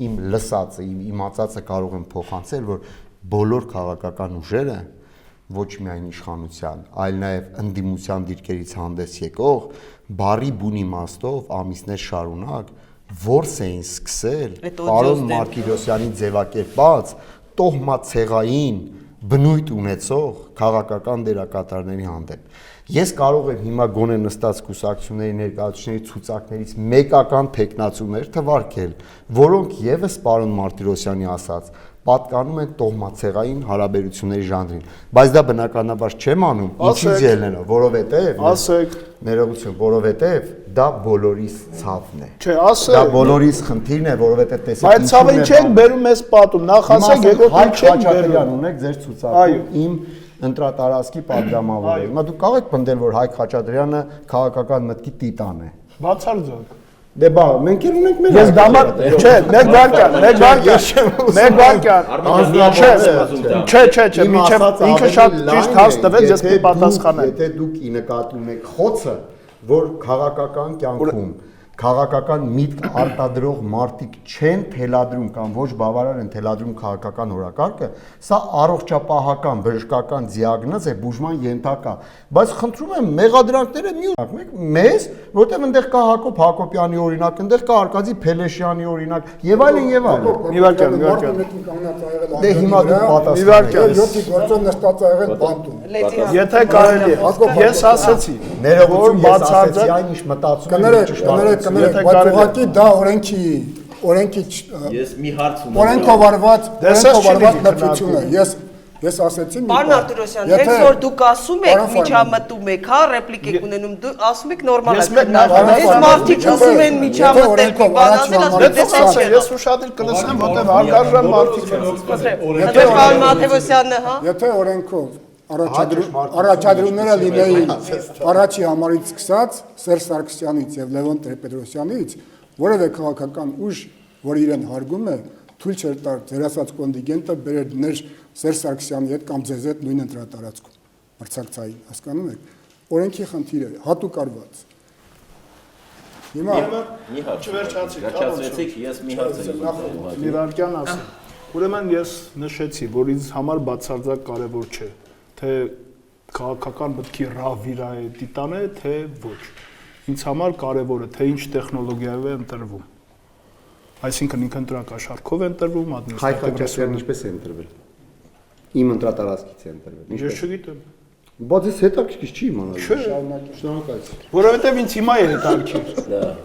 իմ լսածը, իմ իմացածը կարող եմ փոխանցել, որ բոլոր քաղաքական ուժերը ոչ միայն իշխանության, այլ նաև ընդդիմության դիրքերից հանդես եկող բարի բուն իմաստով ամիսներ շարունակ որս էին սկսել պարոն Մարտիրոսյանի ձևակերպած տոհմացեղային բնույթ ունեցող քաղաքական դերակատարների հանդեպ։ Ես կարող եմ հիմա գոնե նստած կուսակցությունների ներկայացուցիչների ցուցակներից մեկական տեխնացուներ թվարկել, որոնք եւս պարոն Մարտիրոսյանի ասած պատկանում են տոհմացեղային հարաբերությունների ժանրին, բայց դա բնականաբար չեմ անում, ինչի՞ց ելնելով, որովհետև ասեք ներողություն, որովհետև դա բոլորիս ցավն է։ Չէ, ասեք։ Դա բոլորիս խնդիրն է, որովհետև տեսեք բայց ցավին չենք բերում այս պատում, նախ ասեք, երկրորդ չենք բերում։ Ունեք ձեր ցուցակում իմ ընտրատարածքի падգամավորը։ Հիմա դուք կարող եք պնդել, որ Հայկ Խաչատրյանը քաղաքական մտքի տիտան է։ Բացարձակ։ Դե բա, մենք էլ ունենք մեր Ես դամար, չէ, մեկ վարկյան։ Չէ, միջև ինքը շատ ճիշտ հաս տվեց, ես կպատասխանեմ։ Եթե դուք ի նկատի ունեք խոցը, որ քաղաքական կյանքում քաղաքական միտք արտադրող մարդիկ չեն թելադրում կամ ոչ բավարար են թելադրում քաղաքական օրակարգը, սա առողջապահական, բժշկական դիագնոզ է, բուժման ենթակա, բայց խնդրում եմ մեղադրանքները մի ունենք մեզ, որտեղ այնտեղ կա Հակոբ Հակոբյանի օրինակ, այնտեղ կա Արկադի Փելեշյանի օրինակ, եւ այլն եւ այլն։ Մի վարկյան։ Դե հիմա դուք պատասխանեք։ 7-ի գործով նստած ա եղել բանտում։ Եթե կարելի է, ես ասացի, ներողություն, ես ասացի այն ինչ մտածում եմ, բայց ուղղակի դա օրենքի Ես մի հարց ունեմ։ օրենքով արված լրացություն է։ Ես ասեցի մի Պարոն Արտուրոսյան, հենց որ դուք ասում եք միջամտում եք, հա, ռեպլիկ եք ունենում, դուք ասում եք նորմալ է քննարկում։ Այս մարդիկ ասում են միջամտել, մի բան ասել, ասում եք ես ուշադիր կլսեմ, որտեղ հարգարժան մարդիկ են։ Եթե պարոն Մաթևոսյանը, հա։ Եթե օրենքով առաջադրումները լինեին առաջի համարից սկսած Սերժ Սարգսյանից եւ Լևոն Տեր-Պետրոսյանից, որևէ քաղաքական ուժ, որ իրեն հարգում է, թույլ չէր տար ձեր ասած կոնտինգենտը բերել ներ Սերժ Սարգսյանի հետ կամ ձեզ հետ նույն ընտրատարածքում մրցակցային, հասկանում եք, օրենքի խնդիր է, հատուկ արված։ Հիմա մի հարց վերջացրեցիք, ես մի հարց եմ Լիվարկյան ասեմ։ Ուրեմն ես նշեցի, որ ինձ համար բացարձակ կարևոր չէ, թե քաղաքական մտքի ռավիրա է, տիտան է, թե ոչ։ Ինձ համար կարևոր է, թե ինչ տեխնոլոգիայով է ընտրվում։ Այսինքն ինքնընտրակաշառքով է ընտրվում, Հայկ Խաչատրյանն ինչպես է ընտրվել։ Իմ ընտրատարածքից է ընտրվել։ Ես չգիտեմ։ Բայց ես հետաքրքիր չի իմանալ։ Շնորհակալություն։ Որովհետև ինձ հիմա է հետաքրքիր։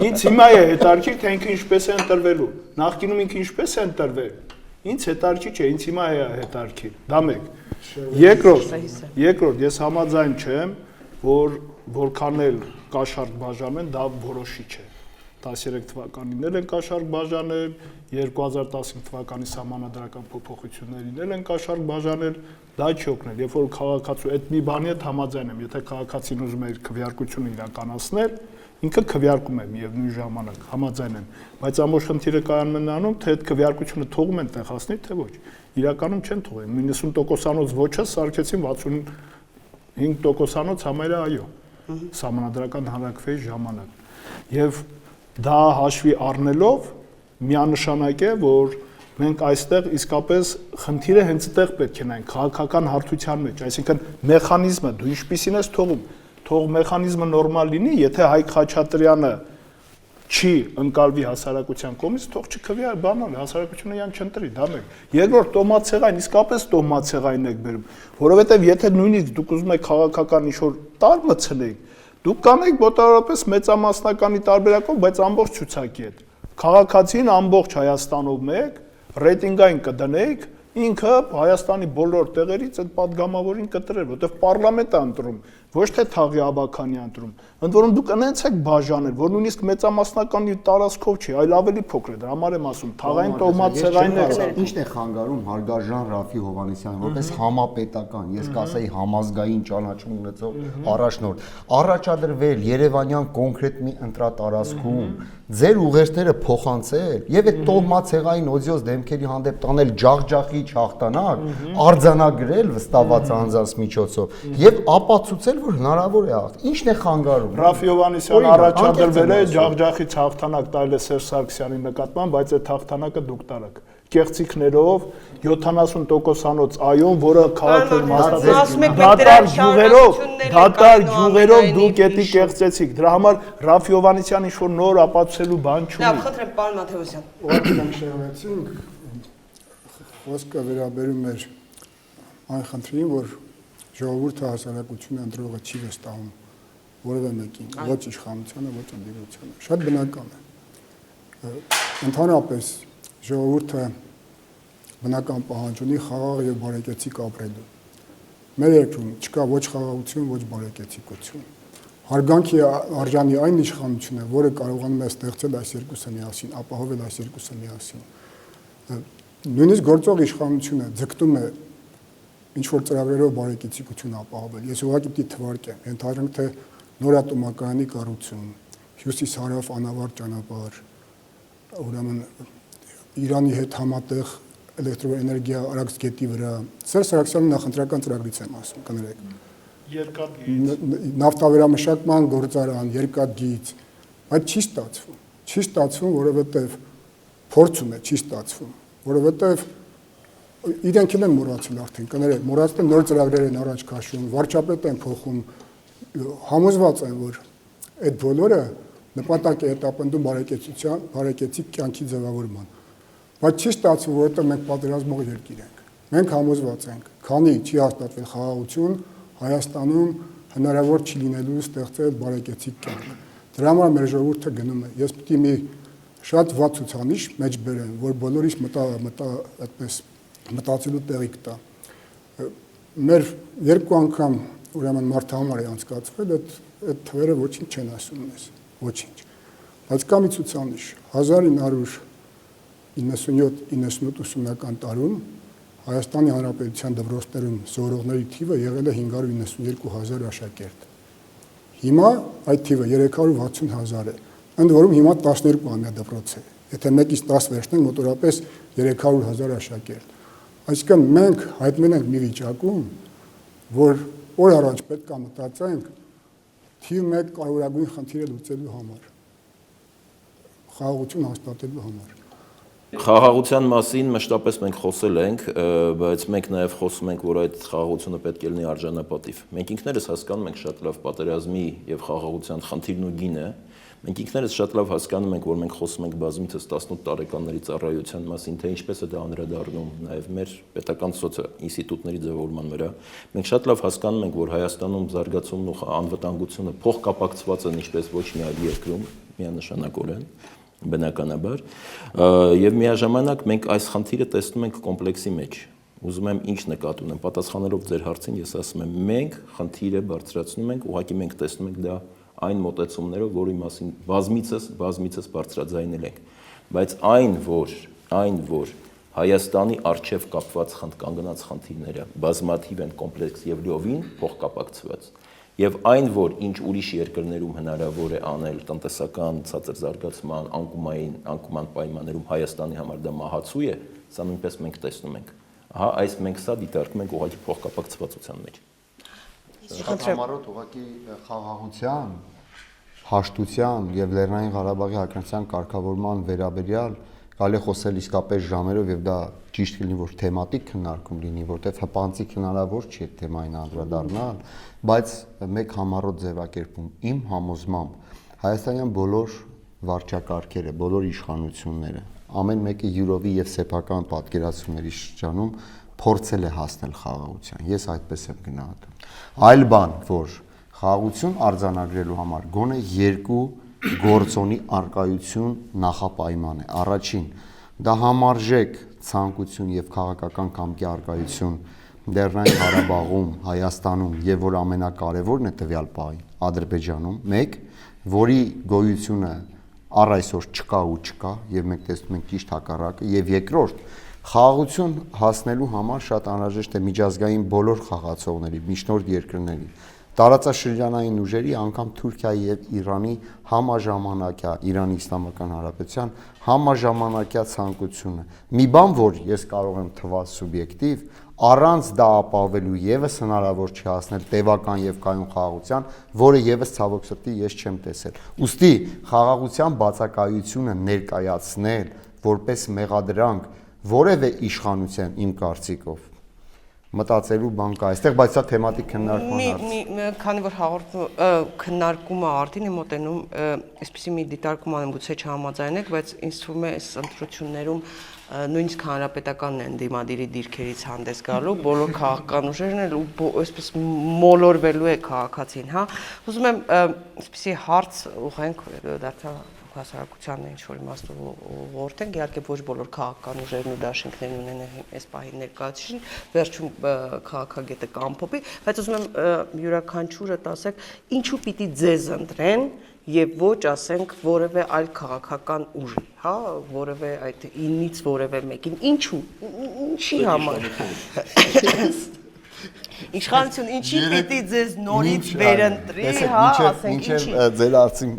Ինձ հիմա է հետաքրքիր, թե ինքը ինչպես է ընտրվելու։ Նախկինում ինքը ինչպես է ընտրվել։ Ինձ հետաքրքիր չէ, ինձ հիմա է հետաքրքիր։ Դա մեկ։ Երկրորդ, ես համաձայն չեմ, որ որքան էլ կաշառք բաժանեն, դա որոշիչ է։ 13 թվականին էլ են կաշառք բաժանել, 2015 թվականի սահմանադրական փոփոխություններին էլ են կաշառք բաժանել, դա չի օգնել։ Երբ որ քաղաքացու այդ մի բանի հետ համաձայն եմ, եթե քաղաքացին ուզում է իր քվեարկությունը իրականացնել, ինքը քվեարկում է միևնույն ժամանակ, համաձայն եմ, բայց ամբողջ խնդիրը կայանում է նրանում, թե այդ քվեարկությունը թողում են տեղացնել, թե ոչ։ Իրականում չեն թողել։ 90%-անոց ոչը սարքեցին 65%-անոց համարը այո։ Սահմանադրական հանրաքվեի ժամանակ։ Եվ դա հաշվի առնելով միանշանակ է, որ մենք այստեղ իսկապես խնդիրը հենց այդտեղ պետք է նայենք քաղաքական հարթության մեջ, այսինքն մեխանիզմը դու ինչպիսին ես թողում, թող մեխանիզմը նորմալ լինի, եթե Հայկ Խաչատրյանը չի ընկալվի հասարակության կողմից, թող չքվի բանալ, հասարակությունը յան չընտրի, դա մեկ։ Երկրորդ տոհմացեղային, իսկապես տոհմացեղային եք բերում, որովհետև եթե նույնիսկ դուք ուզում եք քաղաքական ինչ-որ տար մցնեք, դուք կանեք մոտավորապես մեծամասնականի տարբերակով, բայց ամբողջ ցուցակի հետ։ Քաղաքացին ամբողջ Հայաստանով մեկ, ռեյտինգային կդնեիք, ինքը Հայաստանի բոլոր տեղերից այդ падգամավորին կտրեր, որտեղ պարլամենտ է ընտրում, ոչ թե Թաղի Աբաքանի ընտրում։ Ընդ որում դուք այնց եք բաժանել, որ նույնիսկ մեծամասնականի տարածքով չի, այլ ավելի փոքր է, դրա համար եմ ասում, թաղային տոհմացեղայինները։ Ինչն է խանգարում հարգարժան Ռաֆի Հովհաննիսյանը, որպես համապետական, ես կասեի համազգային ճանաչում ունեցող առաջնորդ, առաջադրվել Երևանյան կոնկրետ մի ընտրատարածքում, ձեր ուղերձները փոխանցել եւ այդ տոհմացեղային օձիոզ դեմքերի հանդեպ տանել ջախջախիչ հաղթանակ, արձանագրել վստահված անձանց միջոցով եւ ապացուցել, որ հնարավոր է հաղթ։ Ինչն է խանգարում։ Ռաֆի Հովհաննիսյանը առաջադրվել է ջախջախից հաղթանակ տալը Սերժ Սարգսյանի նկատմամբ, բայց այդ հաղթանակը դուք տարաք։ կեղծիքներով 70%-անոց այոն, որը քաղաքում ասում եք, դատարկ շարունակություններ ջուղերով դուք էդի կեղծեցիք։ Դրա համար Ռաֆ Յովհաննիսյան ինչ որ նոր ապացուցելու բան չունի։ Լավ, խնդրեմ, պարոն Մաթեոսյան։ Ուղղակի շեղեցինք խոսքը վերաբերում էր այն խնդրին, որ ժողովուրդը հասարակությունը ընտրողը չի վստահում որևէ մեկին, ոչ իշխանությանը, ոչ ընդդիմությանը։ Շատ բնական է։ Ընդհանրապես ժողովուրդը բնական պահանջ ունի խաղաղ եւ բարեկեցիկ ապրելու։ Մեր երկրում չկա ոչ խաղաղություն, ոչ բարեկեցիկություն։ Հարգանքի արժանի այն իշխանությունը, որը կարողանում է ստեղծել այս երկուսը միասին, ապահովել այս երկուսը միասին։ Նույնիսկ գործող իշխանությունը ձգտում է ինչ որ ծրագրերով բարեկեցիկություն ապահովել։ Ես ուղղակի պիտի թվարկեմ, ենթադրենք թե նորատոմակայանի կառուցում, հյուսիս-հարավ անավարտ ճանապարհ, ուրեմն Իրանի հետ համատեղ էլեկտրոէներգիա Արաքս գետի վրա։ Սերժ Սարգսյանի նախընտրական ծրագրից եմ ասում, կներեք։ Նավթավերամշակման գործարան, երկաթգիծ, բայց չի ստացվում։ Չի ստացվում, որովհետև փորձում է, չի ստացվում, որովհետև իրենք են մոռացել արդեն, կներեք, մոռացել նոր ծրագրեր են առաջ քաշում, վարչապետ են փոխում, համոզված են, որ այդ բոլորը նպատակ է հետապնդում բարեկեցիկ կյանքի ձևավորման։ Բայց չի ստացվում, որովհետև մենք պատերազմող երկիր ենք։ Մենք համոզված ենք, քանի չի հաստատվել խաղաղություն, Հայաստանում հնարավոր չի լինելու ստեղծել բարեկեցիկ կյանք։ Դրա համար մեր ժողովուրդը գնում է։ Ես պիտի մի շատ վատ ցուցանիշ մեջ բերեմ, որ բոլորիս այդպես մտածելու տեղիք տա։ Մեր երկու անգամ ուրեմն մարդահամար է անցկացվել, այդ թվերը ոչինչ չեն ասում մեզ, ոչինչ։ Բայց կա մի ցուցանիշ 1997-98 ուսումնական տարում Հայաստանի Հանրապետության դպրոցներում սովորողների թիվը եղել է 592,000 աշակերտ։ Հիմա այդ թիվը 360,000 է։ Ընդ որում հիմա 12-ամյա դպրոց է։ Եթե 1-ից 10 վերցնենք, մոտորապես 300,000 աշակերտ։ Այսինքն մենք հայտնվել ենք մի վիճակում, որ օր առաջ պետք է մտածենք թիվ 1 կարևորագույն խնդիրը լուծելու համար, խաղաղություն հաստատելու համար։ Խաղաղության մասին մշտապես մենք խոսել ենք, բայց մենք նաև խոսում ենք, որ այդ խաղաղությունը պետք է լինի արժանապատիվ։ Մենք ինքներս հասկանում ենք շատ լավ պատերազմի եւ խաղաղության խնդիրն ու գինը։ Մենք ինքներս շատ լավ հասկանում ենք, որ մենք խոսում ենք բազմիցս 18 տարեկանների ծառայության մասին, թե ինչպես է դա անդրադառնում նաև մեր պետական ինստիտուտների ձևավորման վրա։ Մենք շատ լավ հասկանում ենք, որ Հայաստանում զարգացումն ու անվտանգությունը փոխկապակցված են ինչպես ոչ մի այլ երկրում, միանշանակորեն, բնականաբար, եւ միաժամանակ մենք այս խնդիրը տեսնում ենք կոմպլեքսի մեջ։ Ուզում եմ ինչ նկատի ունեմ, պատասխանելով ձեր հարցին, ես ասում եմ, մենք խնդիրը բարձրացնում ենք, ուղղակի մենք տեսնում ենք դա այն մոտեցումներով, որի մասին բազմիցս բարձրաձայնել ենք, բայց այն որ Հայաստանի արչև կապված կանգնած խնդիրները բազմաթիվ են, կոմպլեքս եւ լիովին փոխկապակցված, եւ այն որ ինչ ուրիշ երկրներում հնարավոր է անել տնտեսական ցածր զարգացման անկման պայմաններում Հայաստանի համար դա մահացու է, սա նույնպես մենք տեսնում ենք։ Ահա այս մենք սա դիտարկում ենք ուղղակի փոխկապակցվածության մեջ։ Համառոտ ուղղակի խաղաղության, հաշտության եւ Լեռնային Ղարաբաղի հայկական կարգավորման վերաբերյալ կարելի է խոսել իսկապես ժամերով եւ դա ճիշտ կլինի որ թեմատիկ քննարկում լինի, որտեղ հպանցիկ հնարավոր չի այդ թեմային անդրադառնալ, բայց մեկ համառոտ ձևակերպում իմ համոզմամբ հայաստանյան բոլոր վարչակարգերը, բոլոր իշխանությունները, ամեն մեկը յուրովի եւ սեփական պատկերացումների շրջանում փորձել է հասնել խաղաղության։ Ես այդպես եմ գնահատում։ Այլ բան, որ խաղաղություն արձանագրելու համար գոնե երկու գործոնի արկայություն նախապայման է։ Առաջին, դա համարժեք ցանկություն եւ քաղաքական կամքի արկայություն Լեռնային Ղարաբաղում, Հայաստանում եւ որ ամենակարևորն է տվյալ պահին Ադրբեջանում, մեկ, որի գոյությունը առ այսօր չկա ու չկա եւ մենք տեսնում ենք ճիշտ հակառակը, եւ երկրորդ, խաղաղություն հասնելու համար շատ անհրաժեշտ է միջազգային բոլոր խաղացողների, միջնորդ երկրների, տարածաշրջանային ուժերի, անգամ Թուրքիայի եւ Իրանի համաժամանակյա, Իրանի Իսլամական Հանրապետության համաժամանակյա ցանկությունը։ Մի բան, որ ես կարող եմ թվալ սուբյեկտիվ, առանց դա ապահովելու եւս հնարավոր չի հասնել տևական եւ կայուն խաղաղության, որը եւս ցավոք սրտի ես չեմ տեսել։ Ուստի խաղաղության բացակայությունը ներկայացնել որպես մեղադրանք որևէ իշխանության իմ կարծիքով մտածելու բան կա այստեղ, բայց սա թեմատիկ քննարկման հարց։ Քանի որ քննարկումը արդեն է մոտենում, այսպեսի մի դիտարկում անեմ, գուցե չհամաձայնեք, բայց ինձ թվում է այս ընտրություններում նույնիսկ հանրապետականն են դիմադիրի դիրքերից հանդես գալու, բոլոր քաղաքական ուժերն են ու այսպես մոլորվելու է քաղաքացին, հա։ Ուզում եմ այսպեսի հարց ուղենք դարձա հասարակությանն ինչ որ իմաստով ուղղորդենք, իհարկե ոչ բոլոր քաղաքական ուժերն ու դաշինքներն ունեն այս պահին ներկայացուցիչ, վերջում քաղաքագետը կամփոփի, բայց ուզում եմ յուրաքանչյուրը ասեք, ինչու պիտի ձեզ ընտրեն եւ ոչ ասենք որևէ այլ քաղաքական ուժի, հա, որևէ այդ 9-ից որևէ մեկին, ինչու, ինչի համար։ Իշխանություն ինչի պիտի ձեզ նորից վերընտրի, հա, ասենք ինչի։ Մինչև ձեր արծին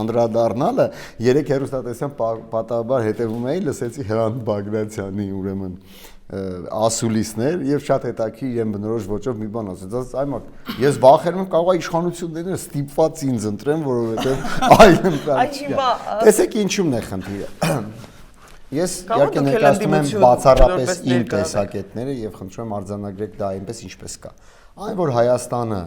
անդրադառնալը, երեք հերոստատեսյան պատահաբար հետևում էի, լսեցի Հրանտ Բագրատյանի ուրեմն ասուլիսներ եւ շատ հետաքրքիր իրեն բնորոշ ոճով մի բան ասաց, այմակ ես վախենում եմ կարող է իշխանությունները ստիպված ինձ ընտրեն, որովհետեւ այլ ընտրած չի։ Տեսեք ինչու՞մն է խնդիրը։ Ես իհարկե ներկայացնում եմ բացառապես իմ տեսակետները եւ խնդրում եմ արձանագրեք դա այնպես ինչպես կա։ Այն որ Հայաստանը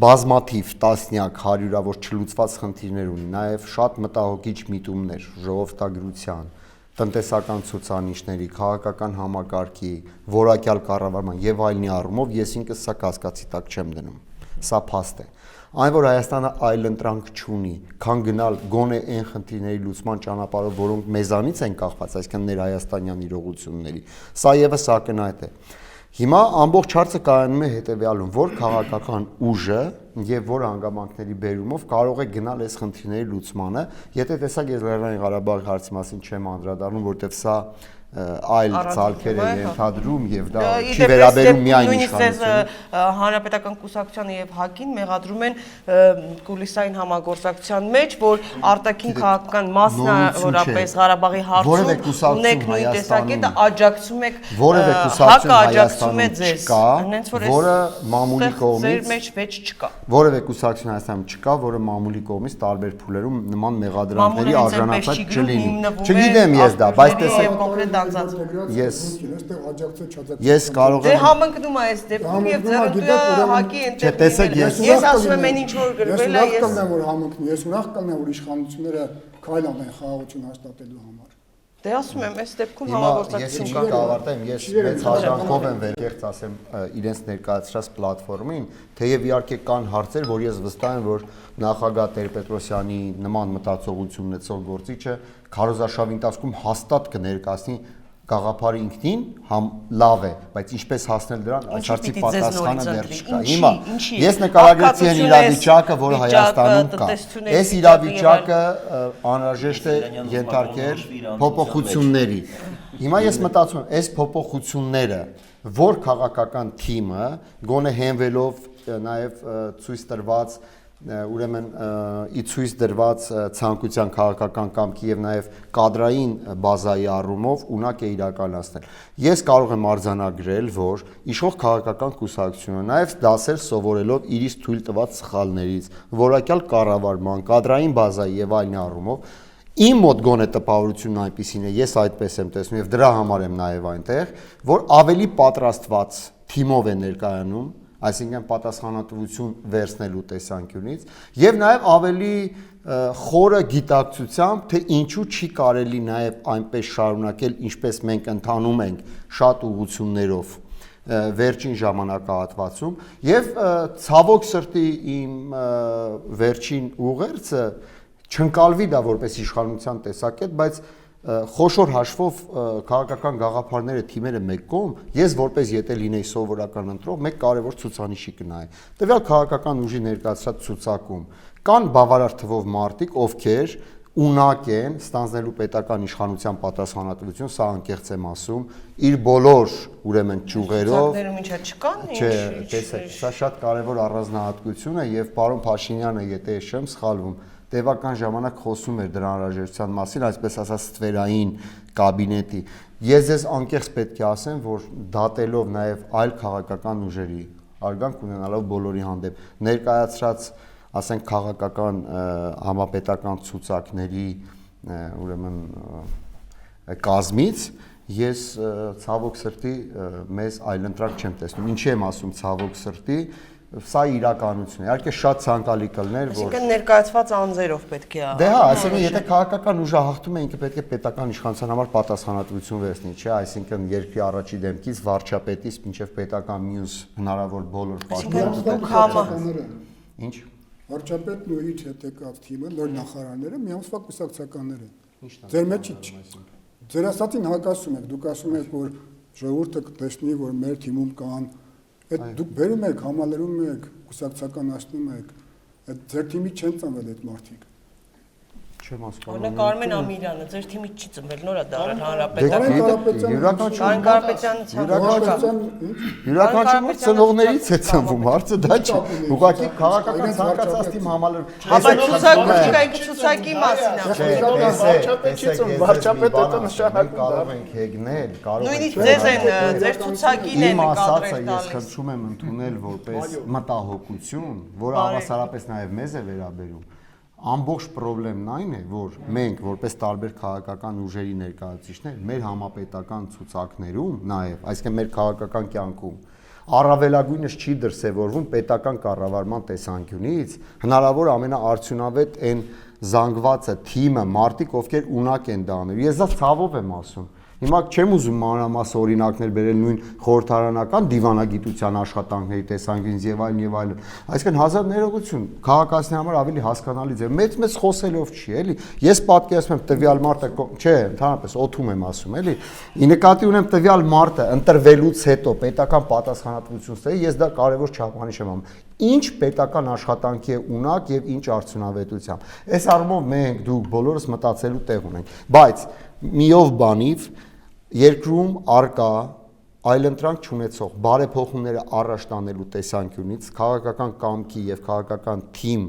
բազմաթիվ տասնյակ հարյուրավոր չլուծված խնդիրներ ունի, նաեւ շատ մտահոգիչ միտումներ ժողովրդագրության, տնտեսական ցուցանիշների, քաղաքական համակարգի, որակյալ կառավարման եւ այլնի առումով ես ինքս սա կասկածի տակ չեմ դնում։ Սա փաստ է։ Այն որ Հայաստանը այլ ընտրանք չունի, քան գնալ գոնե այն խնդիրների լուծման ճանապարհով, որոնք մեզանից են կախված, այսինքն ներհայաստանյան իրողությունների, սա եւս ակնհայտ է։ Հիմա ամբողջ հարցը կայանում է հետեւյալում, որ քաղաքական ուժը եւ որ հանգամանքների բերումով կարող է գնալ այս խնդիրների լուծմանը, եթե տեսակ ես Լեռնային Ղարաբաղի հարցի մասին չեմ անդրադառնում, որտեղ սա այլ ցալքեր է ենթադրում եւ դա չի վերաբերում միայն իշխանությանը։ Հանրապետական կուսակցությանը եւ ՀԱԿ-ին մեղադրում են կուլիսային համագործակցության մեջ, որ արտաքին քաղաքական մասնավորապես Ղարաբաղի հարցում ունեք նույն տեսակետը, աջակցում եք ՀԱԿ-ը աջակցում է ձեզ, որը մամուլի կողմից ձեր մեջ վեճ չկա։ Որևէ կուսակցություն Հայաստանում չկա, որը մամուլի կողմից տարբեր փուլերում նման մեղադրանքների արժանացած չլինի։ Չգիտեմ ես դա, բայց տեսեք Ես կարող եմ համընկնում է այս դեպքում եւ ձեռնտու ՀԱԿ-ի ընտրությունները։ Ես ասում եմ այն ինչ որ գրվել է, ես ուրախ կլինեմ որ իշխանությունները քայլ անեն խաղաղություն հաստատելու համար։ Դե ասում եմ, այս դեպքում համագործակցություն կա։ Ես կավարտեմ, ես մեծ հաջողով եմ վերքերց ասեմ իրենց ներկայացրած պլատֆորմին, թեև իհարկե կան հարցեր, որ ես վստահ եմ, որ նախագահ Տեր-Պետրոսյանի նման մտածողություն ունեցող գործիչը քարոզարշավի ընթացքում հաստատ կներկայացնի գաղափարը ինքնին լավ է, բայց ինչպես հասնել դրան, այս հարցի պատասխանը դեռ չկա։ Հիմա ես նկարագրեցի այն իրավիճակը, որը Հայաստանում կա։ Այս իրավիճակը անհրաժեշտ է ենթարկել փոփոխությունների։ Հիմա ես մտածում եմ, այս փոփոխությունները որ քաղաքական թիմը գոնե հենվելով նաև ցույց տրված ուրեմն ի ցույց դրված ցանկության քաղաքական կամքի եւ նաեւ կադրային բազայի առումով ունակ է իրականացնել։ Ես կարող եմ արձանագրել, որ իշխող քաղաքական կուսակցությունը նաեւ դասեր սովորելով իրից թույլ տված սխալներից, որակյալ կառավարման, կադրային բազայի եւ այլն առումով իմ մոտ գոնե տպավորությունն այնպեսին է, ես այդպես եմ տեսնում եւ դրա համար եմ նաեւ այնտեղ, որ ավելի պատրաստված թիմով է ներկայանում, այսինքն պատասխանատվություն վերցնելու տեսանկյունից եւ նաեւ ավելի խորը գիտակցությամբ թե ինչու չի կարելի նաեւ այնպես շարունակել ինչպես մենք ընթանում ենք շատ ուղղություններով վերջին ժամանակահատվածում եւ ցավոք սրտի իմ վերջին ուղերձը չընկալվի դա որպես իշխանության տեսակետ, բայց խոշոր հաշվով քաղաքական գաղափարները թիմերը մեկ կողմ, ես որպես եթե լինեի սովորական ընտրող, մեկ կարևոր ցուցանիշի կնայի։ Տվյալ քաղաքական ուժի ներկայացրած ցուցակում կան բավարար թվով մարդիկ, ովքեր ունակ են ստանձնելու պետական իշխանության պատասխանատվություն, սա անկեղծ եմ ասում, իր բոլոր ուրեմն ճյուղերով։ Ցուցակներում ինչա չկան, Չէ, տեսեք, սա շատ կարևոր առանձնահատկություն է եւ պարոն Փաշինյանը, եթե ես չեմ սխալվում, տևական ժամանակ խոսում էր դրա անհրաժեշտության մասին, այսպես ասած ստվերային կաբինետի։ Ես ձեզ անկեղծ պետք է ասեմ, որ դատելով նաև այլ քաղաքական ուժերի արգանք ունենալով բոլորի հանդեպ ներկայացրած, ասենք քաղաքական համապետական ցուցակների ուրեմն կազմից ես ցավոք սրտի մեզ այլընտրանք չեմ տեսնում։ Ինչի եմ ասում ցավոք սրտի, սա իրականություն է։ Իհարկե շատ ցանկալի կլներ, որ Այսինքն ներկայացված անձերով պետք է։ Դե հա, այսինքն եթե քաղաքական ուժը հաղթում է, ինքը պետք է պետական իշխանության համար պատասխանատվություն վերցնի, չէ՞, այսինքն երկրի առաջի դեմքից վարչապետից մինչև պետական մյուս հնարավոր բոլոր պաշտոնյաները։ Ինչ Վարչապետն ու իր հետ եկած թիմը, նոր նախարարները միամսվա կուսակցականներ են։ Ձեր մեջ չի։ Ձեր ասածին հակասում եք, դուք ասում եք, որ ժողովուրդը կտեսնի, որ մեր թիմում կան, այդ դուք բերում եք, համալրում եք, կուսակցականացնում եք, այդ ձեր թիմից չեն ծնվել այդ մարդիկ։ չեմ հասկանում։ Օրինակ Արմեն Ամիրյանը ձեր թիմից չի ծնվել, նորա դարել Յուրաքանչյուրը ծնողներից է ծնվում, հարցը դա չի։ Ուղղակի քաղաքական ցանկացած թիմ համալրում։ Բայց ցուցակի մասին է։ Վարչապետը դա նշանակում կարող ենք հեգնել, կարող Նույնիսկ ձեզ են ձեր ցուցակին են նկատել ես խնդրում եմ ընդունել որպես մտահոգություն, որը հավասարապես նաև մեզ է վերաբերում։ Ամբողջ խնդրեմն այն է, որ մենք որպես տարբեր քաղաքական ուժերի ներկայացուցիչներ մեր համապետական ցուցակներում նաև, այսինքն մեր քաղաքական կյանքում առավելագույնս չի դրսևորվում պետական կառավարման տեսանկյունից հնարավոր ամենաարդյունավետ այն զանգվածը թիմը մարդիկ ովքեր ունակ են դա անել։ Ես դա ցավով եմ ասում։ Հիմա չեմ ուզում մանրամասն օրինակներ բերել նույն խորհրդարանական դիվանագիտության աշխատանքների տեսանկյունից եւ այլն։ Այսինքն հազար ներողություն, քաղաքացիների համար ավելի հասկանալի ձև։ Մեծ խոսելով չի, էլի։ Ես պատկերացնում եմ տվյալ մարդը, չէ, ընդհանրապես օթում եմ ասում, էլի։ Ի նկատի ունեմ տվյալ մարդը ընտրվելուց հետո պետական պատասխանատվություն ստացի, ես դա կարևոր չափանիշ եմ անում։ Ինչ պետական աշխատանքի է ունակ եւ ինչ արդյունավետությամբ։ Այս առումով մենք դուք բոլորս մտածելու տեղ ունենք, բայց միով բանիվ երկրում արկա այլընտրանք չունեցող բարեփոխումները առաջ տանելու տեսանկյունից քաղաքական կամքի եւ քաղաքական թիմ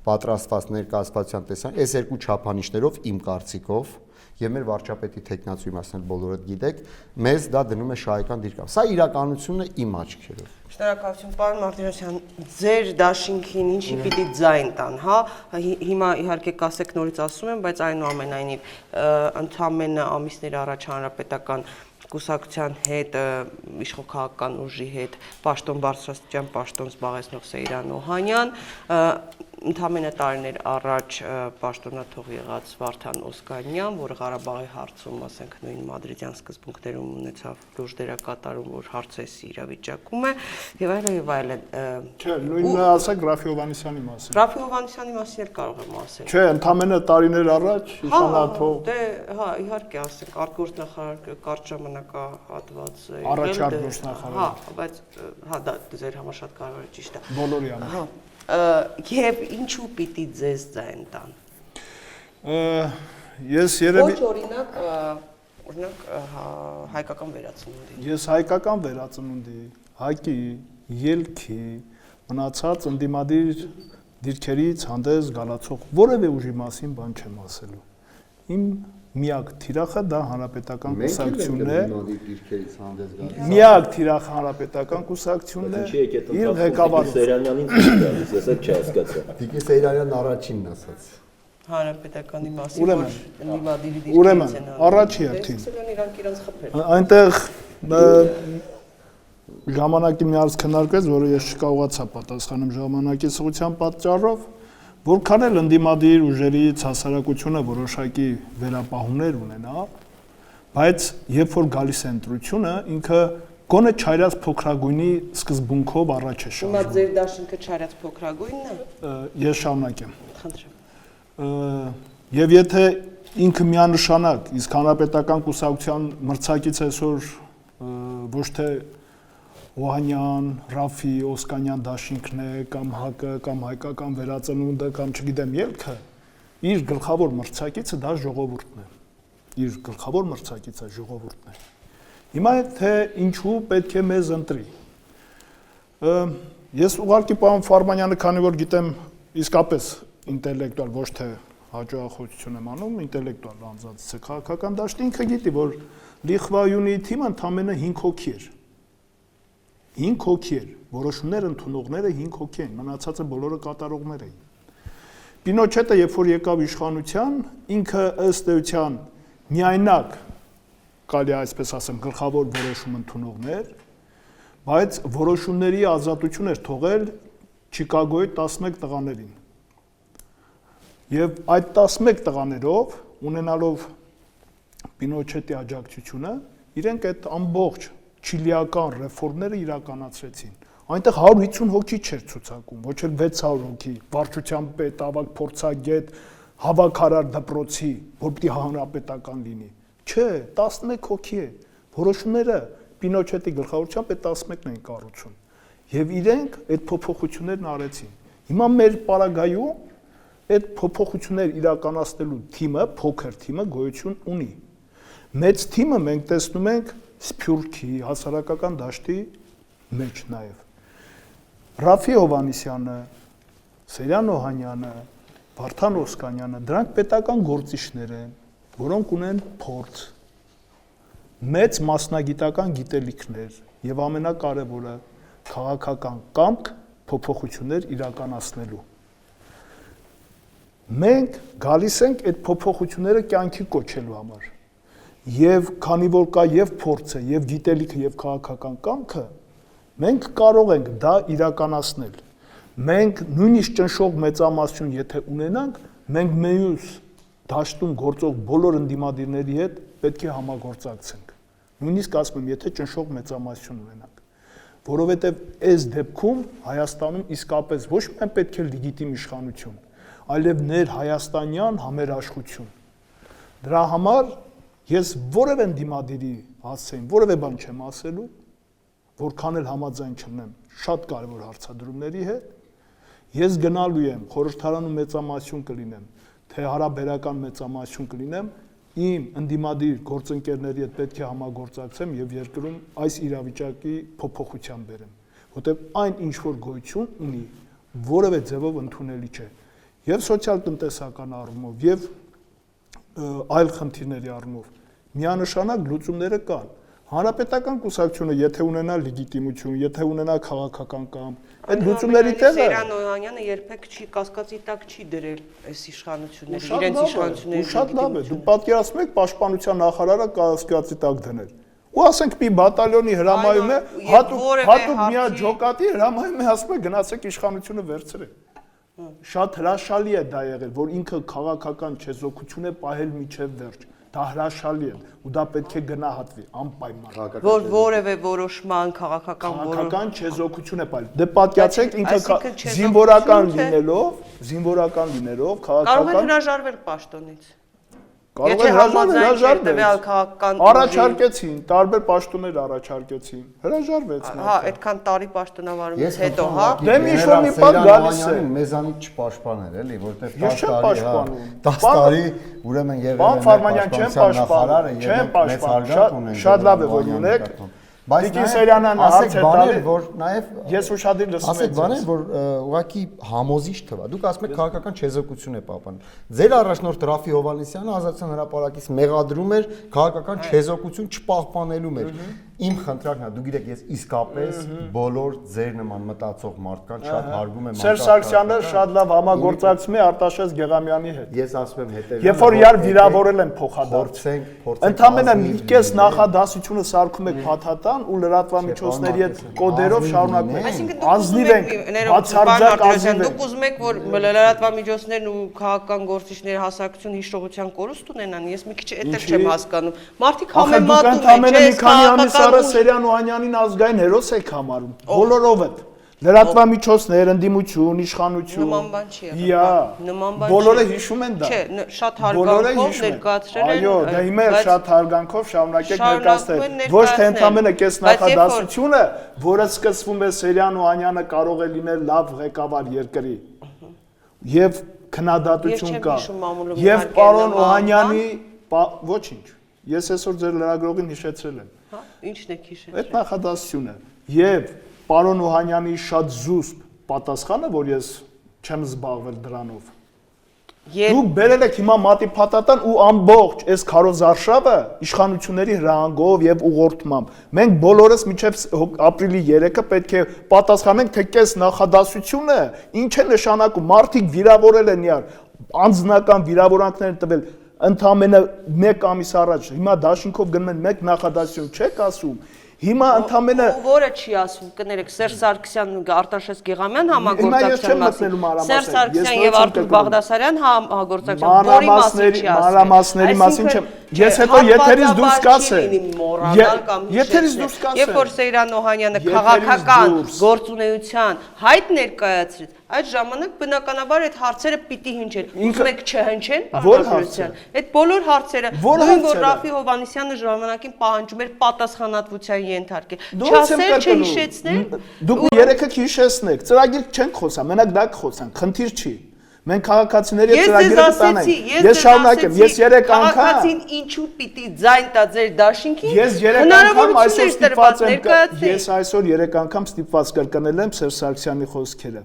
պատրաստված ներկայացվածության տեսանկյունից այս երկու չափանիշներով իմ կարծիքով եւ մեր վարչապետի տեխնացուի մասն բոլորը գիտեք, մեզ դա դնում է շահեկան դիրքամ։ Սա իրականությունն է իմ աչքերով։ Շնորհակալություն, պարոն Մարտիրոսյան, ձեր դաշինքին ինչի պիտի ձայն տան, հա? Հիմա իհարկե կասեք նորից ասում եմ, բայց այնուամենայնիվ ընդամենը ամիսներ առաջ հանրապետական կուսակցության հետ, իշխող քաղաքական ուժի հետ պաշտոն բարձրաստիճան պաշտոն զբաղեցնող Սեյրան Օհանյան, ընդամենը տարիներ առաջ պաշտոնաթող եղած Վարդան Օսկանյան, որը Ղարաբաղի հարցում, ասենք, նույն մադրիդյան սկզբունքներում ունեցավ լուրջ դերակատարում, որ հարցերսի իրավիճակում է, եւ այլն։ Չէ, նույնը ասեք Ռաֆի Հովհաննիսյանի մասին։ Ռաֆի Հովհաննիսյանի մասին էլ կարող եմ ասել։ Չէ, ընդամենը տարիներ առաջ իշխանաթող։ Դե, հա, իհարկե, ասենք, արտգործ նախարար կարճ ժամանակահատված է։ Առաջարկ գործնախարար։ Հա, բայց հա, դա ձեր համար շատ կարևոր է, ճիշտ է։ Բոլորի համար։ Հա։ Եվ ինչու պիտի ձեզ ձայն տան։ Ես երևի Ոչ օրինակ հայկական վերածնունդի։ Ես հայկական վերածնունդի, հայկի, ելքի, մնացած ընդդիմադիր դիրքերից հանդես գալացող որևէ ուժի մասին բան չեմ ասելու։ Իմ միակ թիրախը դա հանրապետական կուսակցությունն է։ Միակ թիրախը հանրապետական կուսակցությունն է։ Իր ղեկավարը Սեյրանյանին տալիս, ես էլ չհասկացա։ Տիկին Սեյրանյանն առաջինն ասաց։ Հանրապետականի մասին, որ ընդդիմադիրի դիրքերից են։ Ուրեմն, առաջի հերթին։ Իրանք իրանց խփել։ Այնտեղ ժամանակի մի հարց քննարկվեց, որը ես չկարողացա պատասխանել ժամանակի սղության պատճառով, որքան էլ ընդդիմադիր ուժերից հասարակությունը որոշակի վերապահումներ ունենա, բայց երբ որ գալիս է ընտրությունը, ինքը գոնե չայրած փոքրագույնի սկզբունքով առաջ է շարժվում։ Հիմա ձեր դաշինքը չարած փոքրագույնն է։ Ես շարունակեմ։ Խնդրեմ։ Եվ եթե ինքը միանշանակ, իսկ հանրապետական կուսակցության մրցակից այսօր ոչ թե Օհանյան, Ռաֆի, Օսկանյան դաշինքն է, կամ ՀԱԿ-ը, կամ հայկական վերածնունդը, կամ չգիտեմ ելքը, իր գլխավոր մրցակիցը դա ժողովուրդն է։ Իր գլխավոր մրցակիցը ժողովուրդն է։ Հիմա թե ինչու պետք է մեզ ընտրի։ Ես ուղղակի պարոն Ֆարմանյանը, քանի որ գիտեմ իսկապես ինտելեկտուալ, ոչ թե հաջողախոսություն եմ անում, ինտելեկտուալ անձանց է քաղաքական դաշտը, ինքը գիտի, որ Լիխվայունի թիմը ընդամենը 5 հոգի էր։ 5 հոգի էր, որոշումներ ընդունողները 5 հոգի են, մնացածը բոլորը կատարողներ էին։ Պինոչետը, երբ որ եկավ իշխանության, ինքը ըստ էության միայնակ կարելի է այսպես ասեմ, գլխավոր որոշում ընդունողներ, բայց որոշումների ազատություն էր թողել Չիկագոյի 11 տղաներին։ Եվ այդ 11 տղաներով, ունենալով Պինոչետի աջակցությունը, իրենք այդ ամբողջ չիլիական ռեֆորմները իրականացրեցին։ Այնտեղ 150 հոգի չէր ցուցակում, ոչ էլ 600 հոգի, վարչության պետ, ավագ փորձագետ, հավաքարար դպրոցի, որ պիտի հանրապետական լինի։ Չէ, 11 հոգի է։ Որոշումները Պինոչետի գլխավորությամբ այդ 11-ն էին կառուցում։ Եվ իրենք այդ փոփոխություններն արեցին։ Հիմա մեր պարագայում այդ փոփոխություններ իրականացնելու թիմը, փոքր թիմը գոյություն ունի։ Մեծ թիմը մենք տեսնում ենք Սփյուռքի հասարակական դաշտի մեջ նաև։ Ռաֆի Հովհաննիսյանը, Սերյան Օհանյանը, Վարդան Օսկանյանը, դրանք պետական գործիչներ են, որոնք ունեն փորձ, մեծ մասնագիտական գիտելիքներ եւ ամենակարևորը քաղաքական կամք փոփոխություններ իրականացնելու։ Մենք գալիս ենք այդ փոփոխությունները կյանքի կոչելու համար։ Եվ քանի որ կա եւ փորձը, եւ գիտելիքը, եւ քաղաքական կամքը, մենք կարող ենք դա իրականացնել։ Մենք նույնիսկ ճնշող մեծամասնություն եթե ունենանք, մենք մյուս դաշտում գործող բոլոր ընդդիմադիրների հետ պետք է համագործակցենք։ Նույնիսկ ասում եմ, եթե ճնշող մեծամասնություն ունենանք, որովհետեւ այս դեպքում Հայաստանում իսկապես ոչ միայն պետք է լեգիտիմ իշխանություն, այլև ներհայաստանյան համերաշխություն։ Դրա համար ես որևէ ընդդիմադիրի հասցեին, որևէ բան չեմ ասելու, որքան էլ համաձայն չլինեմ շատ կարևոր հարցադրումների հետ, ես գնալու եմ խորհրդարանում մեծամասնություն կլինեմ, թե հարաբերական մեծամասնություն կլինեմ, իմ ընդդիմադիր գործընկերների հետ պետք է համագործակցեմ եւ երկրում այս իրավիճակի փոփոխության բերեմ, որտեղ այն ինչ որ գոյություն ունի, որևէ ձևով ընդունելի չէ, եւ սոցիալ-տնտեսական առումով եւ այլ խնդիրների առումով միանշանակ լուծումները կան։ Հանրապետական կուսակցությունը եթե ունենա լեգիտիմություն, եթե ունենա քաղաքական կամ, այդ լուծումների տեղը Սերյան Օհանյանը երբեք չի կասկածի տակ չի դրել այս իշխանությունները, իրենց իշխանությունների։ Շատ լավ է, դու պատկերացնում եք պաշտպանության նախարարը կասկածի տակ դնել։ Ու ասենք մի բատալյոնի հրամայում է, հատուկ միա ջոկատի հրամայում է, ասում է գնացեք իշխանությունը վերցրեք։ Շատ հրաշալի է դա եղել, որ ինքը քաղաքական չեզոքություն է պահել միջև վերջ։ Դա հրաշալի է ու դա պետք է գնահատվի անպայման։ Որ որևէ որոշման քաղաքական չեզոքություն է պահել։ Դե պատկացեք ինքը զինվորական լինելով քաղաքական կարող է հրաժարվել պաշտոնից։ Կարող է հրաժարվել քաղաքական առաջարկեցին, տարբեր պաշտոններ առաջարկեցին, հրաժարվեց։ Հա, այդքան տարի պաշտոնավարումից հետո, հա։ Դե մի պատ գալիս է։ Մեզանից չպաշտպաներ էլի, որտեղ Ես չեմ պաշտպանում։ 10 տարի ուրեմն եղել է Պարոն Ֆարմանյան, չեմ պաշտպանում, չեմ պաշտպանում։ Շատ լավ է որ ունեք։ Բայց Սերյանն ասեք բաներ, որ նաև ես ուշադիր լսում եմ։ Ասեք բաներ, որ ուղղակի համոզիչ թվա։ Դուք ասում եք քաղաքական չեզոքություն է պահպանում։ Ձեր առաջնորդ Ռաֆի Հովհաննիսյանը Ազատության հրապարակից մեղադրում էր քաղաքական չեզոքություն չպահպանելու մեջ։ Իմ խնդրանքն է, դու գիտեք, ես իսկապես բոլոր ձեր նման մտածող մարդկանց շատ հարգում եմ։ Սերժ Սարգսյանը շատ լավ համագործակցում է Արտաշես Գեղամյանի հետ։ Ես ասում եմ հետևյալը։ Երբ որ իրար վիրավորել են փոխադարձ։ Փորձենք Ընդամենը մի կես նախադասությունը սարքում եք փաթաթան ու լրատվամիջոցների հետ կոդերով շարունակում եք։ Այսինքն Ազնիվ ենք, բացարձակ ազնիվ ենք։ Դուք ուզում եք, որ լրատվամիջոցներն ու քաղաքական գործիչները հասարակություն հիշողության կորուստ ունենան, ես մի քիչ էտեղ չեմ հասկանում։ Մարդիկ համեմատում են, չէ՞, Սերյան Օհանյանին ազգային հերոս եք համարում, բոլորով եք, լրատվամիջոցներ, ընդդիմություն, իշխանություն, նման բան չի եղել, նման բան չի, բոլորը հիշում են դա, չէ, շատ հարգանքով ներկայացրել են, այո, դա հիմա շատ հարգանքով շարունակեք ներկայացնել, ոչ թե ընդամենը կես նախադասությունը, որը սկսվում է Սերյան Օհանյանը կարող է լինել լավ ղեկավար երկրի, եւ քննադատություն կա, եւ պարոն Օհանյանի, ոչինչ, ես այսօր ձեր լրագրողին հիշեցրել եմ։ Հա, ինչն է հիշեցրել։ Այդ նախադասությունը եւ պարոն Օհանյանի շատ զուսպ պատասխանը, որ ես չեմ զբաղվել դրանով։ Դուք բերել եք հիմա մատի փաթաթան ու ամբողջ այս քարոզարշավը իշխանությունների հրահանգով եւ ուղղորդմամբ։ Մենք բոլորս մինչեւ ապրիլի 3-ը պետք է պատասխանենք, թե կես նախադասությունը ինչ է նշանակում։ Մարդիկ վիրավորել են իրար, անձնական վիրավորանքներ են տվել, ընդամենը 1 ամիս առաջ, հիմա դաշինքով գնում են 1 նախադասություն չեք ասում, հիմա ընդամենը որը չի ասում, կներեք, Սերժ Սարգսյանն ու Արտաշես Գեղամյան համագործակցության մասին, Սերժ Սարգսյան եւ Արտուր Բաղդասարյան համագործակցության, որի մասին չի ասում։ Մանրամասների մասին չեմ։ Ես հետո եթերից դուրս կասեմ։ Եթերից դուրս կասեմ։ Երբ որ Սեյրան Օհանյանը քաղաքական գործունեության հայտ ներկայացրեց, այդ ժամանակ բնականաբար այդ հարցերը պիտի հնչեն։ Ուզում եք չհնչեն, պարոն այդ բոլոր հարցերը, նույն որ Ռաֆի Հովհաննիսյանը ժամանակին պահանջում էր պատասխանատվության ենթարկել։ Չասել, չհիշեցնել։ Դուք երեքը հիշեցնեք, ծրագիր չենք խոսա, մենակ դա կխոսանք, խնդիր չի։ Մենք քաղաքացիների ծրագիրը կտանենք։ Ես շարունակեմ, ես 3 անգամ քաղաքացին ինչու պիտի ձայն տա ձեր դաշինքին։ Ես 3 անգամ այսօր ստիպված եմ, ես այսօր 3 անգամ ստիպված կրկնել եմ Սերժ Սարգսյանի խոսքերը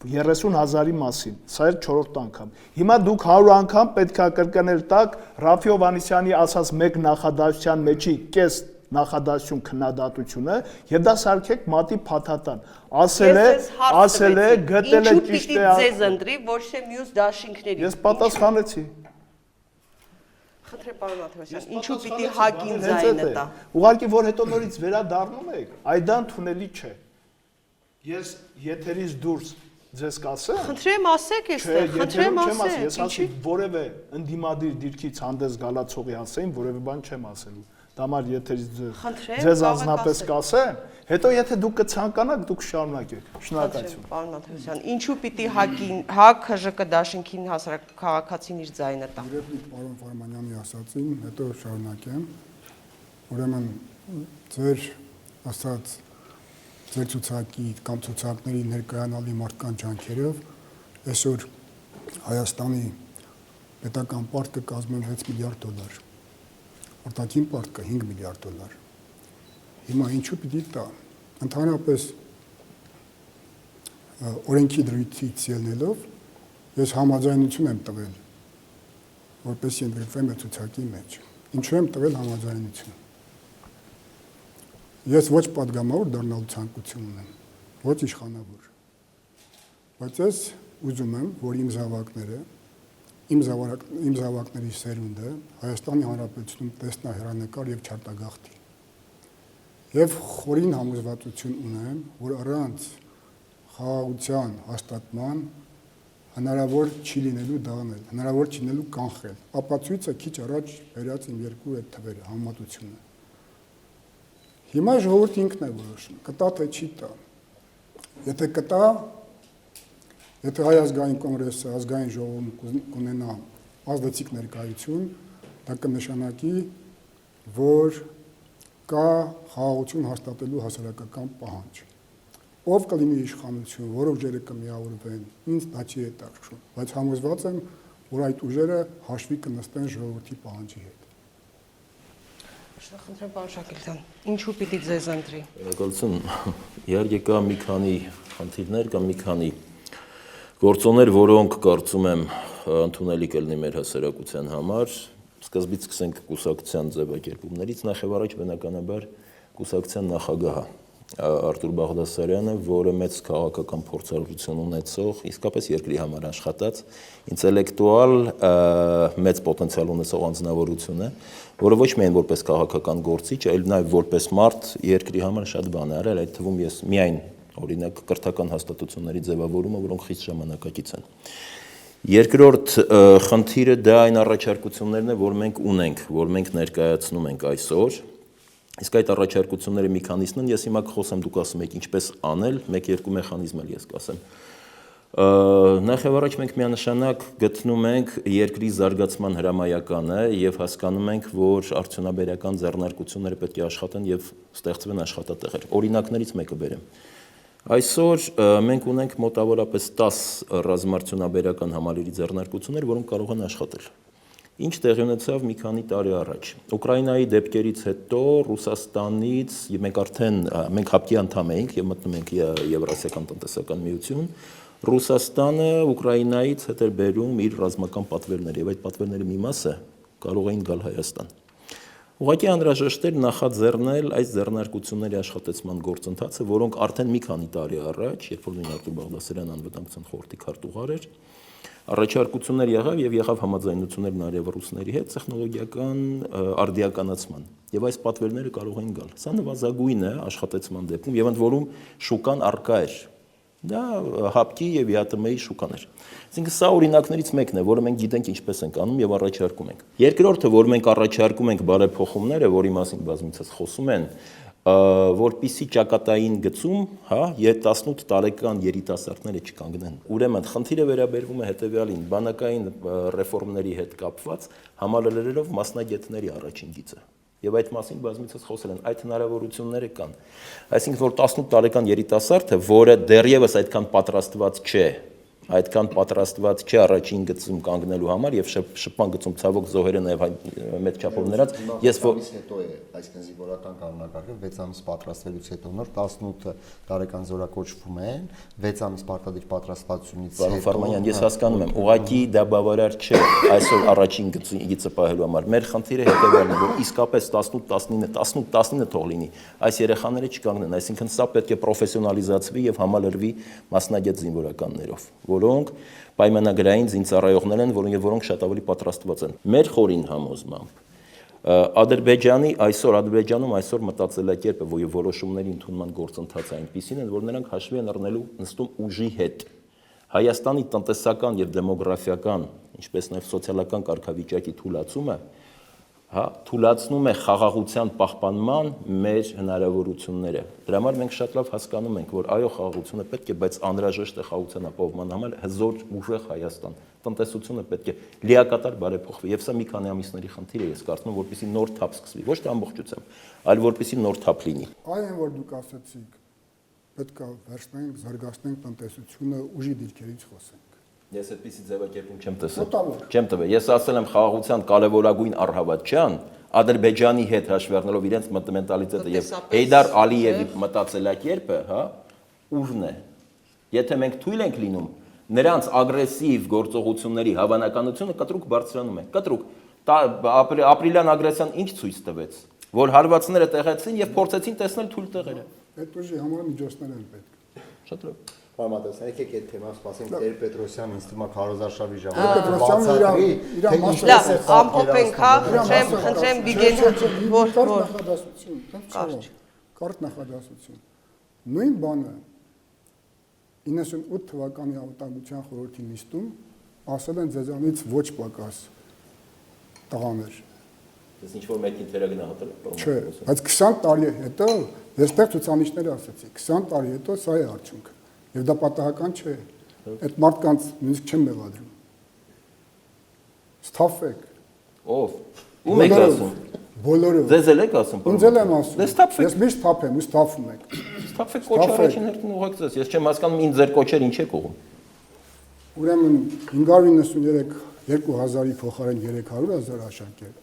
30,000-ի մասին, սա էր 4-րդ անգամ։ Հիմա դուք 100 անգամ պետք է կրկնել տակ Ռաֆի Հովհաննիսյանի ասած 1 նախադասության մեջի կես նախադասություն քննադատությունը եւ դա սարքեք մատի փաթաթան։ Ասել է, գտել է ճիշտ է։ Ինչու պիտի ձեզ ընտրի, ոչ թե մյուս դաշինքների։ Ես պատասխանեցի։ Խնդրեմ պարոն Աթևասյան, ինչու պիտի հակին ձայնը տա։ Ուղղակի որ հետո նորից վերադառնում եք, այդ դա ընդունելի չէ։ Ես եթերից դուրս ձեզ կասեմ։ Խնդրեմ ասեք այստեղ, խնդրեմ ասեք։ Ես ասի որևէ ընդդիմադիր դիրքից հանդես գալացողի ասեին, որևէ բան չեմ ասելու։ Դամար եթերից ձեզ անձնապես կասեմ, հետո եթե դուք կցանկանաք, դուք շարունակեք։ Շնորհակալություն։ Պարոն Աթևասյան, ինչու պիտի ՀԱԿ ՀԺԿ դաշինքին հասարակ քաղաքացին իր ձայնը տա։ Երբ պարոն Վարմանյանի ասացին, հետո շարունակեմ։ Ուրեմն ձեր ասած ձեր ցուցակի կամ ցուցակների ներկայանալի մարդկան ջանքերով այսօր Հայաստանի պետական պարտքը կազմում 6 միլիարդ դոլար։ Արտաքին պարտքը 5 միլիարդ դոլար։ Հիմա ինչու պիտի տա։ Ընդհանրապես օրենքի դրույթից ելնելով ես համաձայնություն եմ տվել, որպեսզի ընդգրկվեմ այդ ցուցակի մեջ։ Ինչու եմ տվել համաձայնություն։ Ես ոչ падգամավոր դառնալու ցանկություն ունեմ, ոչ իշխանավոր։ Բայց ես ուզում եմ, որ իմ զավակները, իմ զավակների սերունդը Հայաստանի Հանրապետությունում տեսնա հեռանկար եւ չարտագաղթի։ Եվ խորին համոզվածություն ունեմ, որ առանց խաղաղության հաստատման հնարավոր չի լինելու դաղնել, հնարավոր չի լինելու կանխել։ Ապացույցը քիչ առաջ վերած իմ երկու այդ թվերը համատությունը։ Հիմա ժողովուրդը ինքն է որոշում, կտա թե չի տա։ Եթե կտա, եթե Հայ ազգային կոնգրեսը, ազգային ժողովում կունենա ազդեցիկ ներկայություն, դա կնշանակի, որ կա խաղաղություն հաստատելու հասարակական պահանջ։ Ով կլինի իշխանություն, որ ուժերը կմիավորվեն, ինձ դա չի հետաքրքրում, բայց համոզված եմ, որ այդ ուժերը հաշվի կնստեն ժողովրդի պահանջի հետ։ Խնդրեմ պարոն Շակելյան, ինչու պիտի ձեզ ընտրի։ Շնորհակալություն։ Իհարկե կա մի քանի խնդիրներ, կա մի քանի գործոններ, որոնք կարծում եմ ընդունելի կլինի մեր հասարակության համար։ Սկզբից սկսենք կուսակցության ձևակերպումներից, նախ եւ առաջ բնականաբար կուսակցության նախագահը Արտուր Բաղդասարյանը, որը մեծ քաղաքական փորձառություն ունեցող, իսկապես երկրի համար աշխատած, ինտելեկտուալ մեծ պոտենցիալ ունեցող անձնավորություն է, որը ոչ միայն որպես քաղաքական գործիչ, այլ նաև որպես մարդ երկրի համար շատ բան է արել, այդ թվում ես միայն օրինակ կրթական հաստատությունների ձևավորումը, որոնք խիստ ժամանակակից են։ Երկրորդ խնդիրը դա այն առաջարկություններն է, որ մենք ունենք, որ մենք ներկայացնում ենք այսօր։ Իսկ այդ առաջարկությունները մի քանիսն են, ես հիմա կխոսեմ, դուք ասում եք ինչպես անել, 1-2 մեխանիզմ էլ ես կասեմ։ Նախ եւ առաջ մենք միանշանակ գտնում ենք երկրի զարգացման հրամայականը եւ հասկանում ենք, որ արդյունաբերական ձեռնարկությունները պետք է աշխատեն եւ ստեղծվեն աշխատատեղեր։ Օրինակներից մեկը բերեմ։ Այսօր մենք ունենք մոտավորապես 10 ռազմարդյունաբերական համալիրի ձեռնարկություններ, որոնք կարող են աշխատել։ Ինչ տեղի ունեցավ մի քանի տարի առաջ։ Ուկրաինայի դեպքերից հետո Ռուսաստանից մենք հապկի անդամ էինք եւ մտնում ենք Եվրասիական տնտեսական միություն, Ռուսաստանը Ուկրաինայից հետ էր բերում իր ռազմական պատվերները եւ այդ պատվերների մի մասը կարող էին գալ Հայաստան։ Ուղղակի անհրաժեշտ էր նախաձեռնել այս ձեռնարկությունների աշխատեցման գործընթացը, որոնք արդեն մի քանի տարի առաջ, երբ որ նույն Արտուր Բաղդասարյանը անվտանգության խորհրդի քարտուղար էր, Առաջարկություններ եղավ եւ եղավ համաձայնություններ նաև ռուսների հետ տեխնոլոգիական արդիականացման։ Եվ այս պատվերները կարող են գալ։ Սա նվազագույն է աշխատեցման դեպքում եւ ընդ որում շուկան առկա էր։ Դա հապկի եւ ԵԱՏՄ-ի շուկան էր։ Այսինքն սա օրինակներից մեկն է, որը մենք գիտենք ինչպես ենք անում եւ առաջարկում ենք։ Երկրորդը, որ մենք առաջարկում ենք բարեփոխումները, որի մասին բազմիցս խոսում են, որպիսի ճակատային գծում, 18 տարեկան երիտասարդները չկանգնեն։ Ուրեմն խնդիրը վերաբերվում է հետեւյալին՝ բանակային ռեֆորմների հետ կապված համալրելով մասնագետների առաջին գիծը։ Եվ այդ մասին բազմիցս խոսել են, այդ հնարավորությունները կան։ Այսինքն, որ 18 տարեկան երիտասարդը, որը դեռևս այդքան պատրաստված չէ, առաջին գծում կանգնելու համար եւ շփման գծում ցավոք զոհերը նաեւ մեծ չափով նրանց ես հետո է, այսինքն զինվորական կանոնակարգը 6 ամիս պատրաստվելուց հետո նոր 18 տարեկան զորակոչվում են, 6 ամիս պարտադիր պատրաստվածությունից հետո։ Պարոն Ֆարմանյան, ես հասկանում եմ, ուղղակի դա բավարար չէ այսօր առաջին գծը պահելու համար։ Մեր խնդիրը հետեւյալն է, որ իսկապես 18-19 թող լինի, այս երեխաները չկանգնեն, այսինքն սա պետք է պրոֆեսիոնալիզացվի եւ համալրվի մասնագետ զինվորականներով, որոնք պայմանագրային զինծառայողներ են, որոնք շատ ավելի պատրաստված են։ Մեր խորին համոզմամբ Ադրբեջանում այսօր մտածելակերպը եւ որոշումների ընդունման գործընթացը այնպիսին են, որ նրանք հաշվի են առնելու նստում ուժի հետ։ Հայաստանի տնտեսական եւ դեմոգրաֆիական, ինչպես նաեւ սոցիալական կարգավիճակի թուլացումը թուլացնում է խաղաղության պահպանման մեր հնարավորությունները։ Դրա համար մենք շատ լավ հասկանում ենք, որ այո, խաղաղությունը պետք է, բայց անհրաժեշտ է խաղաղության ապահովման համար հզոր ուժեղ Հայաստան։ Տնտեսությունը պետք է լիակատար բարեփոխվի, եւ սա մի քանի ամիսների խնդիր է, ես կարծում եմ, որպեսզի նոր թափ սկսվի, ոչ թե ամբողջությամբ, այլ որպեսզի նոր թափ լինի։ Այն որ դուք ասացիք, պետք է վերջնենք, զարգացնենք տնտեսությունը, ուժի դիրքերից խոսենք։ Ես այդպիսի ձևակերպում չեմ տեսել։ Չեմ տվել։ Ես ասել եմ խաղաղության կարևորագույն առհավատչյան Ադրբեջանի հետ հաշվի առնելով իրենց մենտալիտետը եւ Հեյդար Ալիևի մտածելակերպը, ուժն է։ Եթե մենք թույլ ենք լինում, նրանց ագրեսիվ գործողությունների հավանականությունը կտրուկ բարձրանում է։ Կտրուկ։ Ապրիլյան ագրեսիան ինչ ցույց տվեց, որ հարվածները տեղացին եւ փորձեցին տեսնել թույլ տեղերը։ Այդ ուժի համար միջոցներ են պետք։ Շատ լավ։ Պարմատես, եկեք այդ թեման սպասենք Տեր Պետրոսյան ինձ թվում է քարոզարշավի Պետրոսյանը իր մասը լավ, ամփոփենք, խնդրեմ Վիգեն, որ նախադասություն, կարճ նախադասություն։ Նույն բանը 98 թվականի անվտանգության խորհրդի նիստում ասել են ձեզանից ոչ պակաս տղաներ։ Ես ինչ-որ մեկին թերագնահատել եմ։ Չէ, բայց 20 տարի հետո ես տեղ ցուցանիշները ասացի, 20 տարի հետո սա է արդյունքը։ Եվ դա պատահական չէ։ Այդ մարդկանց նույնիսկ չեմ մեղադրում։ Սթափվեք։ Ով։ Ում եք ասում։ Բոլորը։ Ձեզ էլ եք ասում։ Ինձ էլ եմ ասում։ Դե սթափվեք։ Ես միշտ սթափեմ, ու սթափվում եք։ Սթափվեք կոչ առաջին հերթին ուղղակ ձեզ։ Ես չեմ հասկանում ինձ ձեր կոչեր ինչ եք ուղում։ Ուրեմն 593 2000-ի փոխարեն 300,000 աշակերտ։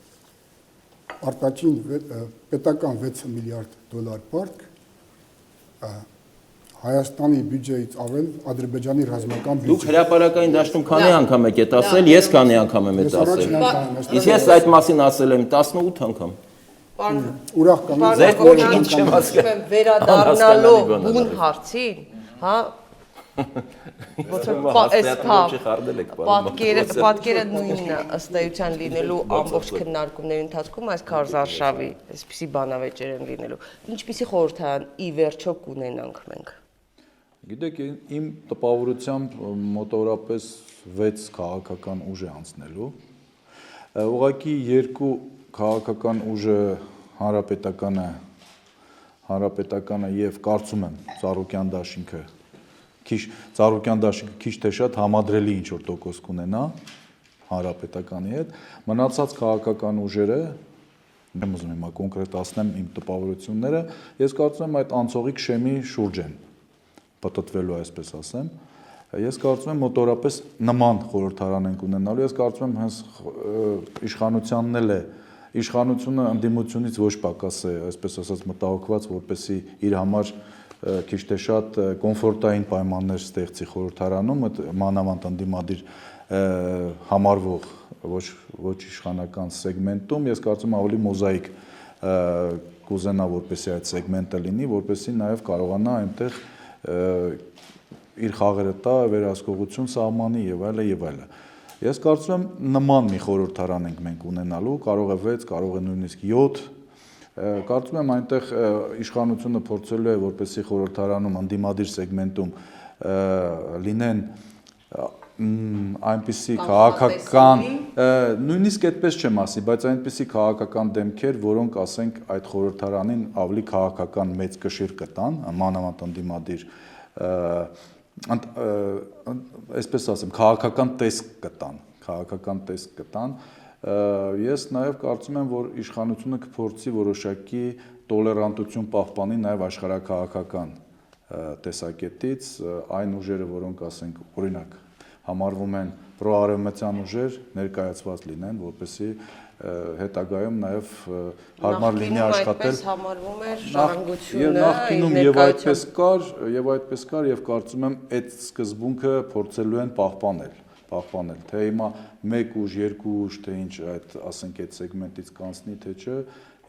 Արտաքին պետական 6 միլիարդ դոլար պարտք Հայաստանի բյուջեից ավել Ադրբեջանի ռազմական բյուջե։ Դուք հրապարակային դաշտում քանի անգամ եք այդ ասել, ես քանի անգամ եմ այդ ասել։ Իսկ ես այդ մասին ասել եմ 18 անգամ։ Ուրախ կամ Ձեր կոչը ինչ չեմ հասկանում։ Վերադառնալով բուն հարցին, պատկերը նույնն է ըստ էության լինելու ամբողջ քննարկումների ընթացքում այս քարոզարշավի այսպիսի բանավեճեր են լինելու։ Ինչպիսի խորհրդարան ի վերջո կունենանք մենք։ Գիտեք, իմ տպավորությամբ մոտավորապես 6 քաղաքական ուժ է անցնելու։ Ուղղակի երկու քաղաքական ուժը հանրապետականը եւ կարծում եմ Ծառուկյան դաշինքը քիչ թե շատ համադրելի ինչ որ տոկոս կունենա հանրապետականի հետ, մնացած քաղաքական ուժերը, չեմ ուզում հիմա կոնկրետացնեմ իմ տպավորությունները, ես կարծում եմ այդ անցողիկ շեմի շուրջ են պատտվելու, այսպես ասեմ։ Ես կարծում եմ մոտորապես նման խորհրդարան ենք ունենալու, ես կարծում եմ հենց իշխանությանն էլ է, իշխանությունը ընդդիմությունից ոչ պակաս է, այսպես ասած մտահոգված, որպեսզի իր համար քիչ թե շատ կոմֆորտային պայմաններ ստեղծի խորհրդարանում, մանավանդ ընդդիմադիր համարվող ոչ իշխանական սեգմենտում, ես կարծում ավելի մոզաիկ կուզենա, որպեսզի այդ սեգմենտը լինի, որպեսզի նաև կարողանա այնտեղ իր խաղերը տա, վերահսկողություն սահմանի եւ այլը եւ այլը։ Ես կարծում եմ նման մի խորհրդարան ենք մենք ունենալու, կարող է 6, կարող է նույնիսկ 7 Կարծում եմ այնտեղ իշխանությունը փորձելու է որպեսզի խորհրդարանում ընդդիմադիր սեգմենտում լինեն այնպիսի քաղաքական նույնիսկ այդպես չեմ ասի, բայց այնպիսի քաղաքական դեմքեր, որոնք ասենք այդ խորհրդարանին ավելի քաղաքական մեծ կշիռ կտան, մանավանդ ընդդիմադիր այսպես ասեմ, քաղաքական տեսք կտան Ես նաև կարծում եմ, որ իշխանությունը կփորձի որոշակի տոլերանտություն պահպանի նաև աշխարհաքաղաքական տեսակետից այն ուժերը, որոնք ասենք օրինակ համարվում են պրոարևմտյան ուժեր, ներկայացված լինեն, որպեսզի հետագայում նաև հարմար լինի աշխատել։ Այդպես համարվում էր ժառանգությունը, նախկինում եւ այդպես կար եւ կարծում եմ այդ սկզբունքը փորձելու են պահպանել, թե հիմա 1 ուժ, 2 ուժ, թե ինչ այդ ասենք այդ սեգմենտից կանցնի, թե չէ,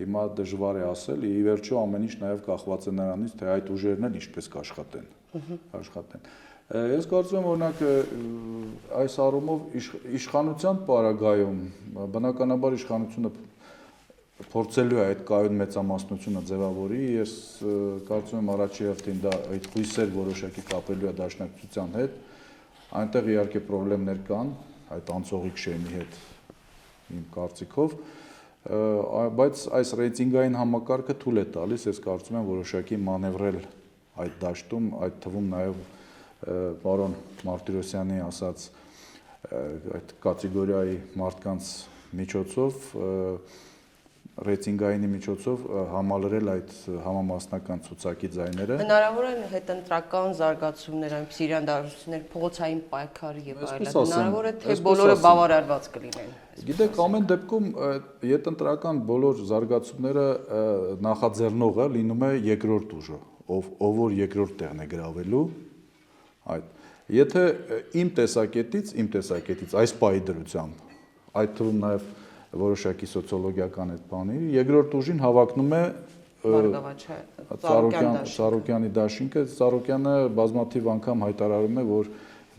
հիմա դժվար է ասել, ի վերջո ամեն ինչ նաև կախված է նրանից, թե այդ ուժերն էլ ինչպես կաշխատեն։ Ես կարծում եմ օրինակ այս առումով իշխանության պարագայում բնականաբար իշխանությունը փորձելու է այդ կայուն մեծամասնությունը ձևավորի, ես կարծում եմ առաջի հերթին դա այդ հույսեր որոշակի կապելու է դաշնակցության հետ, այնտեղ իհարկե խնդիրներ կան, այդ անցողիկ շեմի հետ իմ կարծիքով, բայց այս ռեյտինգային համակարգը թույլ է տալիս, ես կարծում եմ որոշակի մանևրել այդ դաշտում, այդ թվում նաև պարոն Մարտիրոսյանի ասած այդ կատեգորիայի մարդկանց միջոցով ռեյտինգայինի միջոցով համալրել այդ համամասնական ցուցակի ձայները։ Հնարավոր է հետընտրական զարգացումներ, այնպես իրանդարձություններ, փողոցային պայքար եւ այլն։ Հնարավոր է թե բոլորը բավարարված կլինեն։ Գիտեք, ամեն դեպքում հետընտրական բոլոր զարգացումները նախաձեռնողը լինում է երկրորդ ուժը, ով որ երկրորդ տեղն է գրավելու։ Եթե իմ տեսակետից այս պահի դրությամբ, այդ թվում նաև որոշակի սոցիոլոգիական այդ բանի, երկրորդ ուժին հավակնում է Ծառուկյանի դաշինքը, Ծառուկյանը բազմաթիվ անգամ հայտարարում է, որ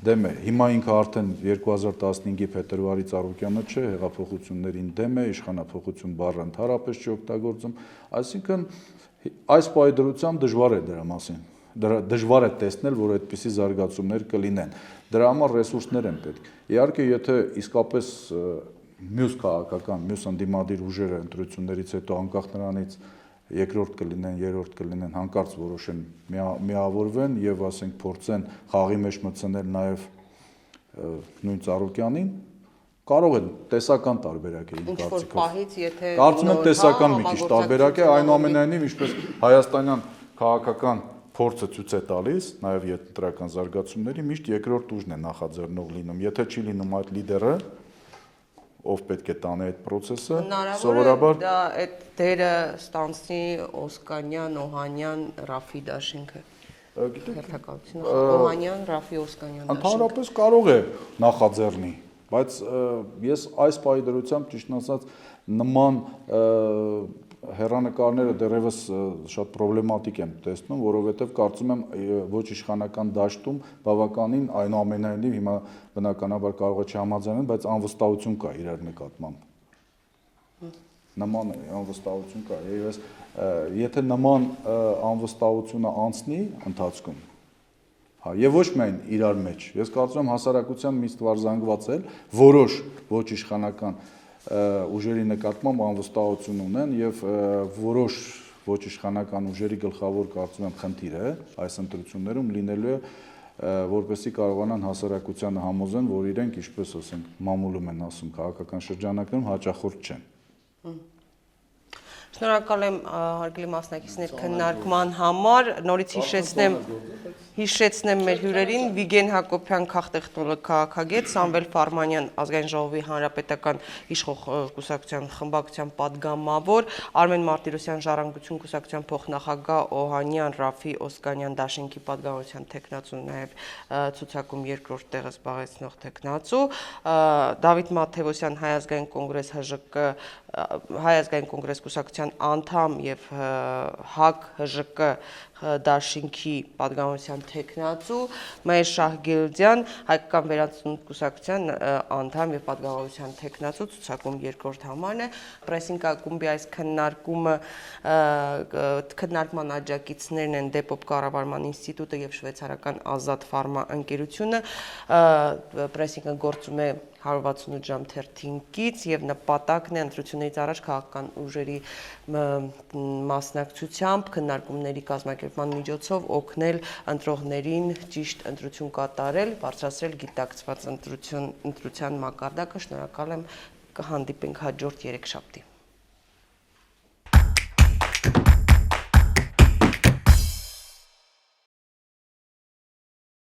դեմ է։ Հիմա ինքը արդեն 2015-ի փետրվարի Ծառուկյանը չէ, հեղափոխություններին դեմ է, իշխանափոխություն բառը ընդհանրապես չի օգտագործում, այսինքն այս պահի դրությամբ դժվար է դրա մասին դժվար է տեսնել, որ այդպիսի զարգացումներ կլինեն։ Դրա համար ռեսուրսներ են պետք։ Իհարկե, եթե իսկապես մյուս քաղաքական, մյուս ընդդիմադիր ուժերը ընտրություններից հետո անկախ նրանից երկրորդ կլինեն, երրորդ կլինեն, հանկարծ որոշեն միավորվեն եւ ասենք փորձեն խաղի մեջ մտցնել նաեւ նույն Ծառուկյանին, կարող է տեսական տարբերակ է իմ կարծիքով։ Կարծում եմ տեսական մի քիչ տարբերակ է, այնուամենայնիվ ինչպես հայաստանյան քաղաքական փորձը ցույց է տալիս, նաև ենտրական զարգացումների միշտ երկրորդ ուժն է նախաձեռնող լինում։ Եթե չի լինում այդ լիդերը, ով պետք է տանի այդ process-ը, սովորաբար դա այդ դերը ստանցնի Օսկանյան, Օհանյան, Ռաֆի դաշինքը։ Գիտեք, Օհանյան, Ռաֆի, Օսկանյան դաշինքը։ Ընդհանրապես կարող է նախաձեռնի, բայց ես այս պահի դրությամբ ճիշտ ասած նման հեռանկարները դեռևս շատ պրոբլեմատիկ եմ տեսնում, որովհետև կարծում եմ ոչ իշխանական դաշտում բավականին այնուամենայնիվ հիմա բնականաբար կարող է չհամաձայնել, բայց անվստահություն կա իրար նկատմամբ։ Նման անվստահություն կա, եթե նման անվստահությունը անցնի ընթացքում, եւ ոչ միայն իրար մեջ, ես կարծում եմ հասարակության մի ստվար զանգված էլ որոշ ոչ իշխանական ուժերի նկատմամբ անվստահություն ունեն եւ որոշ ոչ իշխանական ուժերի գլխավոր կարծում եմ խնդիրը այս ընտրություններում լինելու է որպեսզի կարողանան հասարակությանը համոզեն, որ իրենք ինչպես ասենք մամուլում են ասում քաղաքական շրջանակներում հաճախորդ չեն։ Շնորհակալ եմ հարգելի մասնակիցներ քննարկման համար, նորից հիշեցնեմ մեր հյուրերին Վիգեն Հակոբյան քաղտեխնոլոգ քաղաքագետ, Սամվել Ֆարմանյան ազգային ժողովի հանրապետական իշխող կուսակցության խմբակցության падգամավոր, Արմեն Մարտիրոսյան ժառանգություն կուսակցության փոխնախագահ, Օհանյան, Ռաֆի, Օսկանյան դաշինքի падգամավորության տեխնացու, նաև ցուցակում երկրորդ տեղը զբաղեցնող տեխնացու, Դավիթ Մաթևոսյան Հայ ազգային կոնգրես ՀԺԿ Հայ ազգային կոնգրես կուսակցության անդամ եւ ՀԱԿ ՀԺԿ դաշինքի падգամության տեխնացու Մհեր Շահգիլդյան, հայկական վերածնունդ կուսակցության անդամ եւ падգամության տեխնացու ցուցակում երկրորդ համարն է։ Պրեսինգ ակումբի այս քննարկման աջակիցներն են Դեպոպ կառավարման ինստիտուտը եւ շվեյցարական Ազատ ֆարմա ընկերությունը։ Պրեսինգը գործում է 168 ժամ թերթինկից եւ նպատակն է ընտրություններից առաջ քաղաքական ուժերի մասնակցությամբ քննարկումների կազմակերպման միջոցով օգնել ընտրողներին ճիշտ ընտրություն կատարել, բարձրացնել գիտակցված ընտրության մակարդակը։ Շնորհակալ եմ, կհանդիպենք հաջորդ երեքշաբթի։